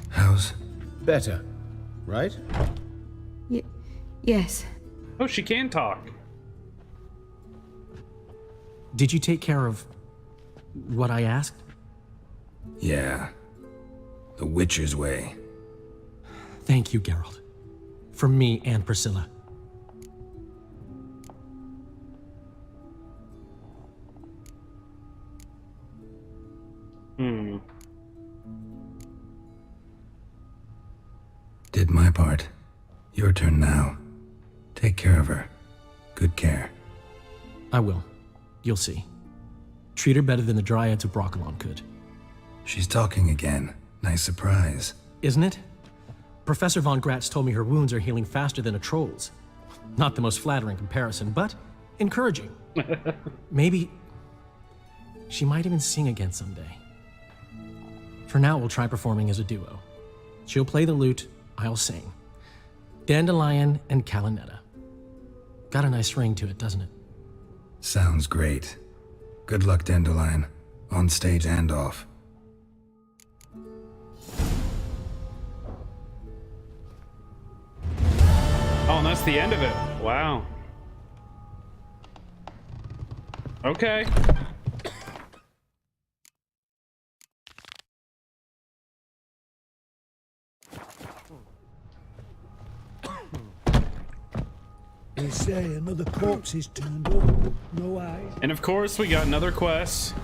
S7: How's
S21: better, right?
S15: Yes.
S1: Oh, she can talk.
S16: Did you take care of what I asked?
S7: Yeah. The Witcher's way.
S16: Thank you, Geralt. For me and Priscilla.
S7: Did my part. Your turn now. Take care of her. Good care.
S16: I will. You'll see. Treat her better than the Dryads of Broccolon could.
S7: She's talking again. Nice surprise.
S16: Isn't it? Professor von Gratz told me her wounds are healing faster than a troll's. Not the most flattering comparison, but encouraging. Maybe she might even sing again someday. For now, we'll try performing as a duo. She'll play the lute, I'll sing. Dandelion and Calinetta. Got a nice ring to it, doesn't it?
S7: Sounds great. Good luck, Dandelion. On stage and off.
S1: Oh, and that's the end of it. Wow. Okay.
S3: They say another corpse is turned up. No eyes.
S1: And of course, we got another quest.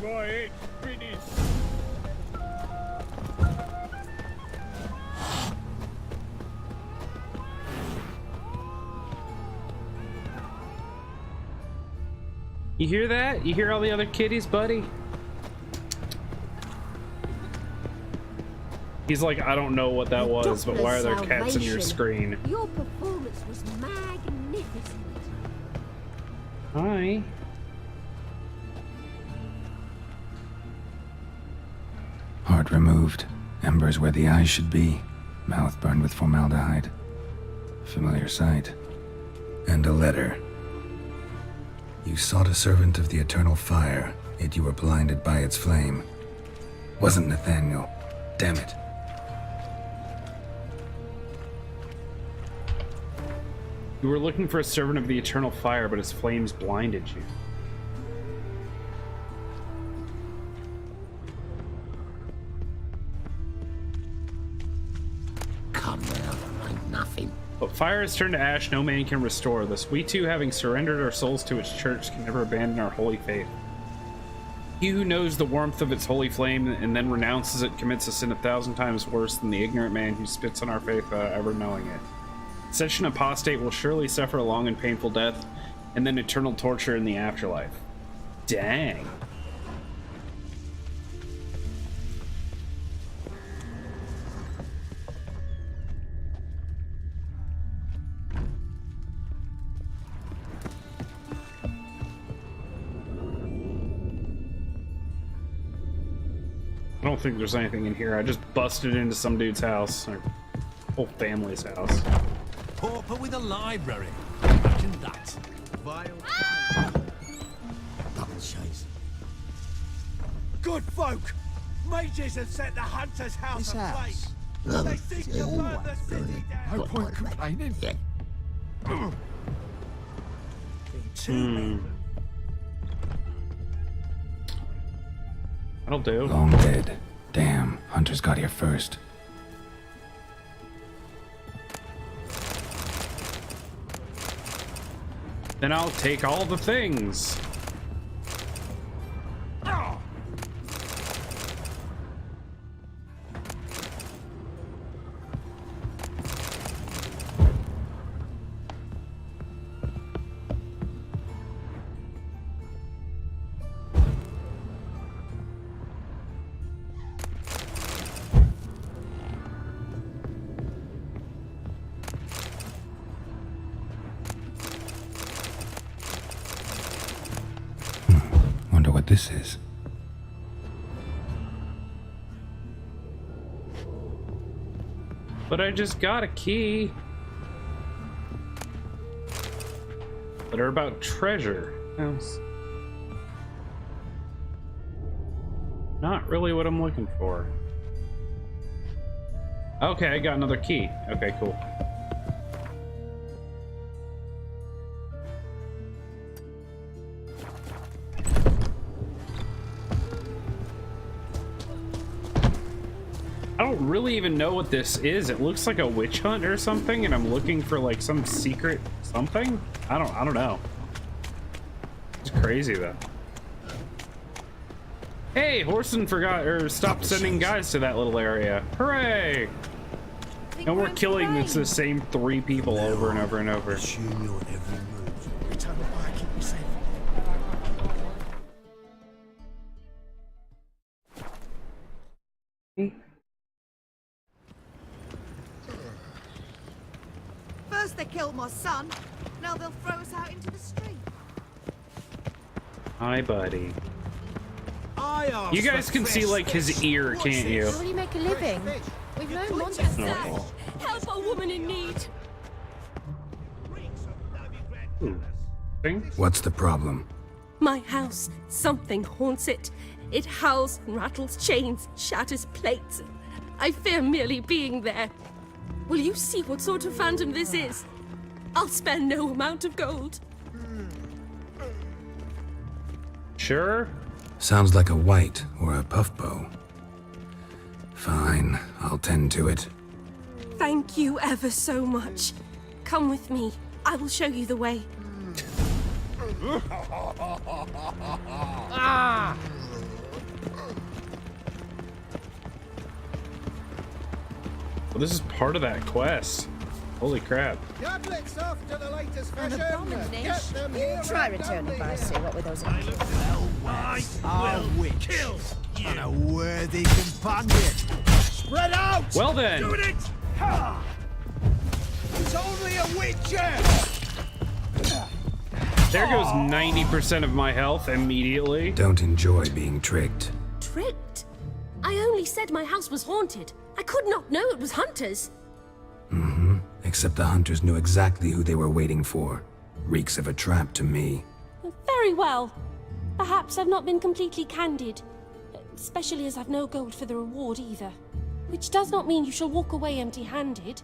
S19: Right, finish.
S1: You hear that? You hear all the other kitties, buddy? He's like, I don't know what that was, but why are there cats in your screen?
S17: Your performance was magnificent.
S1: Hi.
S7: Heart removed. Embers where the eyes should be. Mouth burned with formaldehyde. Familiar sight. And a letter. You sought a servant of the eternal fire, yet you were blinded by its flame. Wasn't Nathaniel. Damn it.
S1: You were looking for a servant of the eternal fire, but his flames blinded you.
S11: Come now, ain't
S13: nothing.
S1: But fire has turned to ash, no man can restore. Thus, we too, having surrendered our souls to its church, can never abandon our holy faith. He who knows the warmth of its holy flame and then renounces it commits a sin 1,000 times worse than the ignorant man who spits on our faith without ever knowing it. Such an apostate will surely suffer a long and painful death, and then eternal torture in the afterlife. Dang. I don't think there's anything in here. I just busted into some dude's house, or whole family's house.
S14: Pauper with a library. Imagine that. Vile.
S13: Double chase.
S19: Good folk! Mages have set the hunter's house aflame.
S13: Look,
S19: They seek to burn the city down.
S13: No point complaining.
S1: That'll do.
S7: Long dead. Damn, hunters got here first.
S1: Then I'll take all the things.
S7: Wonder what this is.
S1: But I just got a key. That are about treasure. That's not really what I'm looking for. Okay, I got another key. Okay, cool. I don't really even know what this is. It looks like a witch hunt or something, and I'm looking for like some secret something. I don't know. It's crazy though. Hey, Horson forgot or stopped sending guys to that little area. Hooray! And we're killing the same 3 people over and over and over.
S2: First they killed my son, now they'll throw us out into the street.
S1: Hi, buddy. You guys can see like his ear, can't you?
S17: How do you make a living? We've known monsters.
S1: Oh.
S17: Help a woman in need.
S7: What's the problem?
S9: My house, something haunts it. It howls and rattles chains, shatters plates. I fear merely being there. Will you see what sort of phantom this is? I'll spare no amount of gold.
S1: Sure.
S7: Sounds like a white or a puffbow. Fine, I'll tend to it.
S9: Thank you ever so much. Come with me. I will show you the way.
S2: Ah!
S1: Well, this is part of that quest. Holy crap.
S2: Goblets off to the latest
S18: An
S2: fashion.
S18: abomination.
S2: Get them here
S18: Try
S2: and
S18: returning
S2: done
S18: by
S2: here.
S18: sea. What were those?
S19: I will kill you.
S2: And a worthy companion. Spread out!
S1: Well then.
S19: Doing it! Ha!
S2: It's only a witcher!
S1: There goes 90% of my health immediately.
S7: Don't enjoy being tricked.
S9: Tricked? I only said my house was haunted. I could not know it was hunters.
S7: Mm-hmm. Except the hunters knew exactly who they were waiting for. Reeks of a trap to me.
S9: Very well. Perhaps I've not been completely candid. Especially as I've no gold for the reward either. Which does not mean you shall walk away empty-handed.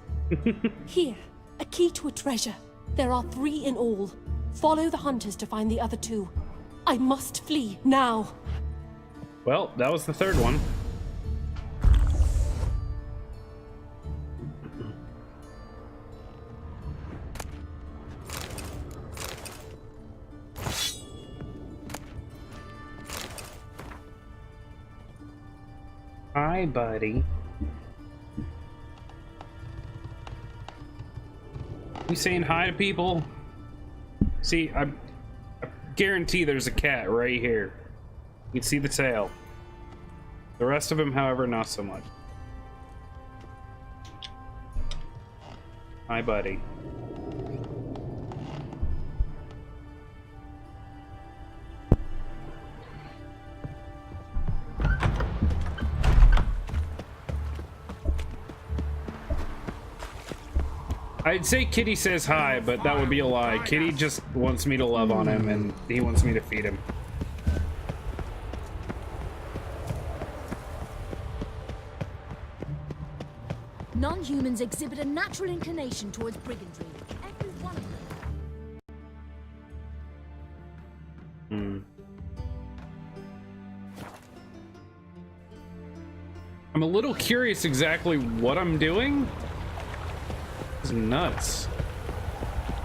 S9: Here, a key to a treasure. There are 3 in all. Follow the hunters to find the other 2. I must flee now.
S1: Well, that was the 3rd one. Hi, buddy. You saying hi to people? See, I guarantee there's a cat right here. You can see the tail. The rest of him, however, not so much. Hi, buddy. I'd say Kitty says hi, but that would be a lie. Kitty just wants me to love on him, and he wants me to feed him.
S20: Non-humans exhibit a natural inclination towards brigandry. Every one of them.
S1: I'm a little curious exactly what I'm doing. It's nuts.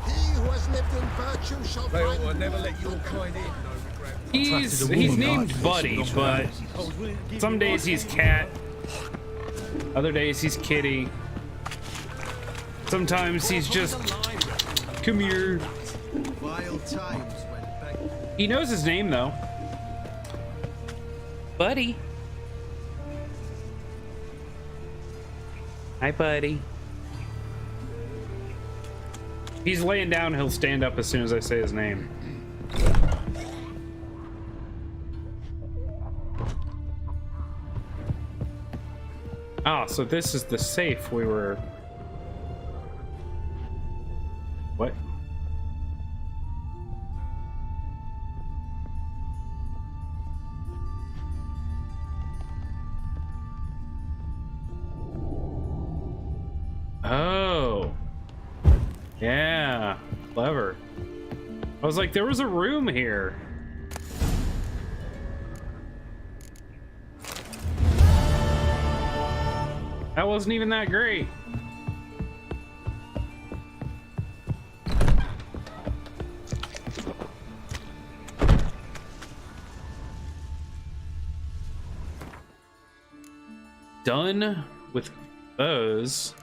S11: He who has lived in virtue shall find
S19: will never let your kind in, Novigrad.
S1: He's named Buddy, but some days he's Cat. Other days he's Kitty. Sometimes he's just, come here. He knows his name though. Buddy. Hi, buddy. If he's laying down, he'll stand up as soon as I say his name. Ah, so this is the safe we were... What? Oh. Yeah, clever. I was like, there was a room here. That wasn't even that great. Done with those.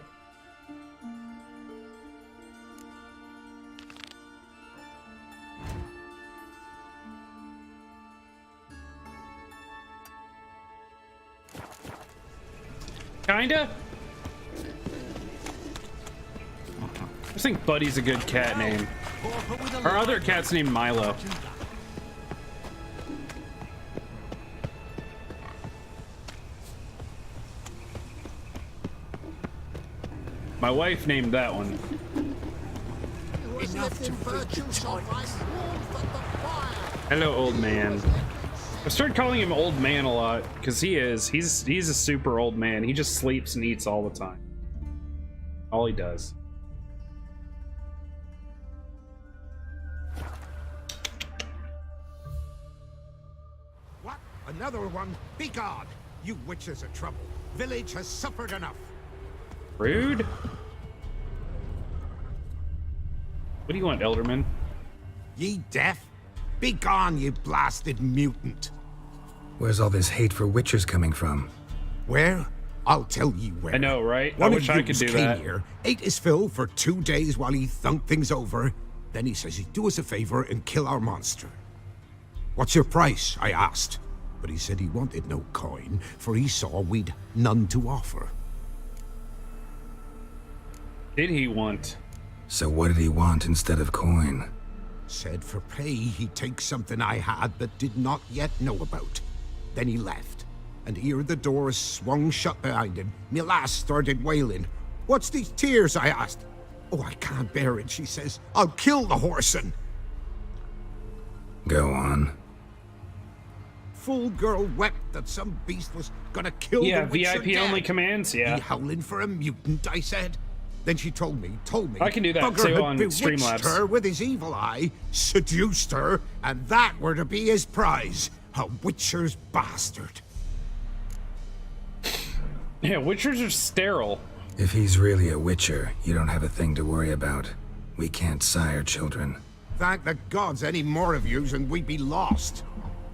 S1: Kinda? I just think Buddy's a good cat name. Our other cat's named Milo. My wife named that one. Hello, old man. I started calling him old man a lot because he's a super old man. He just sleeps and eats all the time. All he does.
S13: What? Another one? Begone! You witches of trouble. Village has suffered enough.
S1: Rude. What do you want, Elderman?
S13: Ye deaf? Begone, you blasted mutant.
S7: Where's all this hate for witchers coming from?
S13: Where? I'll tell you where.
S1: I know, right?
S13: One
S1: I wish I could do that.
S13: Here, ate his fill for 2 days while he thunked things over. Then he says he'd do us a favor and kill our monster. What's your price? I asked. But he said he wanted no coin, for he saw we'd none to offer.
S1: Did he want?
S7: So what did he want instead of coin?
S13: Said for pay he'd take something I had but did not yet know about. Then he left, and ere the door swung shut behind him, me lass started wailing. What's these tears? I asked. Oh, I can't bear it, she says. I'll kill the whoreson.
S7: Go on.
S13: Fool girl wept that some beast was gonna kill the witcher
S1: VIP only commands, yeah.
S13: He howling for a mutant, I said. Then she told me,
S1: I can do that
S13: Bugger
S1: too
S13: had
S1: on
S13: bewitched
S1: Streamlabs.
S13: her with his evil eye, seduced her, and that were to be his prize. A witcher's bastard.
S1: Yeah, witchers are sterile.
S7: If he's really a witcher, you don't have a thing to worry about. We can't sire children.
S13: Thank the gods any more of yous and we'd be lost.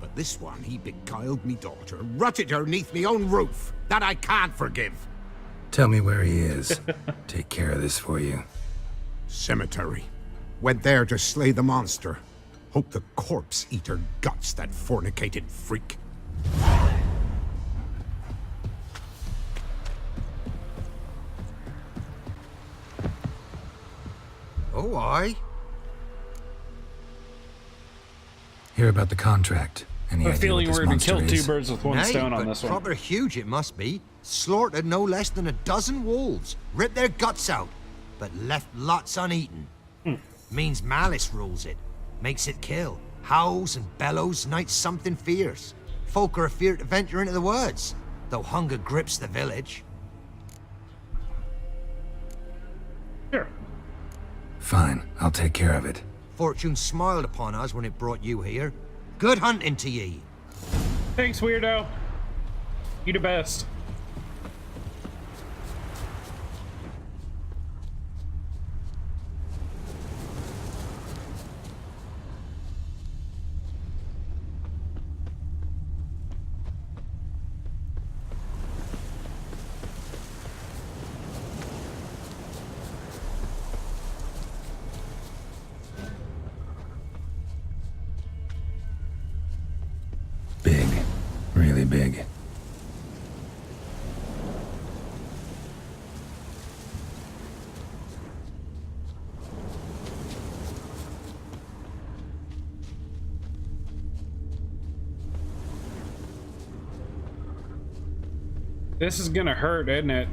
S13: But This one, he beguiled me daughter, rutted her neath me own roof. That I can't forgive.
S7: Tell me where he is. Take care of this for you.
S13: Cemetery. Went there to slay the monster. Hope the corpse eat her guts, that fornicated freak. Oh, aye.
S7: Hear about the contract. Any
S1: I have a
S7: idea
S1: feeling
S7: what this
S1: we're going to
S7: monster
S1: kill
S7: is?
S1: two birds with one
S13: Nay,
S1: stone on
S13: but
S1: this one.
S13: proper huge it must be. Slaughtered no less than a dozen wolves. Ripped their guts out, but left lots uneaten. Means malice rules it. Makes it kill. Howls and bellows, night something fierce. Folk are afeard to venture into the woods, though hunger grips the village.
S1: Sure.
S7: Fine, I'll take care of it.
S13: Fortune smiled upon us when it brought you here. Good hunting to ye.
S1: Thanks, weirdo. You the best.
S7: Big. Really big.
S1: This is gonna hurt, isn't it?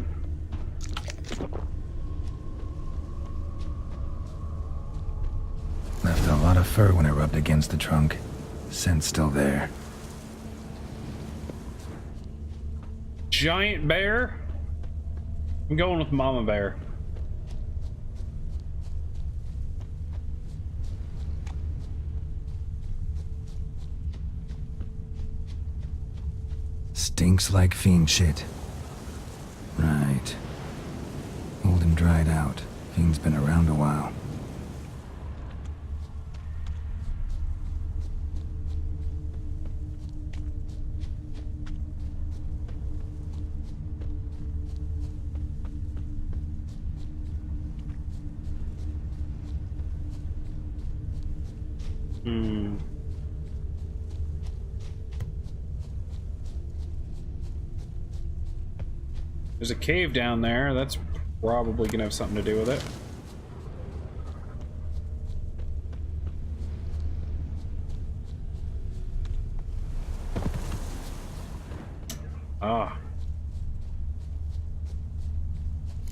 S7: Left a lot of fur when I rubbed against the trunk. Scent's still there.
S1: Giant bear? I'm going with mama bear.
S7: Stinks like fiend shit. Right. Old and dried out. Fiend's been around a while.
S1: There's a cave down there. That's probably gonna have something to do with it. Ah.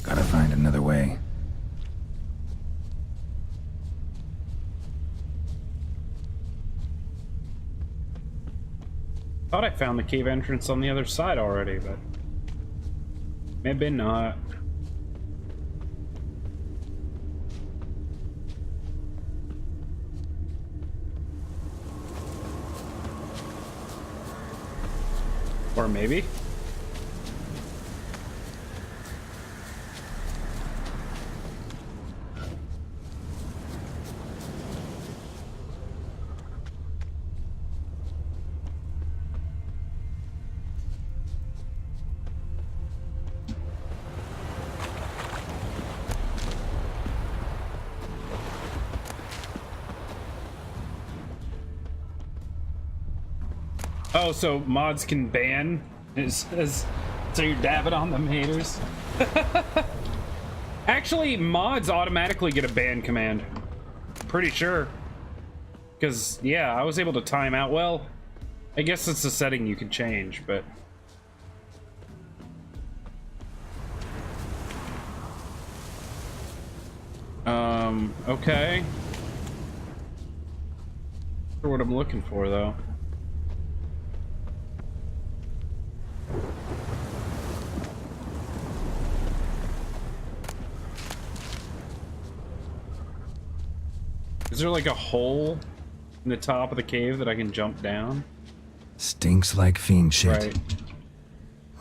S7: Gotta find another way.
S1: Thought I found the cave entrance on the other side already, but maybe not. Or maybe. Oh, so mods can ban so you're dabbing on them haters. Actually, mods automatically get a ban command. Pretty sure. Because, yeah, I was able to time out. Well, I guess it's a setting you can change, but... okay. Not sure what I'm looking for, though. Is there like a hole in the top of the cave that I can jump down?
S7: Stinks like fiend shit.
S1: Right.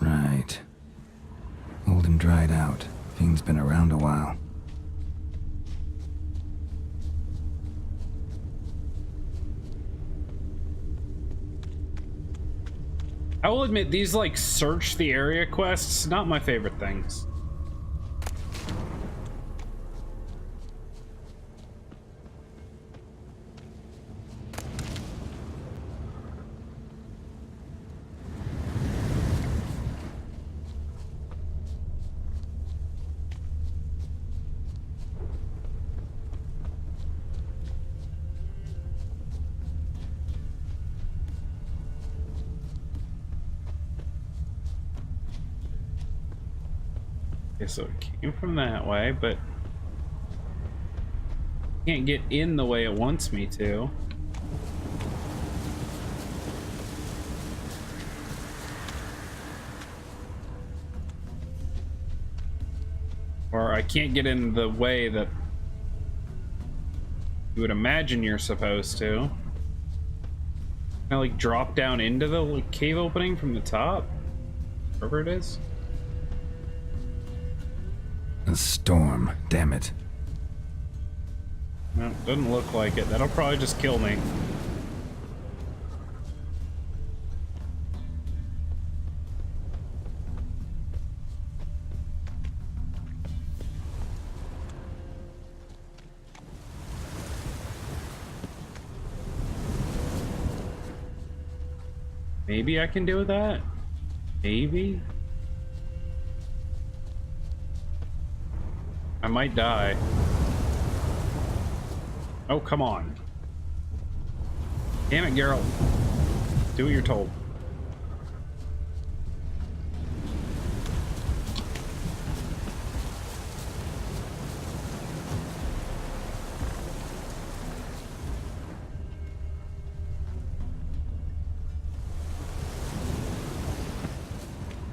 S7: Right. Old and dried out. Fiend's been around a while.
S1: I will admit, these like search the area quests, not my favorite things. Okay, so it came from that way, but can't get in the way it wants me to. Or I can't get in the way that you would imagine you're supposed to. Can I like drop down into the like, cave opening from the top? Wherever it is.
S7: A storm, damn it.
S1: No, doesn't look like it. That'll probably just kill me. Maybe I can do that? Maybe? I might die. Oh, come on. Damn it, Geralt. Do what you're told.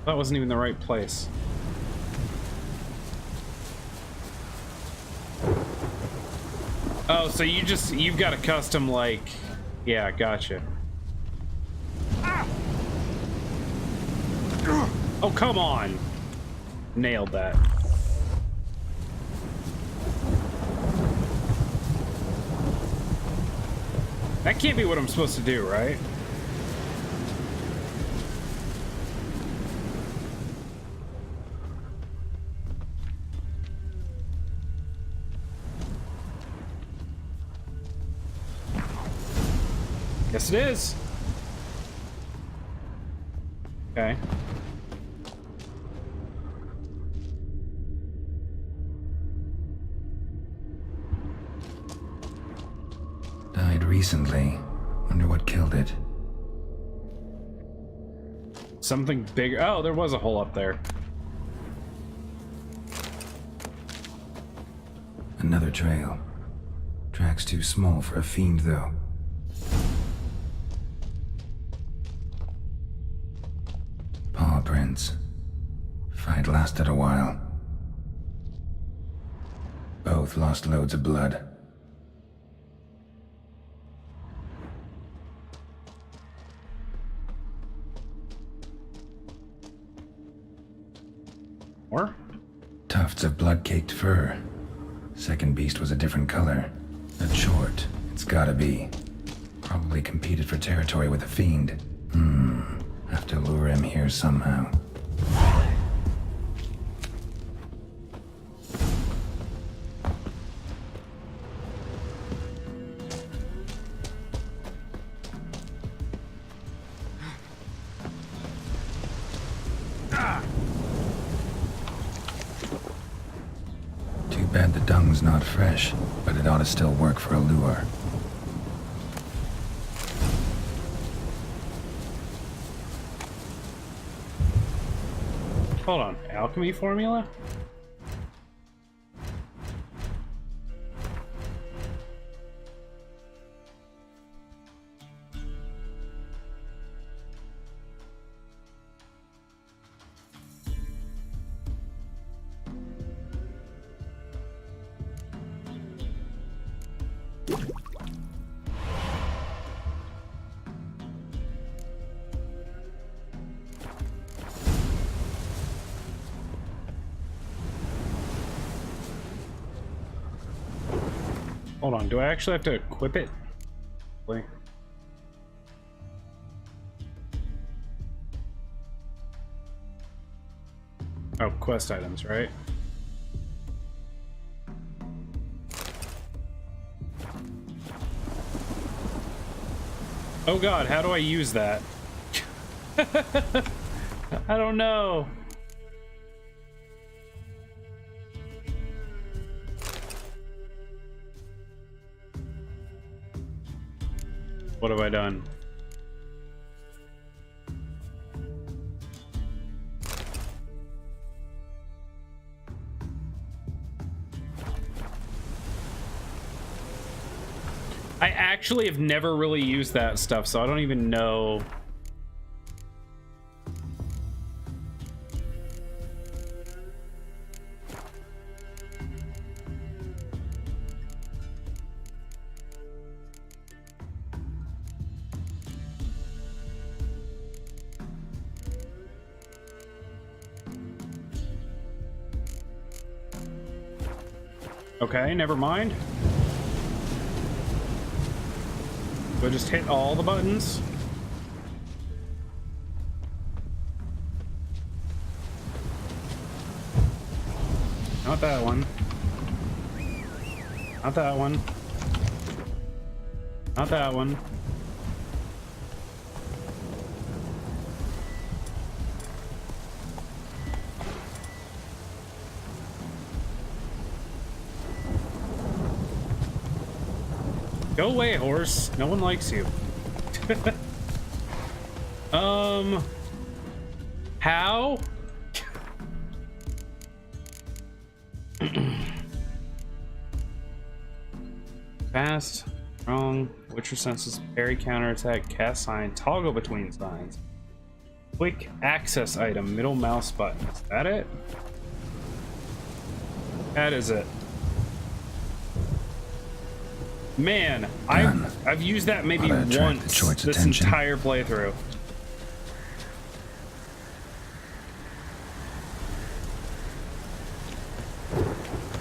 S1: That wasn't even the right place. Oh, so you've got a custom, like, yeah, gotcha. Oh, come on. Nailed that. That can't be what I'm supposed to do, right? Yes, it is. Okay.
S7: Died recently. Wonder what killed it.
S1: Something bigger. Oh, there was a hole up there.
S7: Another trail. Track's too small for a fiend, though. Paw prints. Fight lasted a while. Both lost loads of blood.
S1: Or?
S7: Tufts of blood-caked fur. Second beast was a different color. Not short. It's gotta be. Probably competed for territory with a fiend. Have to lure him here somehow. Too bad the dung's not fresh, but it ought to still work for a lure.
S1: Hold on, alchemy formula? Hold on, do I actually have to equip it? Wait. Oh, quest items, right? Oh god, how do I use that? I don't know. What have I done? I actually have never really used that stuff, so I don't even know. Okay, never mind. Do I just hit all the buttons? Not that one. Not that one. Not that one. Go away, horse. No one likes you. How? Fast, strong, Witcher senses, parry, counterattack, cast sign, toggle between signs. Quick access item, middle mouse button. Is that it? That is it. Man, I've used that maybe once this entire playthrough.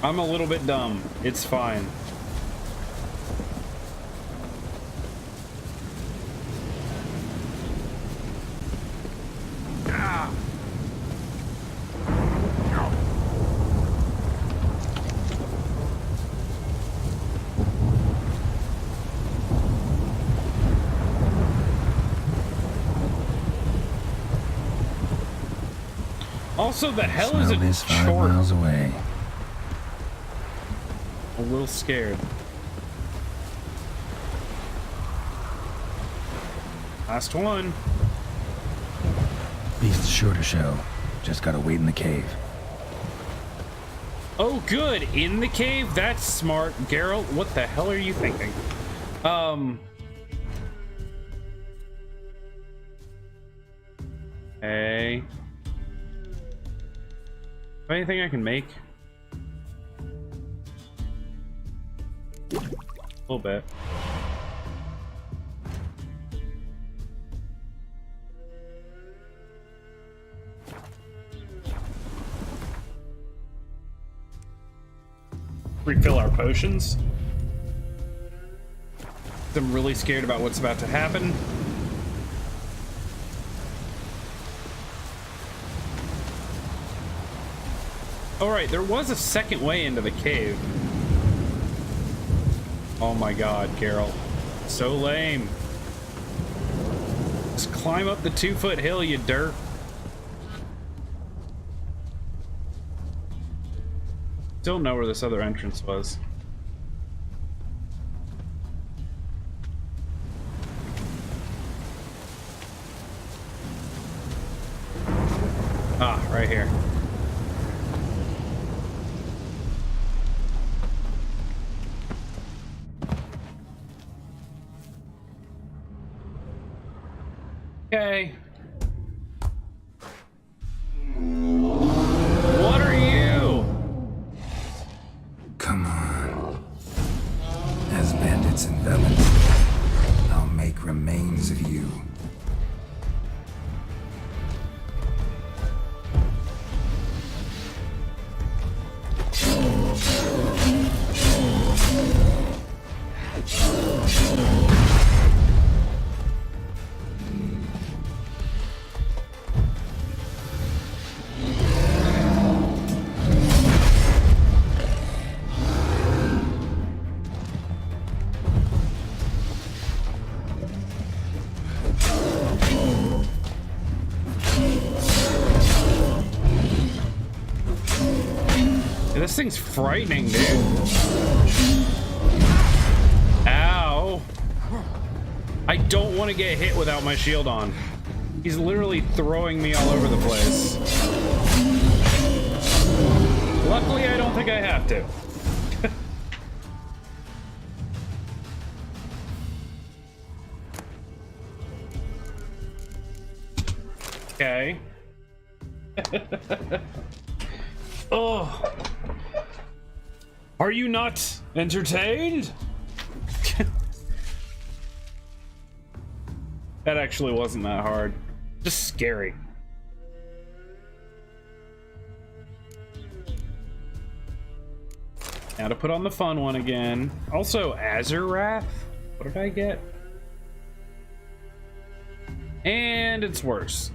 S1: I'm a little bit dumb. It's fine. Ah. Also, the hell is it
S7: Smell this 5
S1: short?
S7: miles away.
S1: A little scared. Last one.
S7: Beast's sure to show. Just gotta wait in the cave.
S1: Oh, good. In the cave? That's smart. Geralt, what the hell are you thinking? Hey. Anything I can make? A little bit. Refill our potions. I'm really scared about what's about to happen. Alright, there was a second way into the cave. Oh my god, Geralt. So lame. Just climb up the 2-foot hill, you dirt. Still know where this other entrance was. Ah, right here. Okay. What are you?
S7: Come on. As bandits and villains, I'll make remains of you.
S1: This thing's frightening, dude. Ow. I don't want to get hit without my shield on. He's literally throwing me all over the place. Luckily, I don't think I have to. Okay. Oh. Are you not entertained? That actually wasn't that hard. Just scary. Now to put on the fun one again. Also, Azurath. What did I get? And it's worse.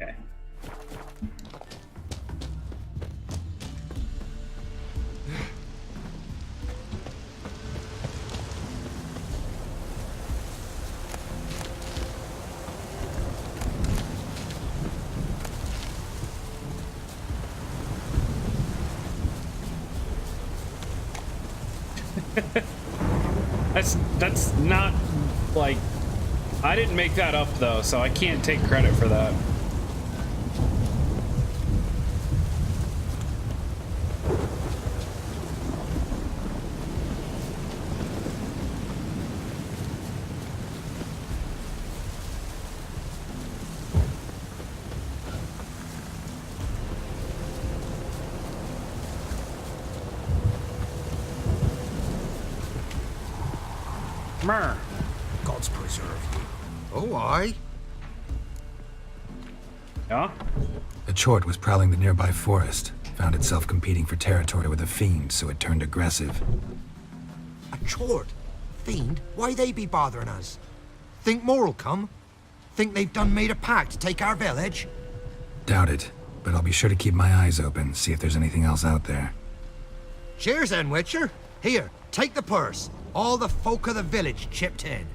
S1: Okay. That's not like, I didn't make that up though, so I can't take credit for that. Mer.
S7: Gods preserve you.
S13: Oh, aye.
S1: Yeah?
S7: A chort was prowling the nearby forest. Found itself competing for territory with a fiend, so it turned aggressive.
S5: A chort? Fiend? Why they be bothering us? Think more'll come? Think they've done made a pact to take our village?
S7: Doubt it, but I'll be sure to keep my eyes open, see if there's anything else out there.
S5: Cheers then, Witcher. Here, take the purse. All the folk of the village chipped in.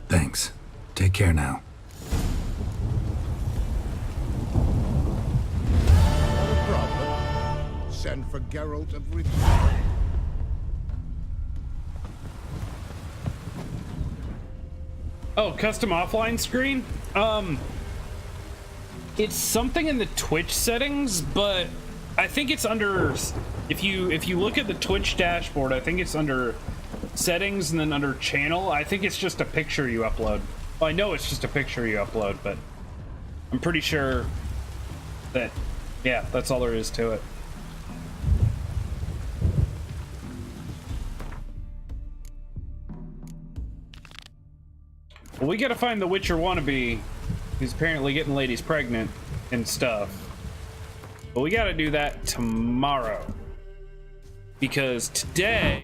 S7: Thanks. Take care now.
S19: Not a problem. Send for Geralt of Rivia.
S1: Oh, custom offline screen? It's something in the Twitch settings, but I think it's under, if you look at the Twitch dashboard, I think it's under settings and then under channel. I think it's just a picture you upload. Well, I know it's just a picture you upload, but I'm pretty sure that, yeah, that's all there is to it. Well, we gotta find the Witcher wannabe who's apparently getting ladies pregnant and stuff. But we gotta do that tomorrow. Because today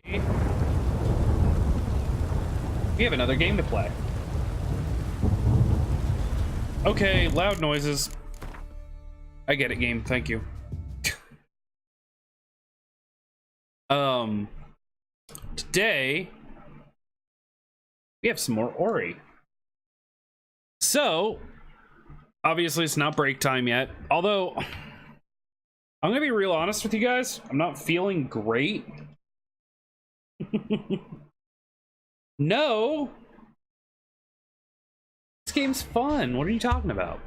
S1: we have another game to play. Okay, loud noises. I get it, game. Thank you. Today we have some more Ori. So, obviously it's not break time yet. Although, I'm gonna be real honest with you guys. I'm not feeling great. No! This game's fun. What are you talking about?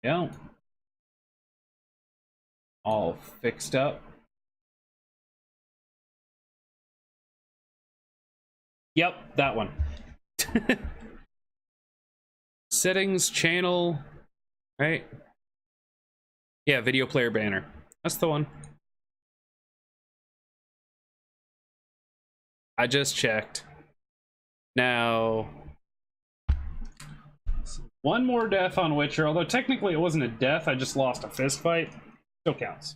S1: Yeah. All fixed up. Yep, that one. Settings, channel, right? Yeah, video player banner. That's the one. I just checked. Now, One more death on Witcher, although technically it wasn't a death, I just lost a fist fight. Still counts.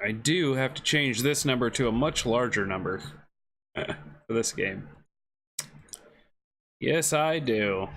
S1: I do have to change this number to a much larger number for this game. Yes, I do.